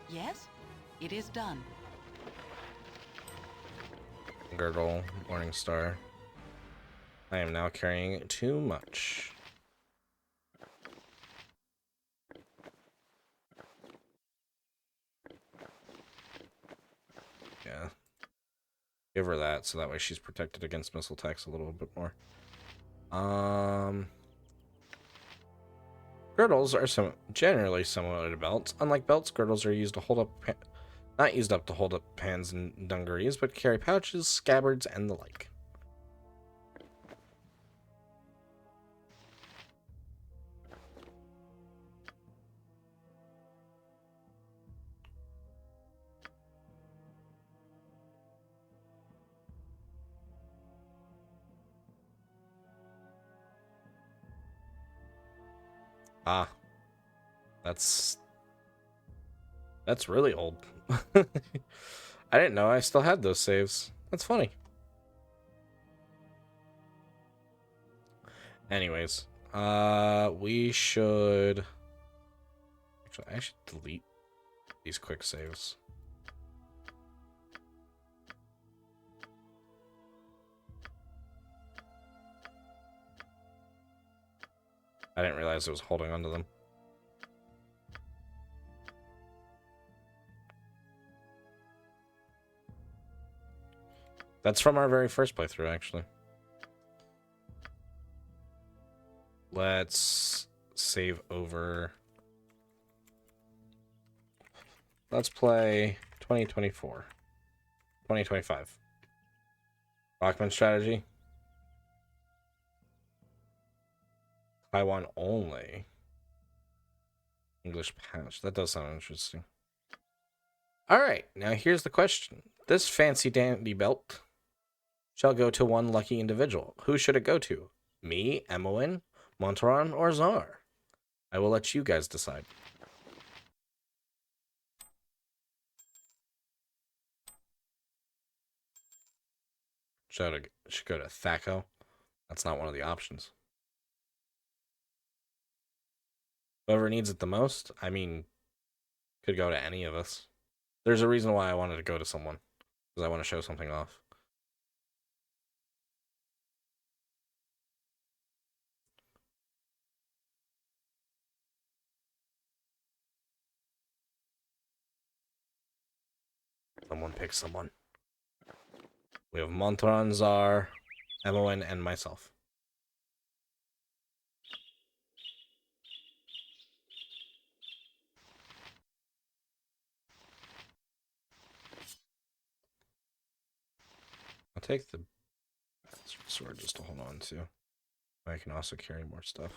Yes, it is done. Girdle, Morning Star. I am now carrying too much. Yeah. Give her that so that way she's protected against missile attacks a little bit more. Girdles are generally similar to belts. Unlike belts, girdles are used to hold up not used up to hold up pans and dungarees, but carry pouches, scabbards, and the like. Ah. That's really old. I didn't know I still had those saves. That's funny. Anyways, we should actually I should delete these quick saves. I didn't realize it was holding onto them. That's from our very first playthrough, actually. Let's save over. Let's play 2024. 2025. Bachman strategy. Taiwan only. English patch. That does sound interesting. Alright, now here's the question. This fancy dandy belt shall go to one lucky individual. Who should it go to? Me, Emmeline, Montaron, or Czar? I will let you guys decide. Should go to Thaco? That's not one of the options. Whoever needs it the most, I mean, could go to any of us. There's a reason why I wanted to go to someone. Because I want to show something off. Someone pick someone. We have Montron, Czar, Emmeline, and myself. I'll take the sword just to hold on to. I can also carry more stuff.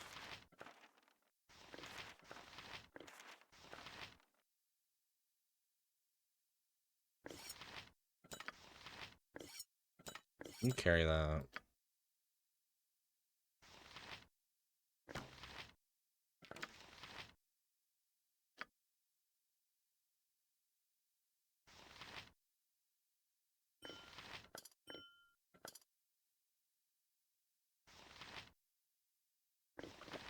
You carry that.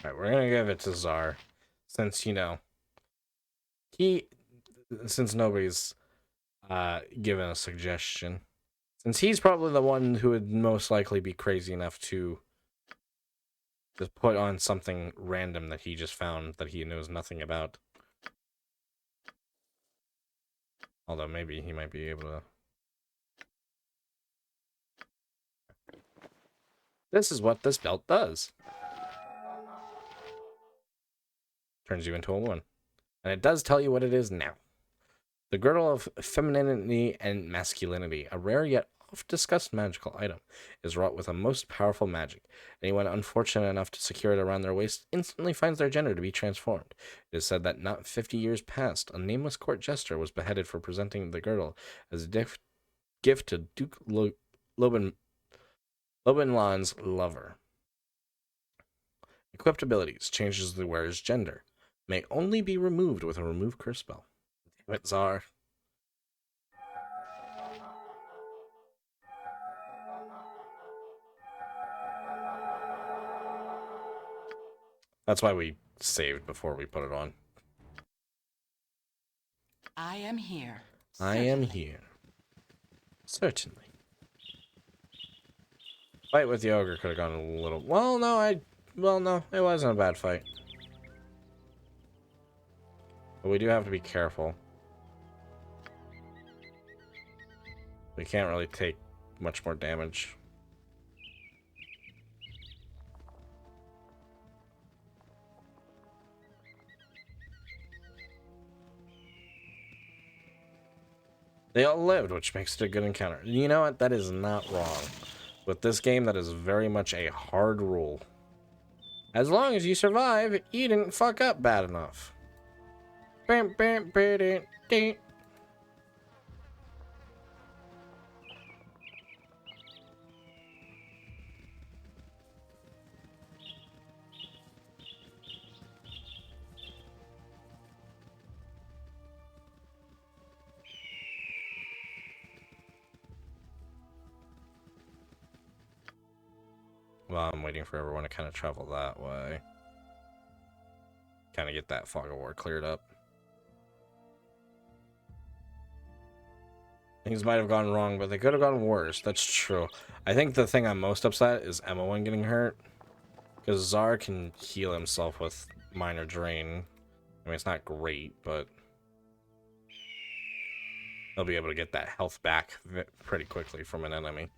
Alright, we're gonna give it to Czar. Since, you know, since nobody's given a suggestion. Since he's probably the one who would most likely be crazy enough to just put on something random that he just found that he knows nothing about. Although maybe he might be able to. This is what this belt does. Turns you into a woman. And it does tell you what it is now. The girdle of femininity and masculinity, a rare yet oft-discussed magical item is wrought with a most powerful magic. Anyone unfortunate enough to secure it around their waist instantly finds their gender to be transformed. It is said that not 50 years past, a nameless court jester was beheaded for presenting the girdle as a gift to Duke Lobenlan's lover. Equipped abilities changes the wearer's gender. May only be removed with a remove curse spell. Damn it, Czar. That's why we saved before we put it on. I am here. I am here. Certainly. Fight with the ogre could have gone a little... Well, no, it wasn't a bad fight. But we do have to be careful. We can't really take much more damage. They all lived, which makes it a good encounter. You know what? That is not wrong. With this game, that is very much a hard rule. As long as you survive, you didn't fuck up bad enough. Well, I'm waiting for everyone to kind of travel that way. Kind of get that fog of war cleared up. Things might have gone wrong, but they could have gone worse. That's true. I think the thing I'm most upset is Emma getting hurt. Because Czar can heal himself with minor drain. I mean, it's not great, but he'll be able to get that health back pretty quickly from an enemy.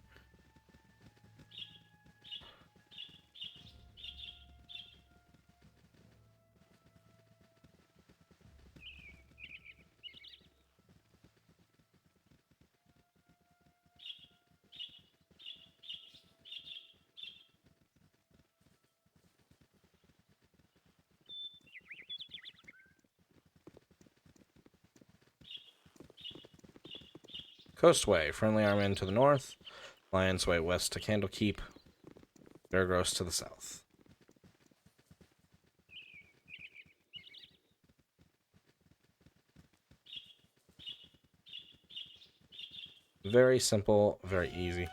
Coastway, Friendly Armament to the north, Lion's Way west to Candlekeep, Beargross to the south. Very simple, very easy.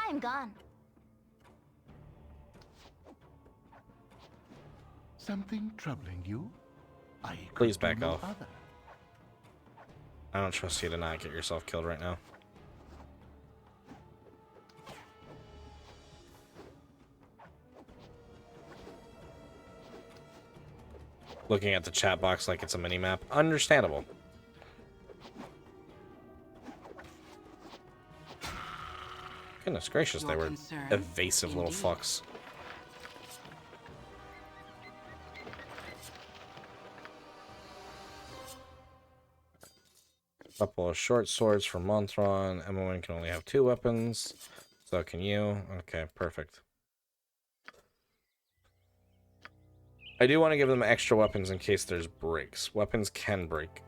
I'm gone. Something troubling you? Please back off. I don't trust you to not get yourself killed right now. Looking at the chat box like it's a mini-map. Understandable. Goodness gracious, they were evasive little fucks. Couple of short swords for Monthron. Emma can only have 2 weapons. So can you. Okay, perfect. I do want to give them extra weapons in case there's breaks. Weapons can break.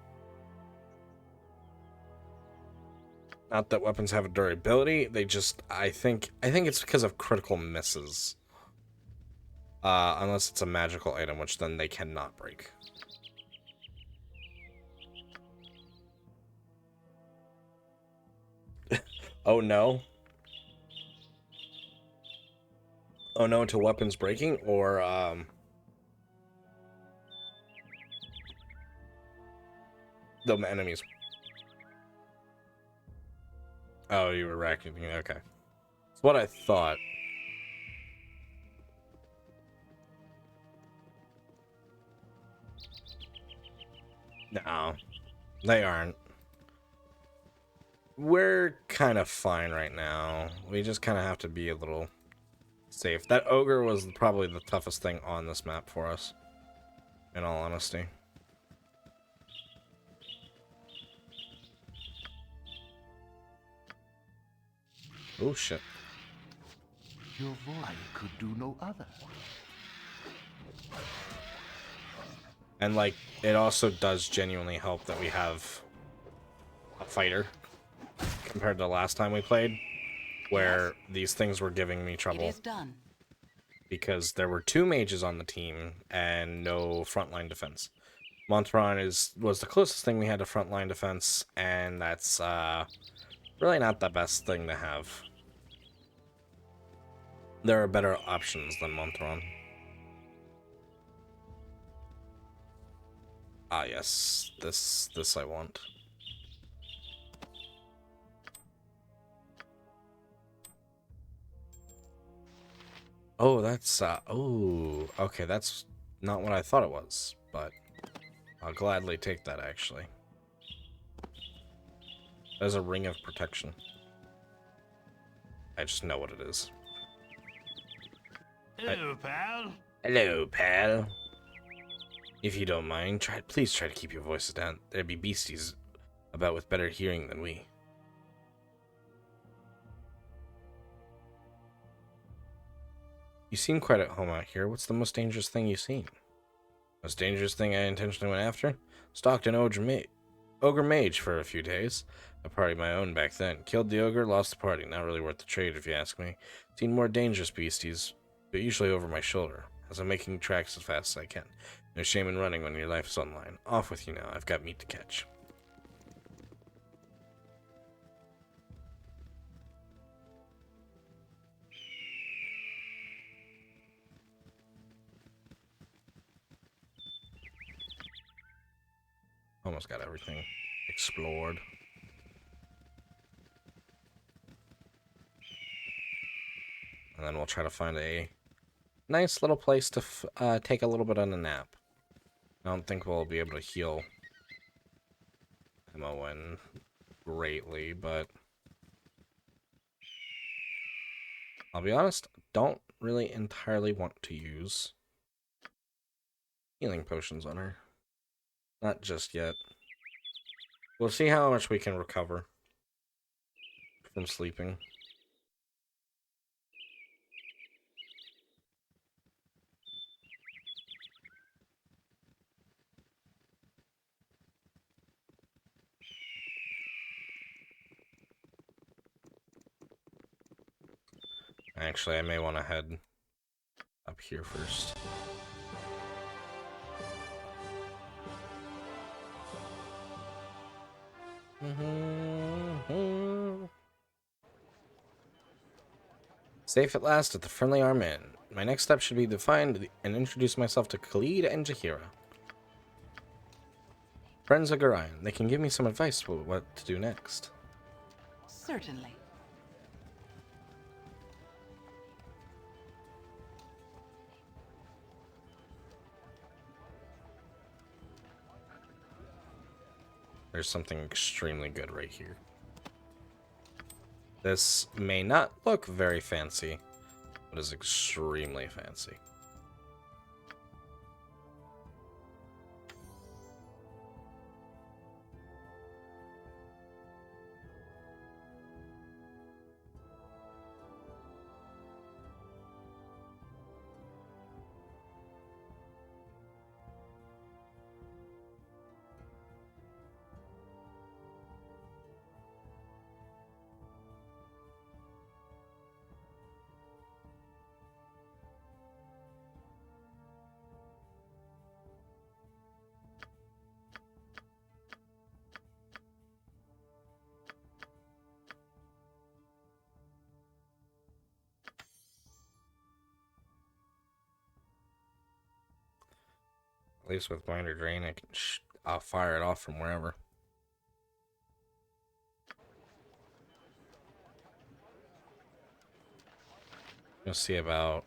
Not that weapons have a durability, they just I think it's because of critical misses. Unless it's a magical item, which then they cannot break. Oh no. Oh no to weapons breaking, or the enemies. Oh, you were racking. Okay. That's what I thought. No, they aren't. We're kind of fine right now. We just kind of have to be a little safe. That ogre was probably the toughest thing on this map for us, in all honesty. Oh shit. Your voice could do no other. And like, it also does genuinely help that we have a fighter compared to the last time we played, where these things were giving me trouble. It is done. Because there were 2 mages on the team and no frontline defense. Montron was the closest thing we had to frontline defense, and that's really not the best thing to have. There are better options than Montron. Ah yes, this I want. Oh, that's oh, okay, that's not what I thought it was, but I'll gladly take that actually. There's a ring of protection. I just know what it is. Hello, pal. Hello, pal. If you don't mind, please try to keep your voices down. There'd be beasties about with better hearing than we. You seem quite at home out here. What's the most dangerous thing you've seen? Most dangerous thing I intentionally went after? Stalked an ogre mage for a few days. A party of my own back then. Killed the ogre, lost the party. Not really worth the trade if you ask me. Seen more dangerous beasties, but usually over my shoulder, as I'm making tracks as fast as I can. No shame in running when your life is on the line. Off with you now. I've got meat to catch. Almost got everything explored. And then we'll try to find a nice little place to take a little bit of a nap. I don't think we'll be able to heal MON greatly, but I'll be honest, don't really entirely want to use healing potions on her. Not just yet. We'll see how much we can recover from sleeping. Actually, I may want to head up here first. Safe at last at the Friendly Arm Inn. My next step should be to find and introduce myself to Khalid and Jahira. Friends of Gorion. They can give me some advice for what to do next. Certainly. There's something extremely good right here. This may not look very fancy, but is extremely fancy. At least with Binder Drain, I can I'll fire it off from wherever. You'll see about...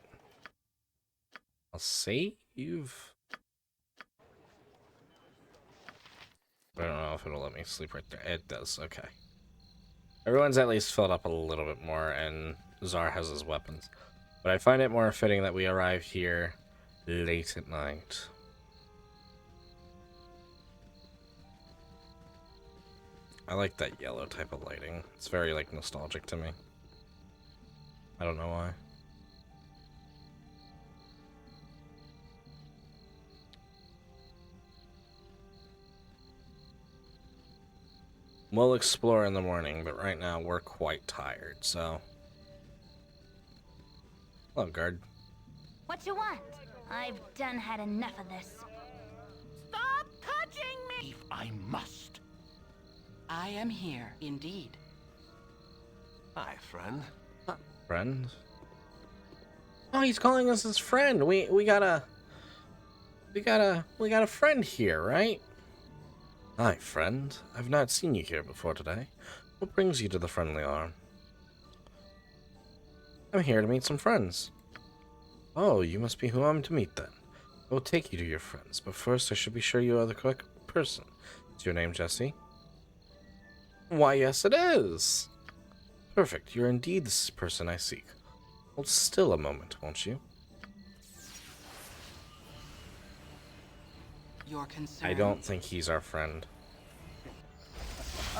I'll save? I don't know if it'll let me sleep right there. It does, okay. Everyone's at least filled up a little bit more, and Zar has his weapons. But I find it more fitting that we arrive here late at night. I like that yellow type of lighting. It's very, like, nostalgic to me. I don't know why. We'll explore in the morning, but right now we're quite tired, so... Hello, guard. What you want? I've done had enough of this. Stop touching me! If I must. I am here, indeed. Hi, friend. Friend? Oh, he's calling us his friend. We got a friend here, right? Hi, friend. I've not seen you here before today. What brings you to the Friendly Arm? I'm here to meet some friends. Oh, you must be who I'm to meet then. I will take you to your friends, but first I should be sure you are the correct person. Is your name Jesse? Why, yes it is! Perfect, you're indeed the person I seek. Hold still a moment, won't you? Your concern. I don't think he's our friend.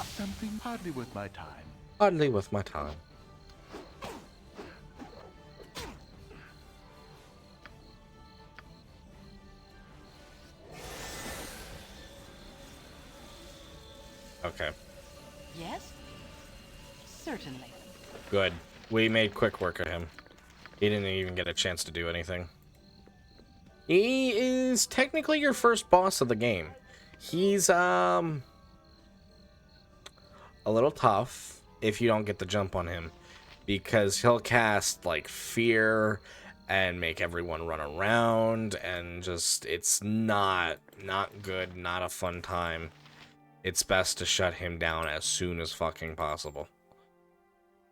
Something hardly worth my time. Hardly worth my time. Okay. Yes? Certainly. Good. We made quick work of him. He didn't even get a chance to do anything. He is technically your first boss of the game. He's, a little tough if you don't get the jump on him. Because he'll cast, like, fear and make everyone run around. And just, it's not good, not a fun time. It's best to shut him down as soon as fucking possible.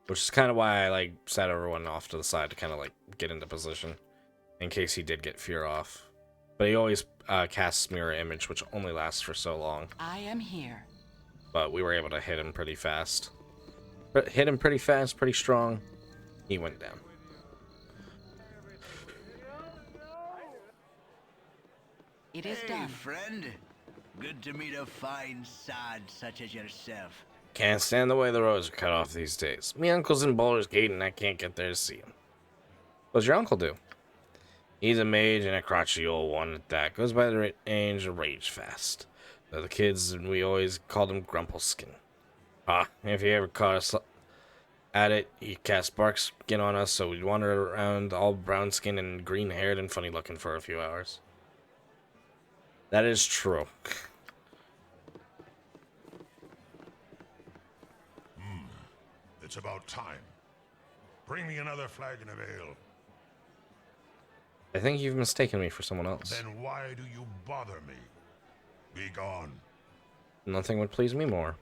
Which is kind of why I, like, set everyone off to the side to kind of, like, get into position. In case he did get fear off. But he always casts mirror image, which only lasts for so long. I am here. But we were able to hit him pretty fast. But hit him pretty fast, pretty strong. He went down. It is done. friend. Good to meet a fine sod such as yourself. Can't stand the way the roads are cut off these days. Me uncle's in Baldur's Gate and I can't get there to see him. What's your uncle do? He's a mage and a crotchety old one at that. Goes by the range of Rage Fast. The kids, and we always called him Grumpleskin. If he ever caught us at it, he cast bark skin on us, so we'd wander around all brown skinned and green haired and funny looking for a few hours. That is true. It's about time. Bring me another flagon of ale. I think you've mistaken me for someone else. Then why do you bother me? Be gone. Nothing would please me more.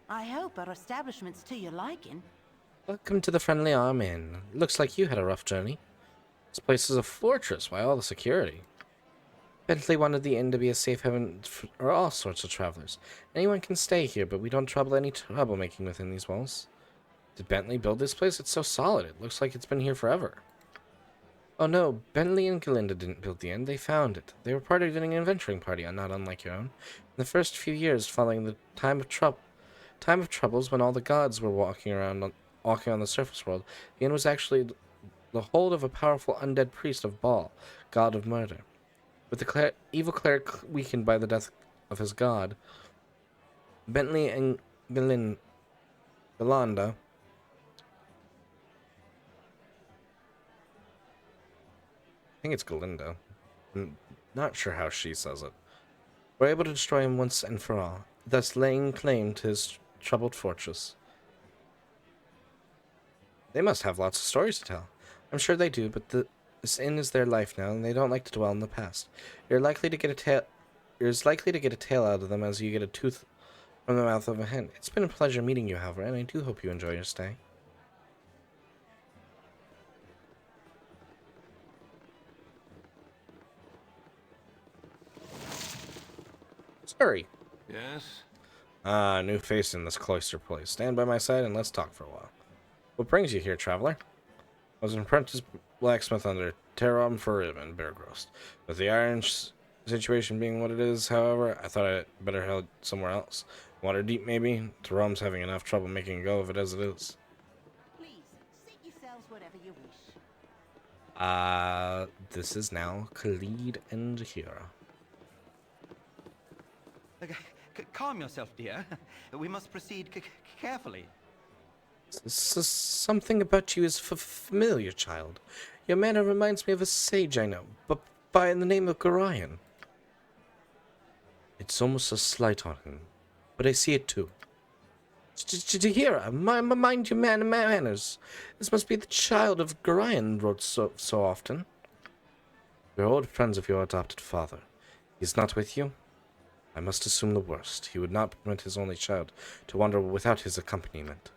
I hope our establishment's to your liking. Welcome to the Friendly Arm Inn. Looks like you had a rough journey. This place is a fortress. Why all the security? Bentley wanted the inn to be a safe haven for all sorts of travelers. Anyone can stay here, but we don't trouble any troublemaking within these walls. Did Bentley build this place? It's so solid. It looks like it's been here forever. Oh no, Bentley and Galinda didn't build the inn. They found it. They were part of an adventuring party, not unlike your own. In the first few years following the time of troubles, when all the gods were walking on the surface world, the inn was actually the hold of a powerful undead priest of Baal, god of murder. With the evil cleric weakened by the death of his god, Bentley and Galanda I think it's Galinda. I'm not sure how she says it. Were able to destroy him once and for all, thus laying claim to his troubled fortress. They must have lots of stories to tell. I'm sure they do, but this inn is their life now, and they don't like to dwell in the past. You're likely to get a tale out of them as you get a tooth from the mouth of a hen. It's been a pleasure meeting you, however, and I do hope you enjoy your stay. Sorry. Yes? New face in this cloister place. Stand by my side and let's talk for a while. What brings you here, traveler? I was an apprentice blacksmith under Terom Farim and Beargrost. With the iron situation being what it is, however, I thought I'd better head somewhere else. Waterdeep, maybe? Taram's having enough trouble making a go of it as it is. Please, seat yourselves wherever you wish. This is now Khalid and Jahira. Calm yourself, dear. We must proceed carefully. Something about you is familiar, child. Your manner reminds me of a sage I know, but by the name of Gorion. It's almost a slight on him, but I see it too. Jahira, mind your manners. This must be the child of Gorion wrote so often. We're old friends of your adopted father. He's not with you? I must assume the worst. He would not permit his only child to wander without his accompaniment.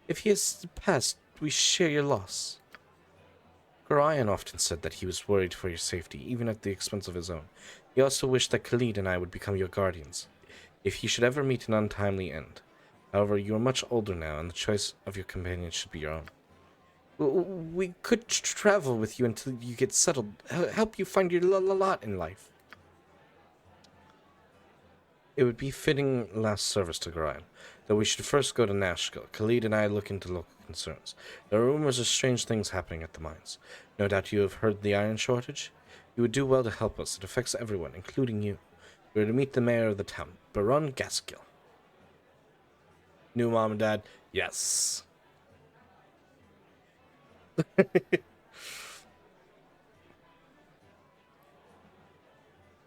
If he has passed, we share your loss. Gorion often said that he was worried for your safety, even at the expense of his own. He also wished that Khalid and I would become your guardians, if you should ever meet an untimely end. However, you are much older now, and the choice of your companion should be your own. We could travel with you until you get settled, help you find your lot in life. It would be fitting last service to Gorion, though we should first go to Nashville. Khalid and I look into local concerns. There are rumors of strange things happening at the mines. No doubt you have heard the iron shortage? You would do well to help us. It affects everyone, including you. We are to meet the mayor of the town, Baron Gaskill. New mom and dad? Yes.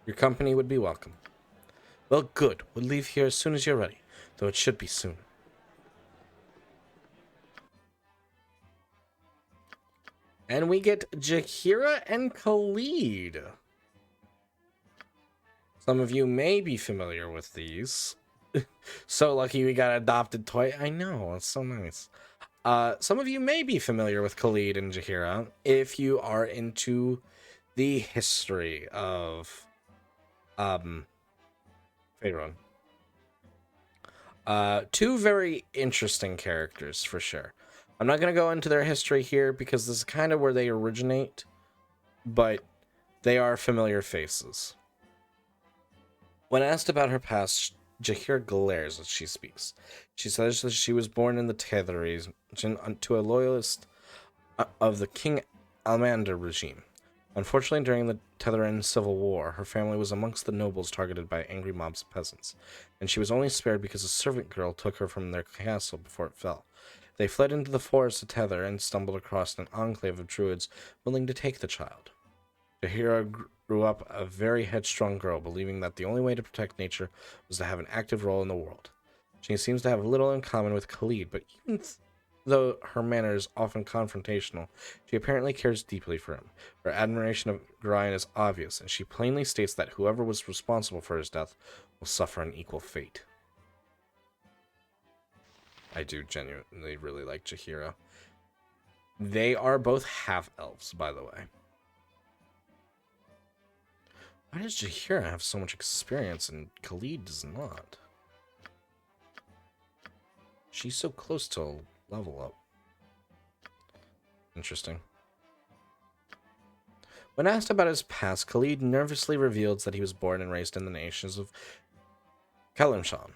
Your company would be welcome. Well, good. We'll leave here as soon as you're ready, though it should be soon. And we get Jahira and Khalid. Some of you may be familiar with these. So lucky we got adopted toy. I know, it's so nice. Some of you may be familiar with Khalid and Jahira if you are into the history of Faerun. Two very interesting characters for sure. I'm not going to go into their history here because this is kind of where they originate, but they are familiar faces. When asked about her past, Jahira glares as she speaks. She says that she was born in the Tether region to a loyalist of the King Almander regime. Unfortunately, during the Tetheran Civil War, her family was amongst the nobles targeted by angry mobs of peasants, and she was only spared because a servant girl took her from their castle before it fell. They fled into the forest of Tether and stumbled across an enclave of druids willing to take the child. Jahira grew up a very headstrong girl, believing that the only way to protect nature was to have an active role in the world. She seems to have little in common with Khalid, but even though her manner is often confrontational, she apparently cares deeply for him. Her admiration of Gorion is obvious, and she plainly states that whoever was responsible for his death will suffer an equal fate. I do genuinely really like Jahira. They are both half-elves, by the way. Why does Jahira have so much experience and Khalid does not? She's so close to a level up. Interesting. When asked about his past, Khalid nervously reveals that he was born and raised in the nations of Kalimshan.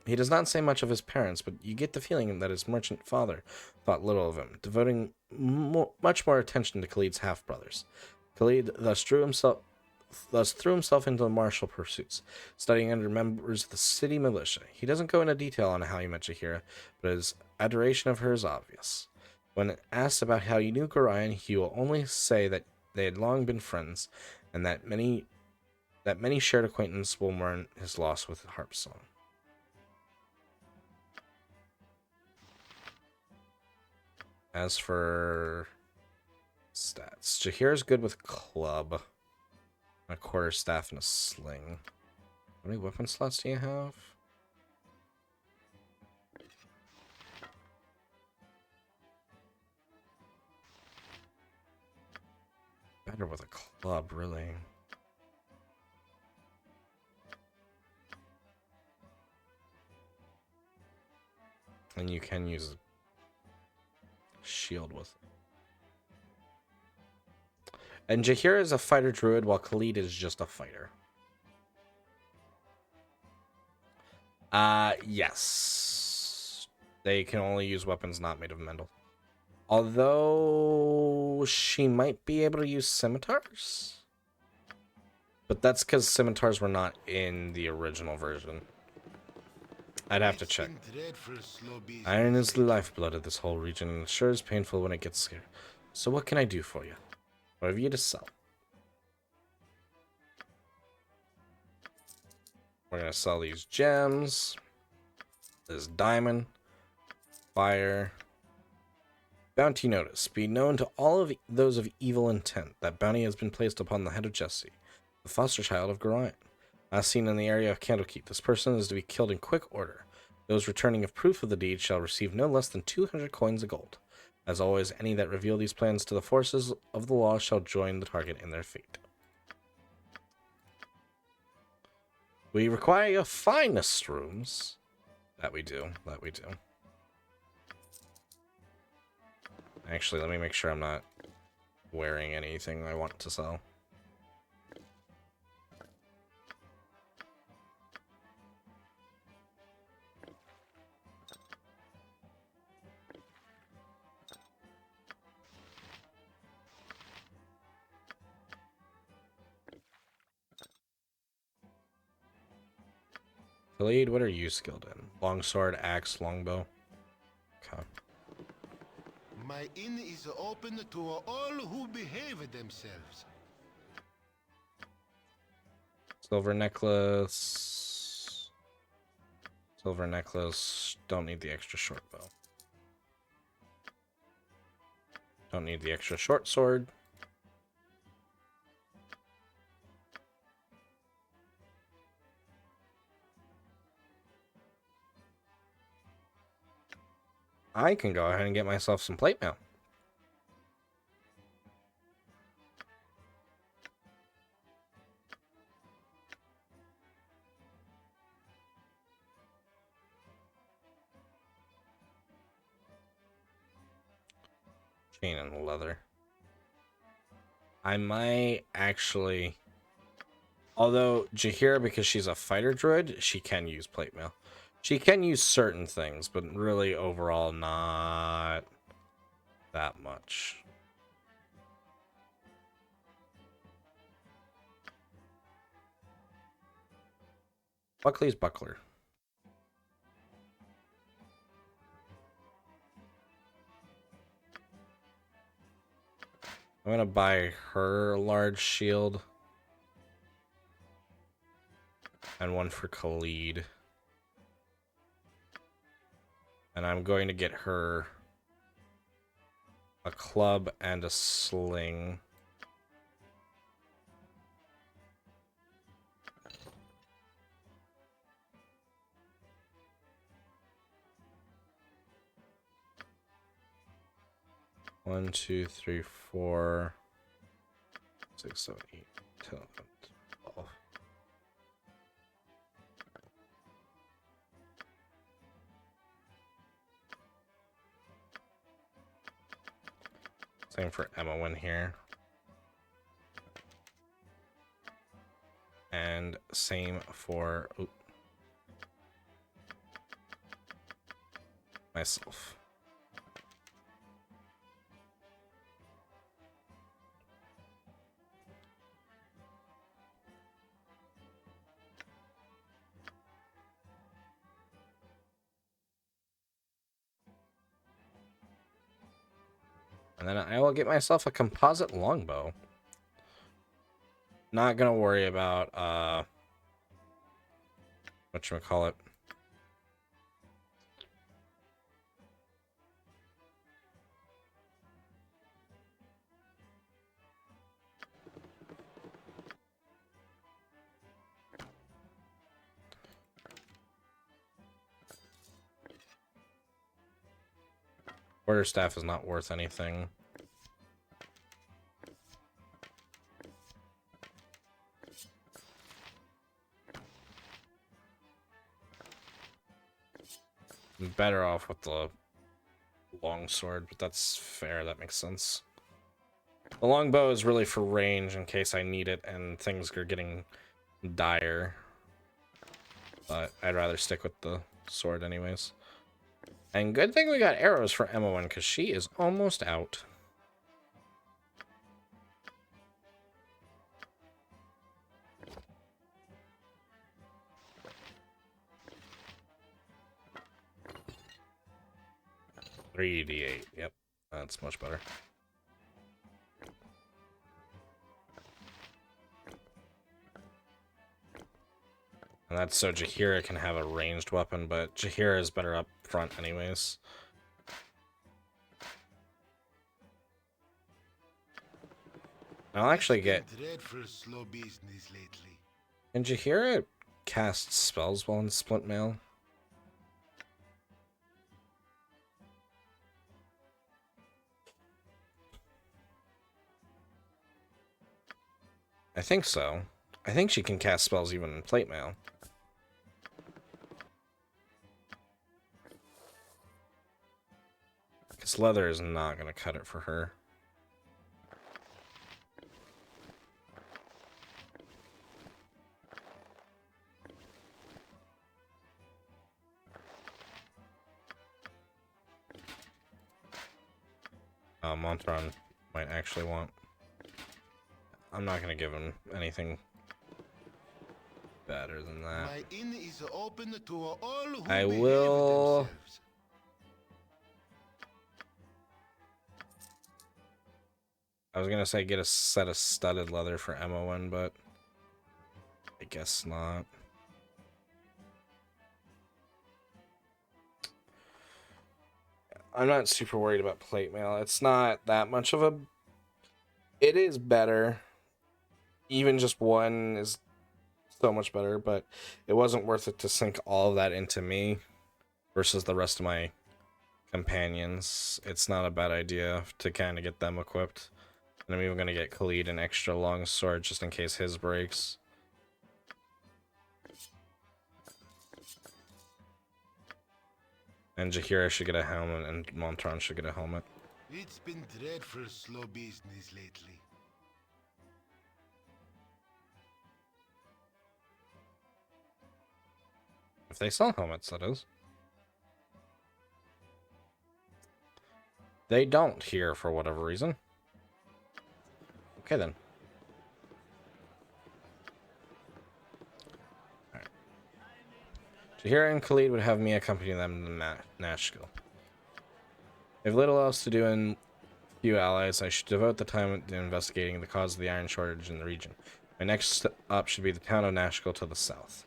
He does not say much of his parents, but you get the feeling that his merchant father thought little of him, devoting much more attention to Khalid's half-brothers. Khalid thus threw himself into martial pursuits, studying under members of the city militia. He doesn't go into detail on how he met Jahira, but his adoration of her is obvious. When asked about how he knew Gorion, he will only say that they had long been friends, and that many shared acquaintances will mourn his loss with harp song. As for stats, Jahira's good with club, a quarterstaff, and a sling. How many weapon slots do you have? Better with a club, really. And you can use a shield with it. And Jahira is a fighter druid, while Khalid is just a fighter. Yes. They can only use weapons not made of metal. Although she might be able to use scimitars. But that's because scimitars were not in the original version. I'd have to check. Iron is the lifeblood of this whole region, and it sure is painful when it gets scared. So what can I do for you? What have you to sell? We're going to sell these gems. This diamond. Fire. Bounty notice. Be known to all of those of evil intent. That bounty has been placed upon the head of Jesse, the foster child of Gorion. As seen in the area of Candlekeep, this person is to be killed in quick order. Those returning of proof of the deed shall receive no less than 200 coins of gold. As always, any that reveal these plans to the forces of the law shall join the target in their fate. We require your finest rooms. That we do. That we do. Actually, let me make sure I'm not wearing anything I want to sell. Khalid, what are you skilled in? Longsword, axe, longbow. Okay. My inn is open to all who behave themselves. Silver necklace. Silver necklace. Don't need the extra short bow. Don't need the extra short sword. I can go ahead and get myself some plate mail. Chain and leather. I might actually... Although Jaheira, because she's a fighter druid, she can use plate mail. She can use certain things, but really overall not that much. Buckley's buckler. I'm gonna buy her a large shield. And one for Khalid. And I'm going to get her a club and a sling. One, two, three, 4, 6, 7, 8, 10, 12. Same for Emma one here. And same for myself. And then I will get myself a composite longbow. Not gonna worry about whatchamacallit. Quarterstaff is not worth anything. I'm better off with the longsword, but that's fair. That makes sense. The longbow is really for range in case I need it and things are getting dire. But I'd rather stick with the sword anyways. And good thing we got arrows for Emma1, because she is almost out. $3d8. Yep, that's much better. And that's so Jaheira can have a ranged weapon, but Jaheira is better up front anyways. I'll actually get... Can Jaheira cast spells while in Splint Mail? I think so. I think she can cast spells even in plate mail. Because leather is not going to cut it for her. Montron might actually want... I'm not going to give him anything better than that. My inn is open to all who I behave will... themselves. I was going to say get a set of studded leather for Emma1, but I guess not. I'm not super worried about plate mail. It's not that much of a... It is better. Even just one is so much better, but it wasn't worth it to sink all of that into me versus the rest of my companions. It's not a bad idea to kind of get them equipped. And I'm even going to get Khalid an extra long sword just in case his breaks. And Jaheira should get a helmet, and Montron should get a helmet. It's been dreadful slow business lately. If they sell helmets, that is. They don't here for whatever reason. Okay then. Alright. Jaheira and Khalid would have me accompany them to Nashville. If little else to do and few allies, I should devote the time to investigating the cause of the iron shortage in the region. My next up should be the town of Nashville to the south.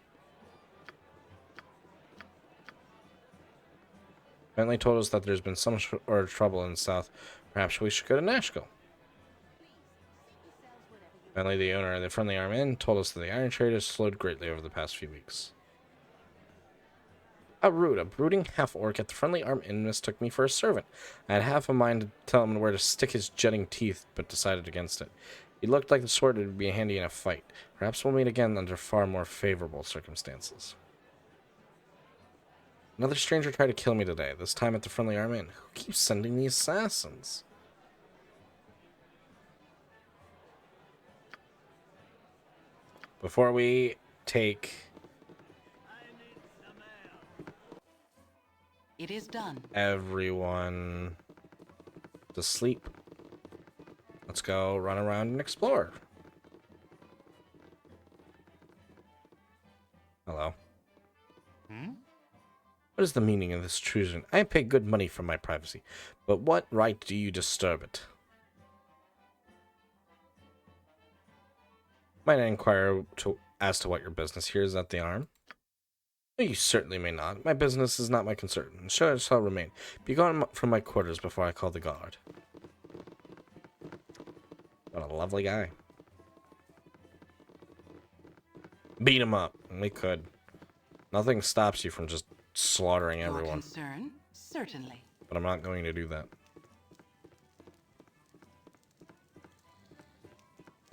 Bentley told us that there's been some sort of trouble in the south. Perhaps we should go to Nashville. Bentley, the owner of the Friendly Arm Inn, told us that the iron trade has slowed greatly over the past few weeks. How rude. A brooding half-orc at the Friendly Arm Inn mistook me for a servant. I had half a mind to tell him where to stick his jutting teeth, but decided against it. He looked like the sword would be handy in a fight. Perhaps we'll meet again under far more favorable circumstances. Another stranger tried to kill me today, this time at the Friendly Arm Inn. Who keeps sending the assassins? Before we take... It is done. Everyone to sleep. Let's go run around and explore. Hello. What is the meaning of this intrusion? I pay good money for my privacy, but what right do you disturb it? Might I inquire as to what your business here is at the Arm? You certainly may not. My business is not my concern, and so it shall remain. Be gone from my quarters before I call the guard. What a lovely guy. Beat him up. We could. Nothing stops you from just slaughtering everyone. Your concern? Certainly. But I'm not going to do that.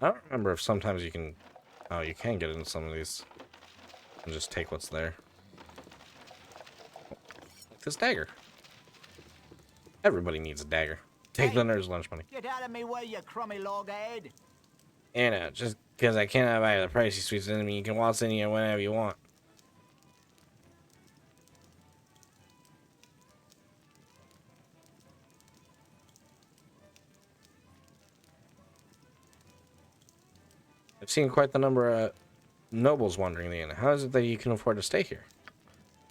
I don't remember if sometimes you can... Oh, you can get into some of these. And just take what's there. Like this dagger. Everybody needs a dagger. Take the nerd's lunch money. Get out of me way, you crummy loghead. Anna, just because I cannot buy the pricey sweets doesn't mean you can waltz in here whenever you want. I've seen quite the number of nobles wandering the inn. How is it that you can afford to stay here?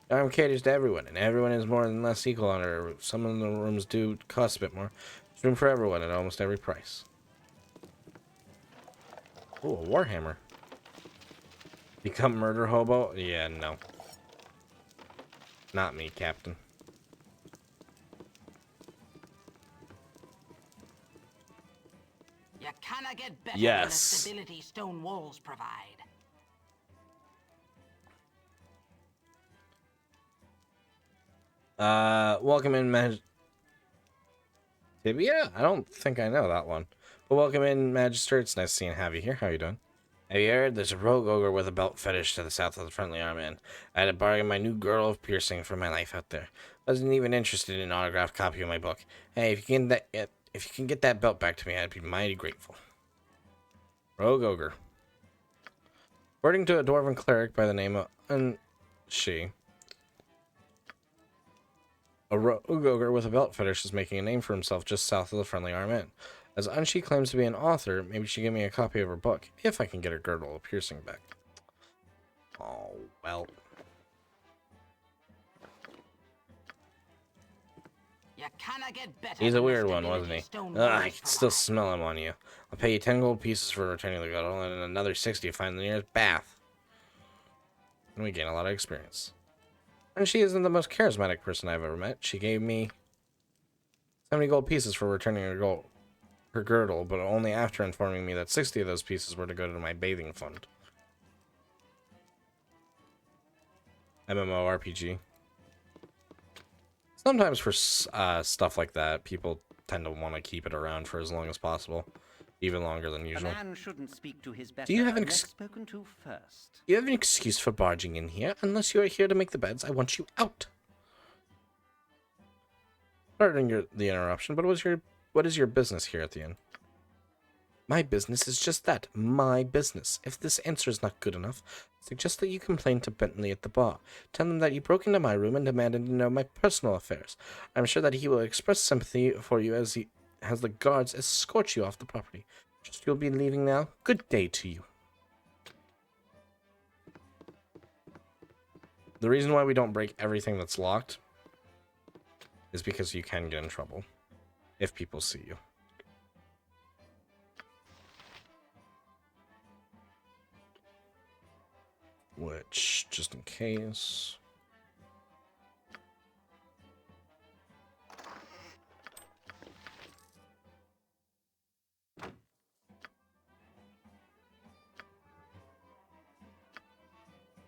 The arm caters to everyone, and everyone is more than less equal on our roof. Some of the rooms do cost a bit more. There's room for everyone at almost every price. Ooh, a warhammer. Become murder hobo? Yeah, no. Not me, Captain. You cannot get better Yes. than the stability stone walls provide. Welcome in, Tibia? I don't think I know that one. But welcome in, Magister. It's nice seeing have you here. How you doing? Have you heard? There's a rogue ogre with a belt fetish to the south of the Friendly Arm Inn. I had to bargain my new girdle of piercing for my life out there. Wasn't even interested in an autographed copy of my book. Hey, if you can get that belt back to me, I'd be mighty grateful. Rogue ogre. According to a dwarven cleric by the name of a rogue ogre with a belt fetish is making a name for himself just south of the Friendly Arm Inn. As Unshi claims to be an author, maybe she give me a copy of her book, if I can get her girdle of piercing back. Oh, well. You cannot get better. He's a than the weird one, wasn't stability he? stone Ugh, I walls can still provide. smell him on you. I'll pay you 10 gold pieces for returning the girdle, and another 60 to find the nearest bath. And we gain a lot of experience. And she isn't the most charismatic person I've ever met. She gave me 70 gold pieces for returning her girdle, but only after informing me that 60 of those pieces were to go to my bathing fund. MMORPG. Sometimes for stuff like that, people tend to want to keep it around for as long as possible, even longer than usual. A man shouldn't speak to his better Do you have an unless spoken to first. You have an excuse for barging in here. Unless you are here to make the beds, I want you out. Pardon the interruption, but what is your business here at the inn? My business is just that, my business. If this answer is not good enough, suggest that you complain to Bentley at the bar. Tell him that you broke into my room and demanded to know my personal affairs. I'm sure that he will express sympathy for you as he has the guards escort you off the property. Just you'll be leaving now. Good day to you. The reason why we don't break everything that's locked is because you can get in trouble if people see you. Which, just in case...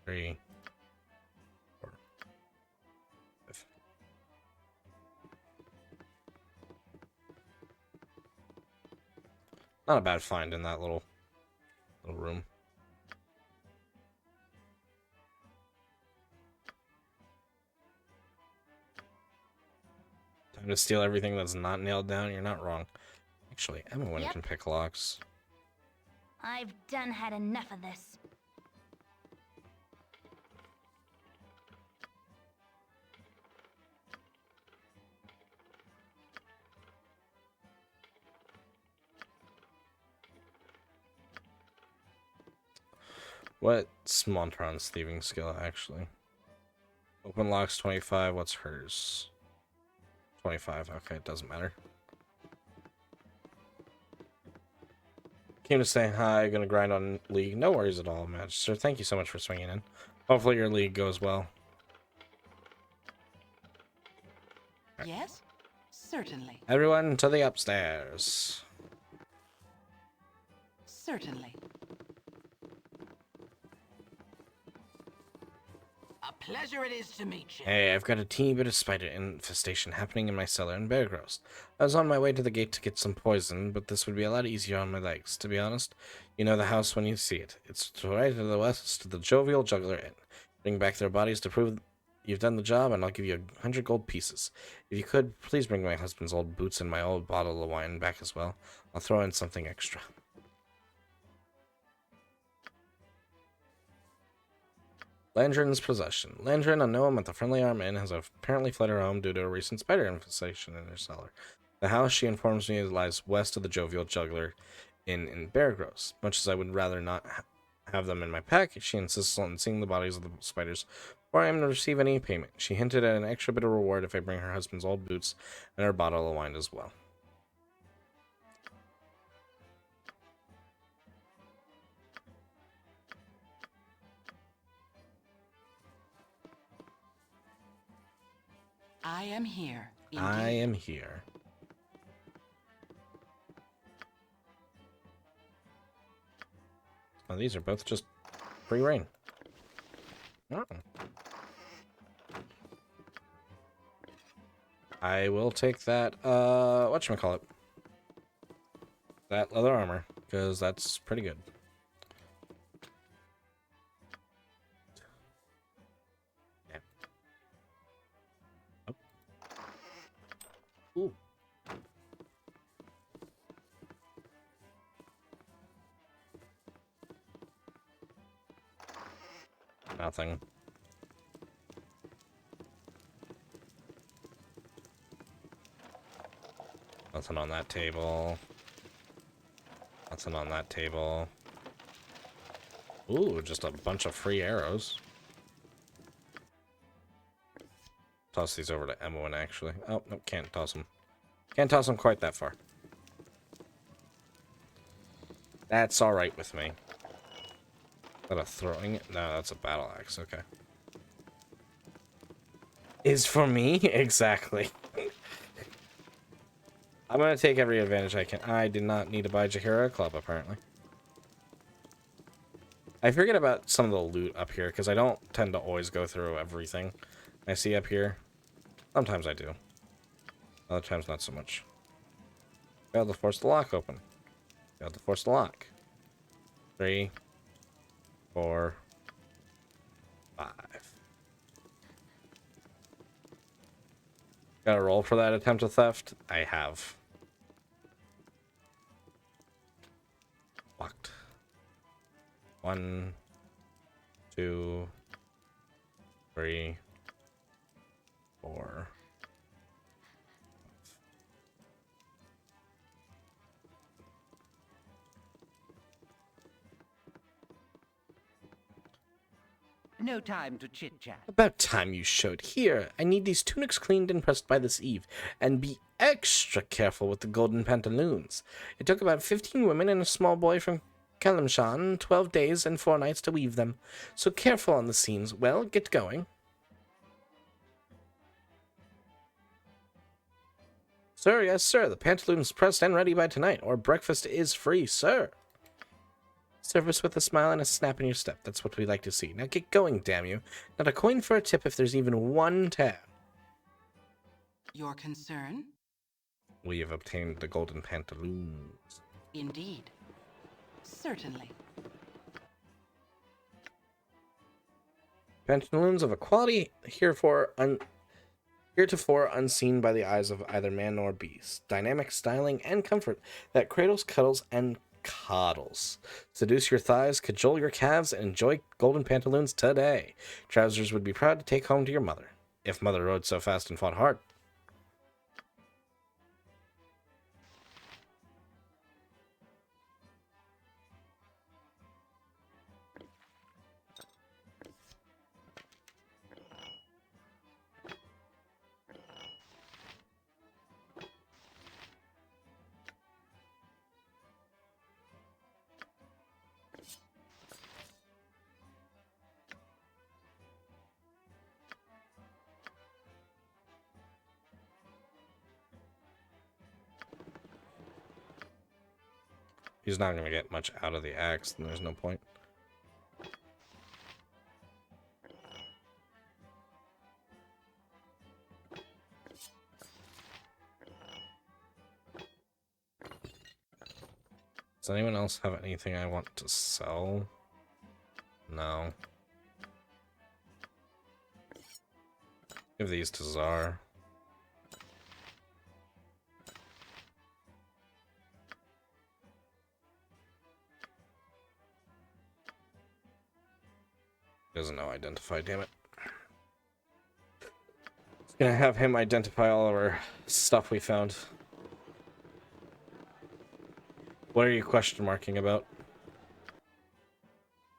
Three, four, five. Not a bad find in that little room. Time to steal everything that's not nailed down. You're not wrong. Actually, Emma Yep. can pick locks. I've done had enough of this. What's Montron's thieving skill, actually? Open locks 25. What's hers? 25. Okay, it doesn't matter. Came to say hi. Gonna grind on League. No worries at all, Magister. Thank you so much for swinging in. Hopefully your League goes well. Yes, certainly. Everyone to the upstairs. Certainly. A pleasure it is to meet you. Hey, I've got a teeny bit of spider infestation happening in my cellar in Bear Gross. I was on my way to the gate to get some poison, but this would be a lot easier on my legs, to be honest. You know the house when you see it. It's right to the west of the Jovial Juggler Inn. Bring back their bodies to prove you've done the job, and I'll give you 100 gold pieces. If you could, please bring my husband's old boots and my old bottle of wine back as well. I'll throw in something extra. Landrin's possession. Landrin, a gnome at the Friendly Arm Inn, has apparently fled her home due to a recent spider infestation in her cellar. The house, she informs me, lies west of the Jovial Juggler in bear grows. Much as I would rather not have them in my pack, she insists on seeing the bodies of the spiders before I am to receive any payment. She hinted at an extra bit of reward if I bring her husband's old boots and her bottle of wine as well. I am here. Indeed. I am here. Oh, these are both just free reign. Oh. I will take that, whatchamacallit? That leather armor, because that's pretty good. Yeah. Oh. Ooh. Nothing. Nothing on that table. Nothing on that table. Ooh, just a bunch of free arrows. Toss these over to Emma, actually. Oh, no, can't toss them. Can't toss them quite that far. That's alright with me. Is that a throwing? No, that's a battle axe. Okay. Is for me? Exactly. I'm gonna take every advantage I can. I did not need to buy Jaheira a club, apparently. I forget about some of the loot up here, because I don't tend to always go through everything I see up here. Sometimes I do. Other times, not so much. Failed to force the lock open. Failed to force the lock. 3, 4, 5. Got a roll for that attempt of theft? I have. Locked. 1, 2, 3, 4. No time to chit-chat. About time you showed. Here, I need these tunics cleaned and pressed by this eve, and be extra careful with the golden pantaloons. It took about 15 women and a small boy from Kalimshan 12 days and 4 nights to weave them, so careful on the seams. Well, get going. Sir, yes, sir. The pantaloons pressed and ready by tonight, or breakfast is free, sir. Service with a smile and a snap in your step. That's what we like to see. Now get going, damn you. Not a coin for a tip if there's even one tab. Your concern? We have obtained the golden pantaloons. Indeed. Certainly. Pantaloons of a quality heretofore unseen by the eyes of either man nor beast. Dynamic styling and comfort that cradles, cuddles, and coddles. Seduce your thighs, cajole your calves, and enjoy golden pantaloons today. Trousers would be proud to take home to your mother, if mother rode so fast and fought hard. He's not going to get much out of the axe, and there's no point. Does anyone else have anything I want to sell? No. Give these to Czar. Doesn't know identify, damn it. It's gonna have him identify all of our stuff we found. What are you question marking about?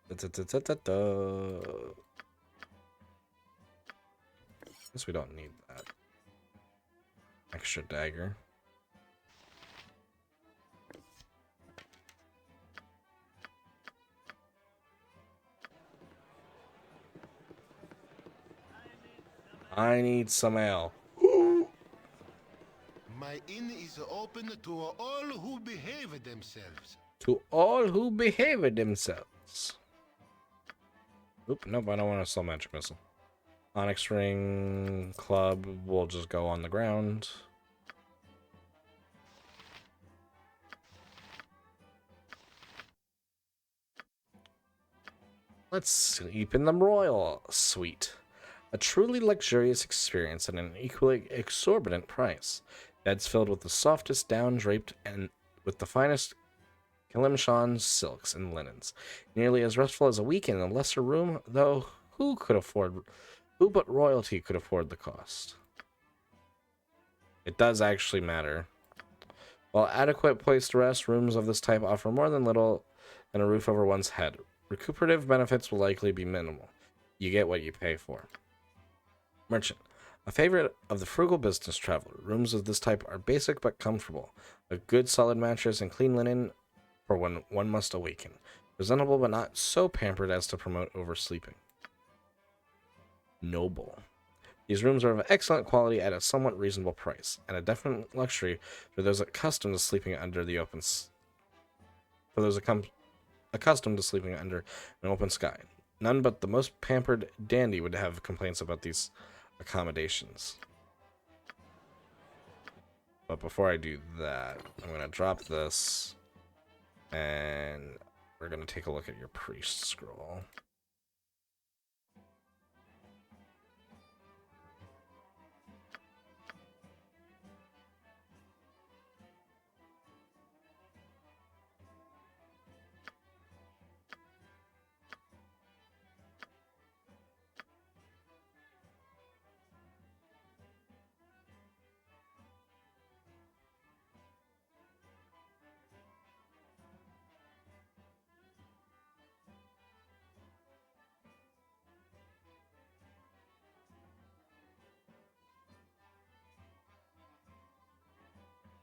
Da-da-da-da-da-da. Guess we don't need that. Extra dagger. I need some ale. My inn is open to all who behave themselves. To all who behave themselves. Oop, nope, I don't want to sell magic missile. Onyx ring, club, will just go on the ground. Let's sleep in the royal suite. A truly luxurious experience at an equally exorbitant price. Beds filled with the softest down draped and with the finest Kalimshan silks and linens. Nearly as restful as a week in a lesser room, though who but royalty could afford the cost? It does actually matter. While adequate place to rest, rooms of this type offer more than little than a roof over one's head. Recuperative benefits will likely be minimal. You get what you pay for. Merchant. A favorite of the frugal business traveler. Rooms of this type are basic but comfortable. A good solid mattress and clean linen for when one must awaken. Presentable but not so pampered as to promote oversleeping. Noble. These rooms are of excellent quality at a somewhat reasonable price, and a definite luxury for those accustomed to sleeping under the open accustomed to sleeping under an open sky. None but the most pampered dandy would have complaints about these accommodations. But before I do that, I'm going to drop this, and we're going to take a look at your priest scroll.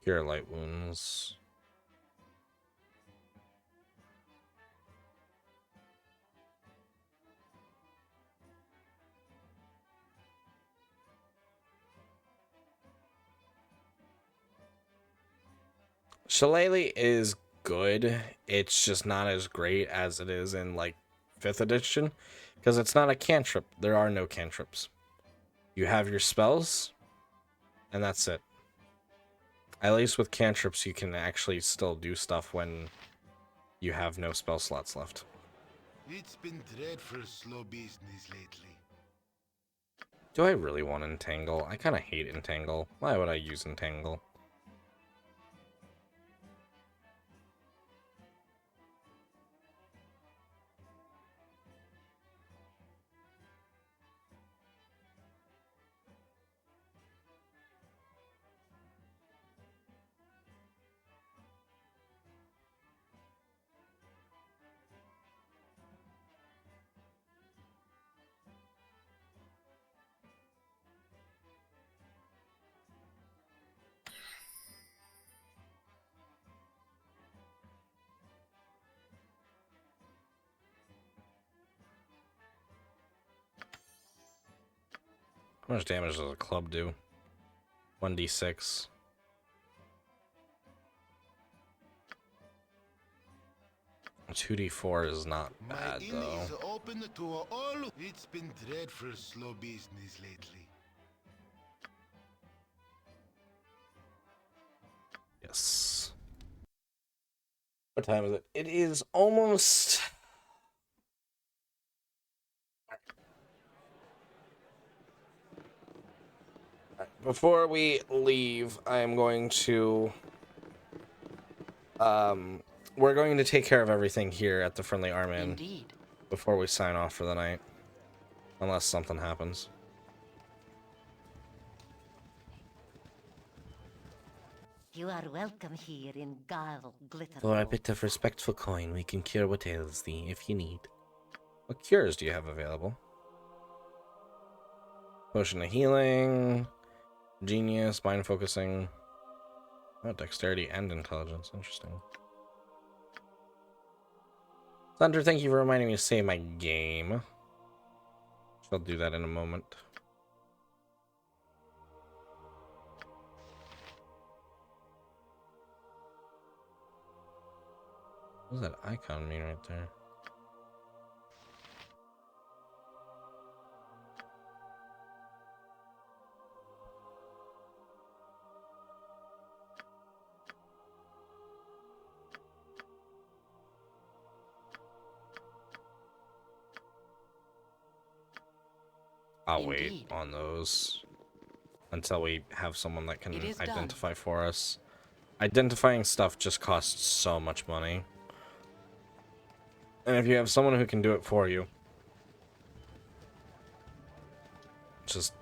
Cure light wounds. Shillelagh is good. It's just not as great as it is in like 5th edition because it's not a cantrip. There are no cantrips. You have your spells and that's it. At least with cantrips you can actually still do stuff when you have no spell slots left. It's been dreadful slow business lately. Do I really want Entangle? I kind of hate Entangle. Why would I use Entangle? How much damage does a club do? 1d6. A 2d4 is not bad, though. My inn is open to all. It's been dreadful slow business lately. Yes. What time is it? It is almost... Before we leave, I am going to... we're going to take care of everything here at the Friendly Arm Inn before we sign off for the night. Unless something happens. You are welcome here in Garl Glitter. For a bit of respectful coin, we can cure what ails thee, if you need. What cures do you have available? Potion of healing, genius, mind focusing. Oh, dexterity and intelligence. Interesting. Thunder, thank you for reminding me to save my game. I'll do that in a moment. What does that icon mean right there? I'll wait on those until we have someone that can identify for us. Identifying stuff just costs so much money. And if you have someone who can do it for you, just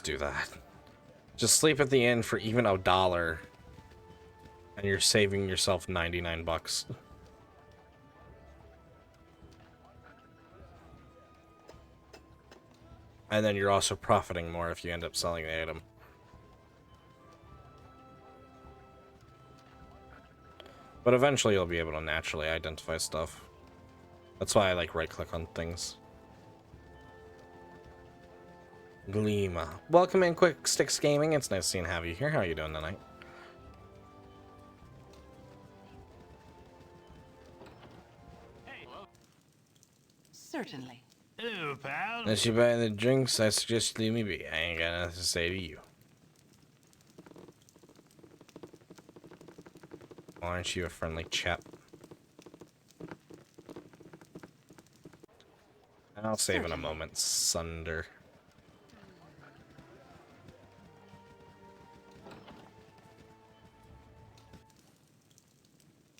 do that. Just sleep at the inn for even $1, and you're saving yourself 99 bucks. And then you're also profiting more if you end up selling the item. But eventually you'll be able to naturally identify stuff. That's why I like right-click on things. Gleema. Welcome in, Quick Sticks Gaming. It's nice seeing have you here. How are you doing tonight? Certainly. Hello, pal. Unless you buy the drinks, I suggest you leave me be. I ain't got nothing to say to you. Aren't you a friendly chap? And I'll save in a moment, Sunder.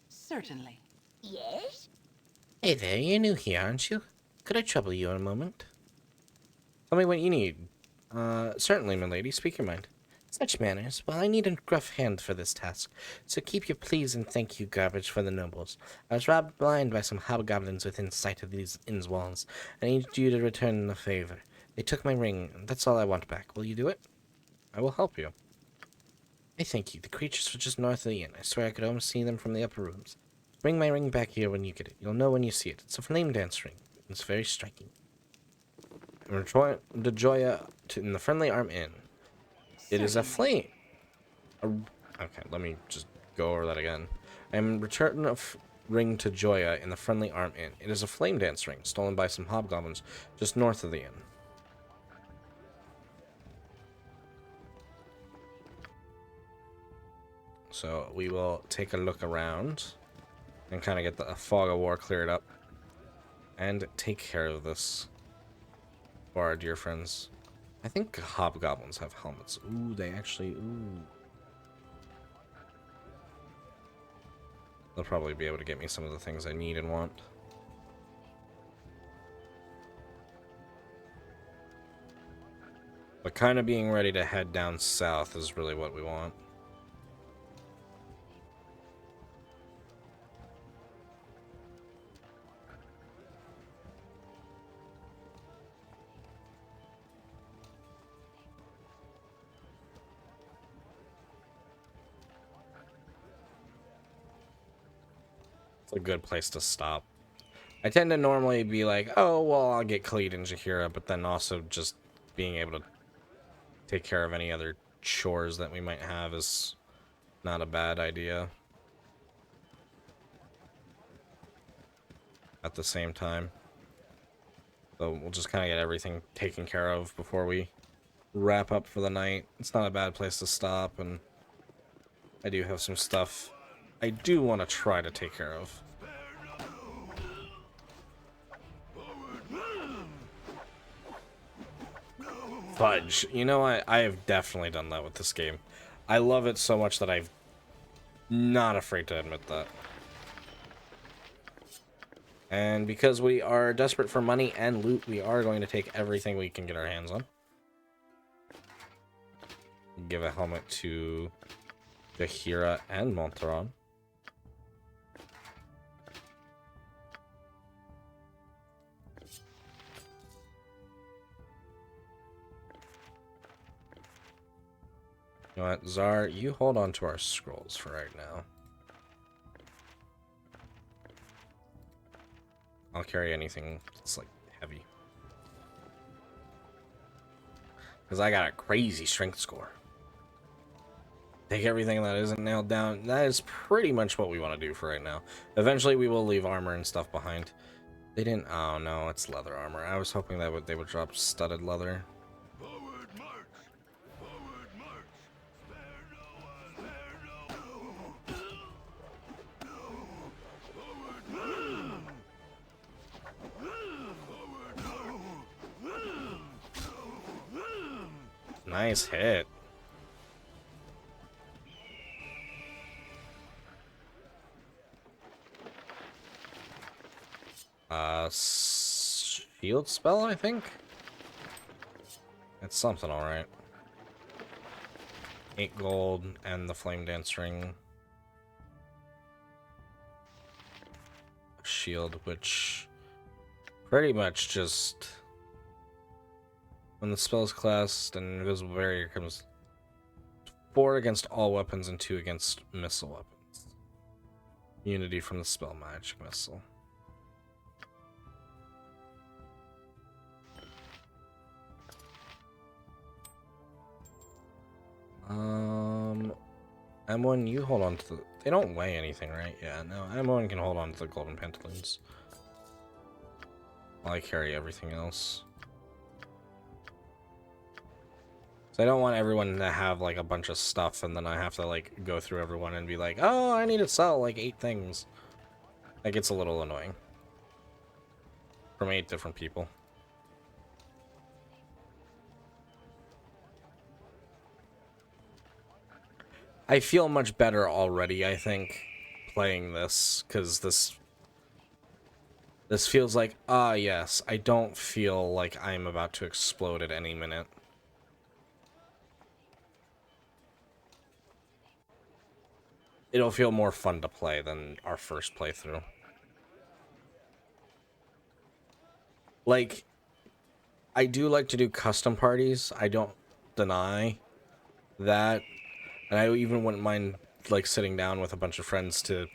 Certainly. Yes? Hey there, you're new here, aren't you? Could I trouble you in a moment? Tell me what you need. Certainly, milady, speak your mind. Such manners. Well, I need a gruff hand for this task, so keep your please and thank you garbage for the nobles. I was robbed blind by some hobgoblins within sight of these inn's walls. I need you to return the favor. They took my ring, and that's all I want back. Will you do it? I will help you. I thank you. The creatures were just north of the inn. I swear I could almost see them from the upper rooms. Bring my ring back here when you get it. You'll know when you see it. It's a flame dance ring. It's very striking. Return to Joya in the Friendly Arm Inn. It is a flame. Okay, let me just go over that again. I am returning a ring to Joya in the Friendly Arm Inn. It is a flame dance ring stolen by some hobgoblins just north of the inn. So we will take a look around and kind of get the fog of war cleared up and take care of this for our dear friends. I think hobgoblins have helmets. Ooh, they actually, ooh. They'll probably be able to get me some of the things I need and want. But kind of being ready to head down south is really what we want. It's a good place to stop. I tend to normally be like, oh, well, I'll get Khalid and Jahira, but then also just being able to take care of any other chores that we might have is not a bad idea. At the same time. So we'll just kind of get everything taken care of before we wrap up for the night. It's not a bad place to stop, and I do have some stuff I do want to try to take care of. Fudge. You know what? I have definitely done that with this game. I love it so much that I'm not afraid to admit that. And because we are desperate for money and loot, we are going to take everything we can get our hands on. Give a helmet to Bahira, and Montaron. You know what, Zar, you hold on to our scrolls for right now. I'll carry anything that's like heavy. Because I got a crazy strength score. Take everything that isn't nailed down. That is pretty much what we want to do for right now. Eventually we will leave armor and stuff behind. They didn't. Oh no, it's leather armor. I was hoping that they would drop studded leather. Forward march! Forward march! Spare no one! Spare no one! Forward march! Nice hit. Shield spell, I think? It's something, alright. 8 gold and the flame dance ring. Shield, which pretty much just when the spell is cast, an invisible barrier comes 4 against all weapons and 2 against missile weapons. Immunity from the spell magic missile. M1, you hold on to the... They don't weigh anything, right? Yeah, no, M1 can hold on to the golden pantaloons. While I carry everything else. So I don't want everyone to have, like, a bunch of stuff, and then I have to, like, go through everyone and be like, oh, I need to sell, like, 8 things. That gets a little annoying. From 8 different people. I feel much better already, I think, playing this, because this feels like, yes, I don't feel like I'm about to explode at any minute. It'll feel more fun to play than our first playthrough. Like, I do like to do custom parties, I don't deny that. And I even wouldn't mind, like, sitting down with a bunch of friends to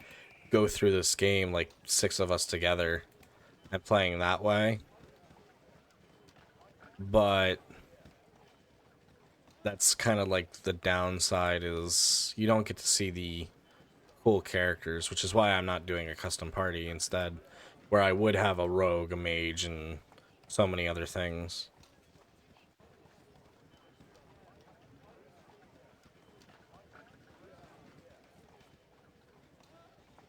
go through this game, like, 6 of us together, and playing that way. But that's kind of like the downside is you don't get to see the cool characters, which is why I'm not doing a custom party instead, where I would have a rogue, a mage, and so many other things.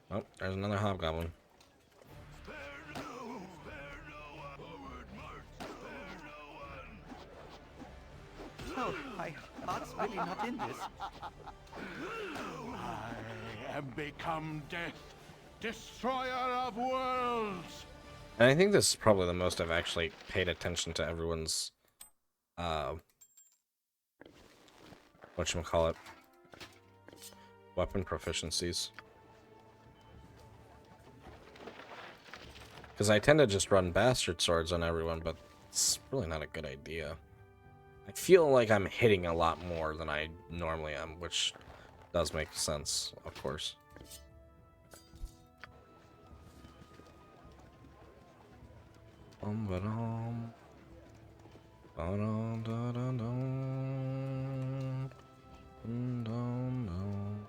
Oh, there's another hobgoblin. Oh, my heart's really not in this. I am become death, destroyer of worlds. And I think this is probably the most I've actually paid attention to everyone's, whatchamacallit, weapon proficiencies. Because I tend to just run bastard swords on everyone, but it's really not a good idea. I feel like I'm hitting a lot more than I normally am, which does make sense, of course. Ba-dum. Ba-dum, da-dum, dum. Dum, dum.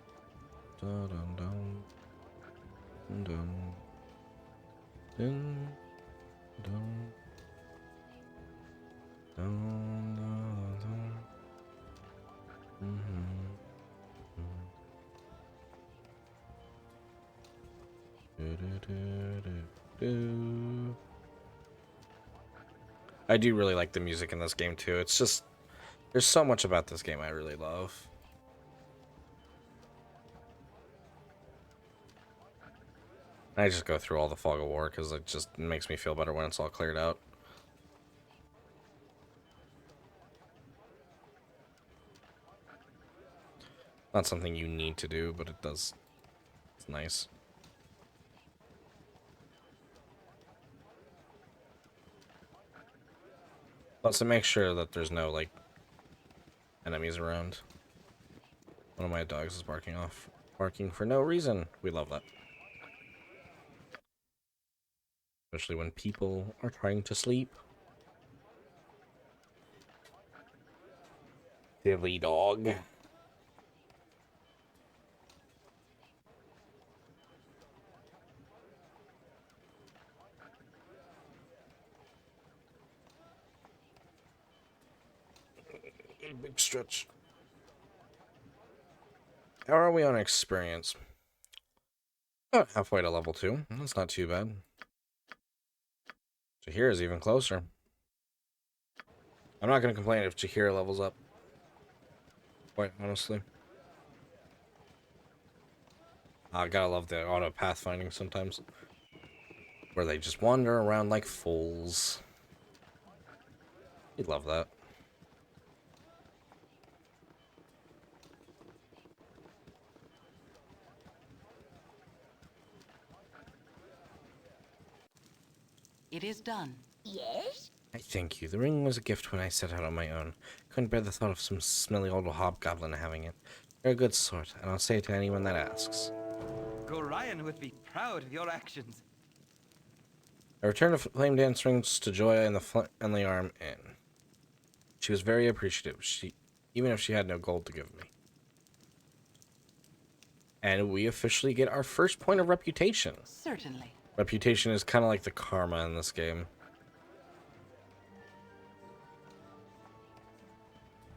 Da-dum, dum. Dum. Dun, dun. Dun, dun, dun. I do really like the music in this game too. It's just, there's so much about this game I really love. I just go through all the Fog of War because it just makes me feel better when it's all cleared out. Not something you need to do, but it does. It's nice. Plus, it makes sure that there's no, like, enemies around. One of my dogs is barking for no reason. We love that. Especially when people are trying to sleep. Silly dog. Big stretch. How are we on experience? Oh, halfway to level 2. That's not too bad. Jahira's even closer. I'm not going to complain if Jahira levels up. Quite honestly. I gotta love the auto pathfinding sometimes. Where they just wander around like fools. You'd love that. It is done. Yes? I thank you. The ring was a gift when I set out on my own. Couldn't bear the thought of some smelly old hobgoblin having it. You're a good sort, and I'll say it to anyone that asks. Gorion would be proud of your actions. I returned the flame dance rings to Joya in the Friendly Arm Inn. She was very appreciative, even if she had no gold to give me. And we officially get our first point of reputation. Certainly. Reputation is kind of like the karma in this game.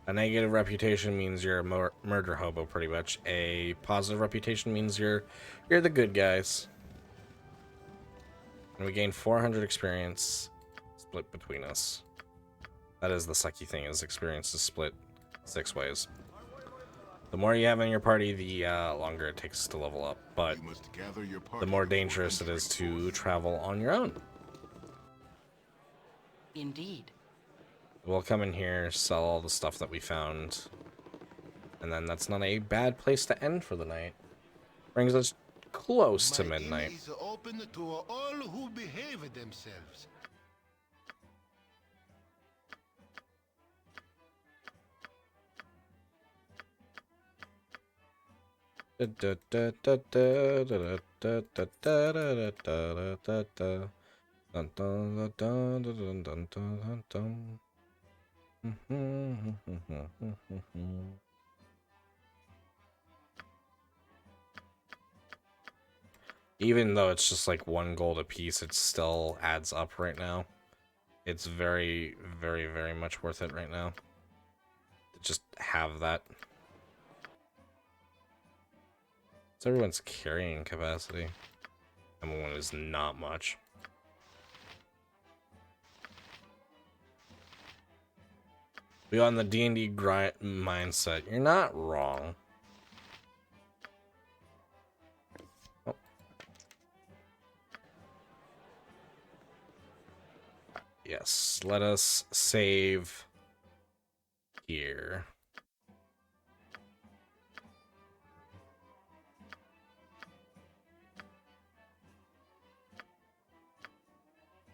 A negative reputation means you're a murder hobo, pretty much. A positive reputation means you're the good guys. And we gain 400 experience split between us. That is the sucky thing, is experience is split 6 ways. The more you have in your party, the longer it takes to level up, but the more dangerous it is to travel on your own. Indeed. We'll come in here, sell all the stuff that we found, and then that's not a bad place to end for the night. Brings us close to midnight. Is open to all who behave themselves. Even though it's just like 1 gold a piece, it still adds up right now. It's very, very, very much worth it right now to just have that. So everyone's carrying capacity. Everyone is not much. We on the D&D grind mindset. You're not wrong. Oh. Yes, let us save here.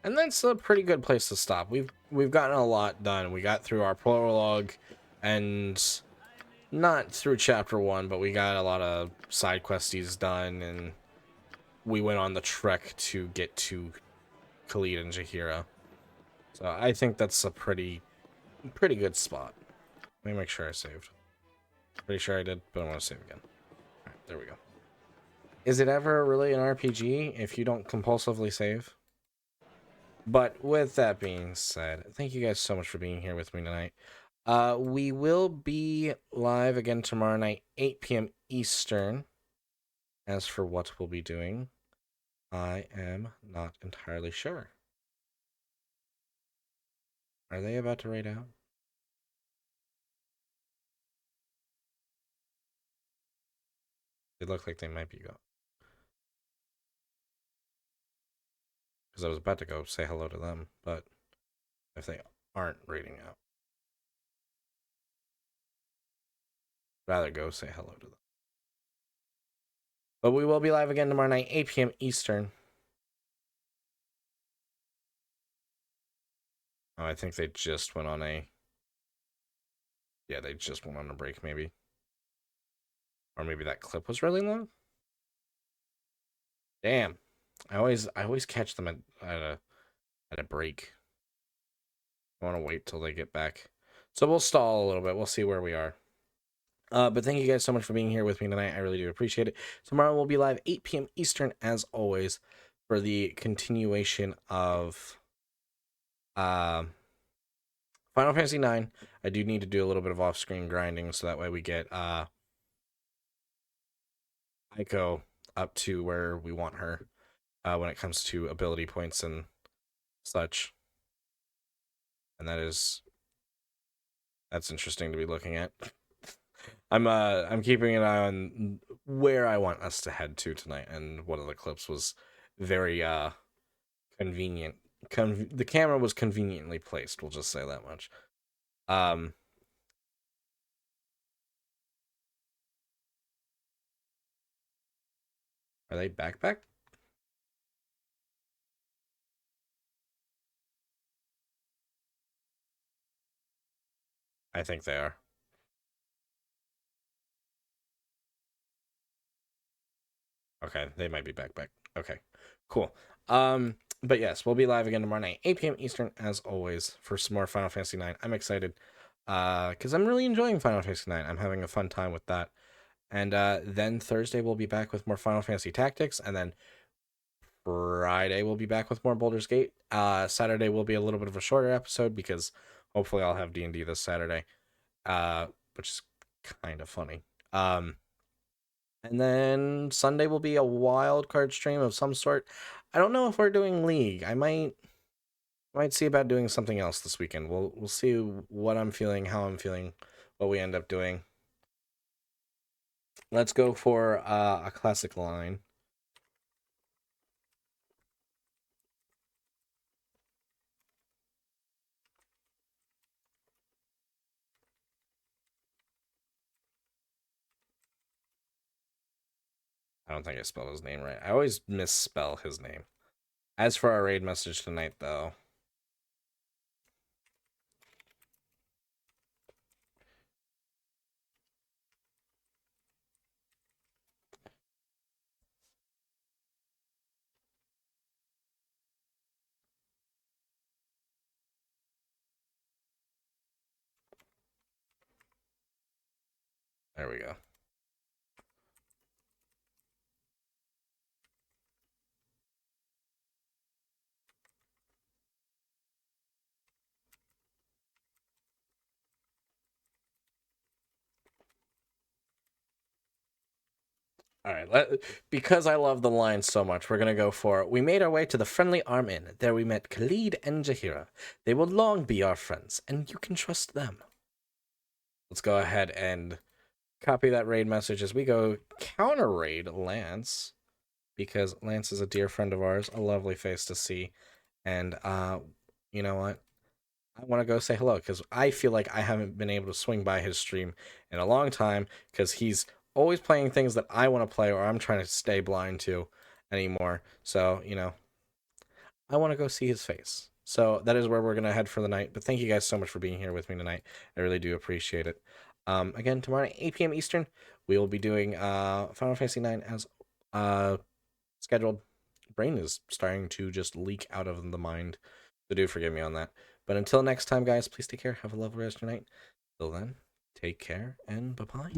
And that's a pretty good place to stop. We've gotten a lot done. We got through our prologue, and not through chapter 1, but we got a lot of side questies done, and we went on the trek to get to Khalid and Jahira. So I think that's a pretty good spot. Let me make sure I saved. Pretty sure I did, but I want to save again. All right, there we go. Is it ever really an RPG if you don't compulsively save? But with that being said, thank you guys so much for being here with me tonight. We will be live again tomorrow night, 8 p.m. Eastern. As for what we'll be doing, I am not entirely sure. Are they about to raid out? They look like they might be going. Because I was about to go say hello to them, but if they aren't raiding out. rather go say hello to them. But we will be live again tomorrow night, 8 p.m. Eastern. Oh, I think they just went on a... Yeah, they just went on a break, maybe. Or maybe that clip was really long? Damn. I always catch them at a break. I want to wait till they get back. So we'll stall a little bit. We'll see where we are. But thank you guys so much for being here with me tonight. I really do appreciate it. Tomorrow we'll be live 8 p.m. Eastern, as always, for the continuation of Final Fantasy IX. I do need to do a little bit of off-screen grinding, so that way we get Aiko up to where we want her when it comes to ability points and such. And that's interesting to be looking at. I'm keeping an eye on where I want us to head to tonight, and one of the clips was very convenient. The camera was conveniently placed, we'll just say that much. Are they back? I think they are. Okay, they might be back. Okay, cool. But yes, we'll be live again tomorrow night, 8 p.m. Eastern, as always, for some more Final Fantasy IX. I'm excited, because I'm really enjoying Final Fantasy IX. I'm having a fun time with that. And then Thursday we'll be back with more Final Fantasy Tactics, and then Friday we'll be back with more Baldur's Gate. Saturday will be a little bit of a shorter episode, because hopefully I'll have D&D this Saturday, which is kind of funny. And then Sunday will be a wild card stream of some sort. I don't know if we're doing League. I might see about doing something else this weekend. We'll see what I'm feeling, how I'm feeling, what we end up doing. Let's go for a classic line. I don't think I spelled his name right. I always misspell his name. As for our raid message tonight, though. There we go. All right, because I love the line so much, we're going to go for it. We made our way to the Friendly Arm Inn. There we met Khalid and Jaheira. They will long be our friends, and you can trust them. Let's go ahead and copy that raid message as we go counter raid Lance, because Lance is a dear friend of ours, a lovely face to see. And you know what? I want to go say hello, because I feel like I haven't been able to swing by his stream in a long time, because he's always playing things that I want to play or I'm trying to stay blind to anymore. So, you know, I want to go see his face. So that is where we're going to head for the night. But thank you guys so much for being here with me tonight. I really do appreciate it. Again, tomorrow at 8 p.m. Eastern, we will be doing Final Fantasy IX as scheduled. Brain is starting to just leak out of the mind. So do forgive me on that. But until next time, guys, please take care. Have a lovely rest of your night. Till then, take care and bye-bye.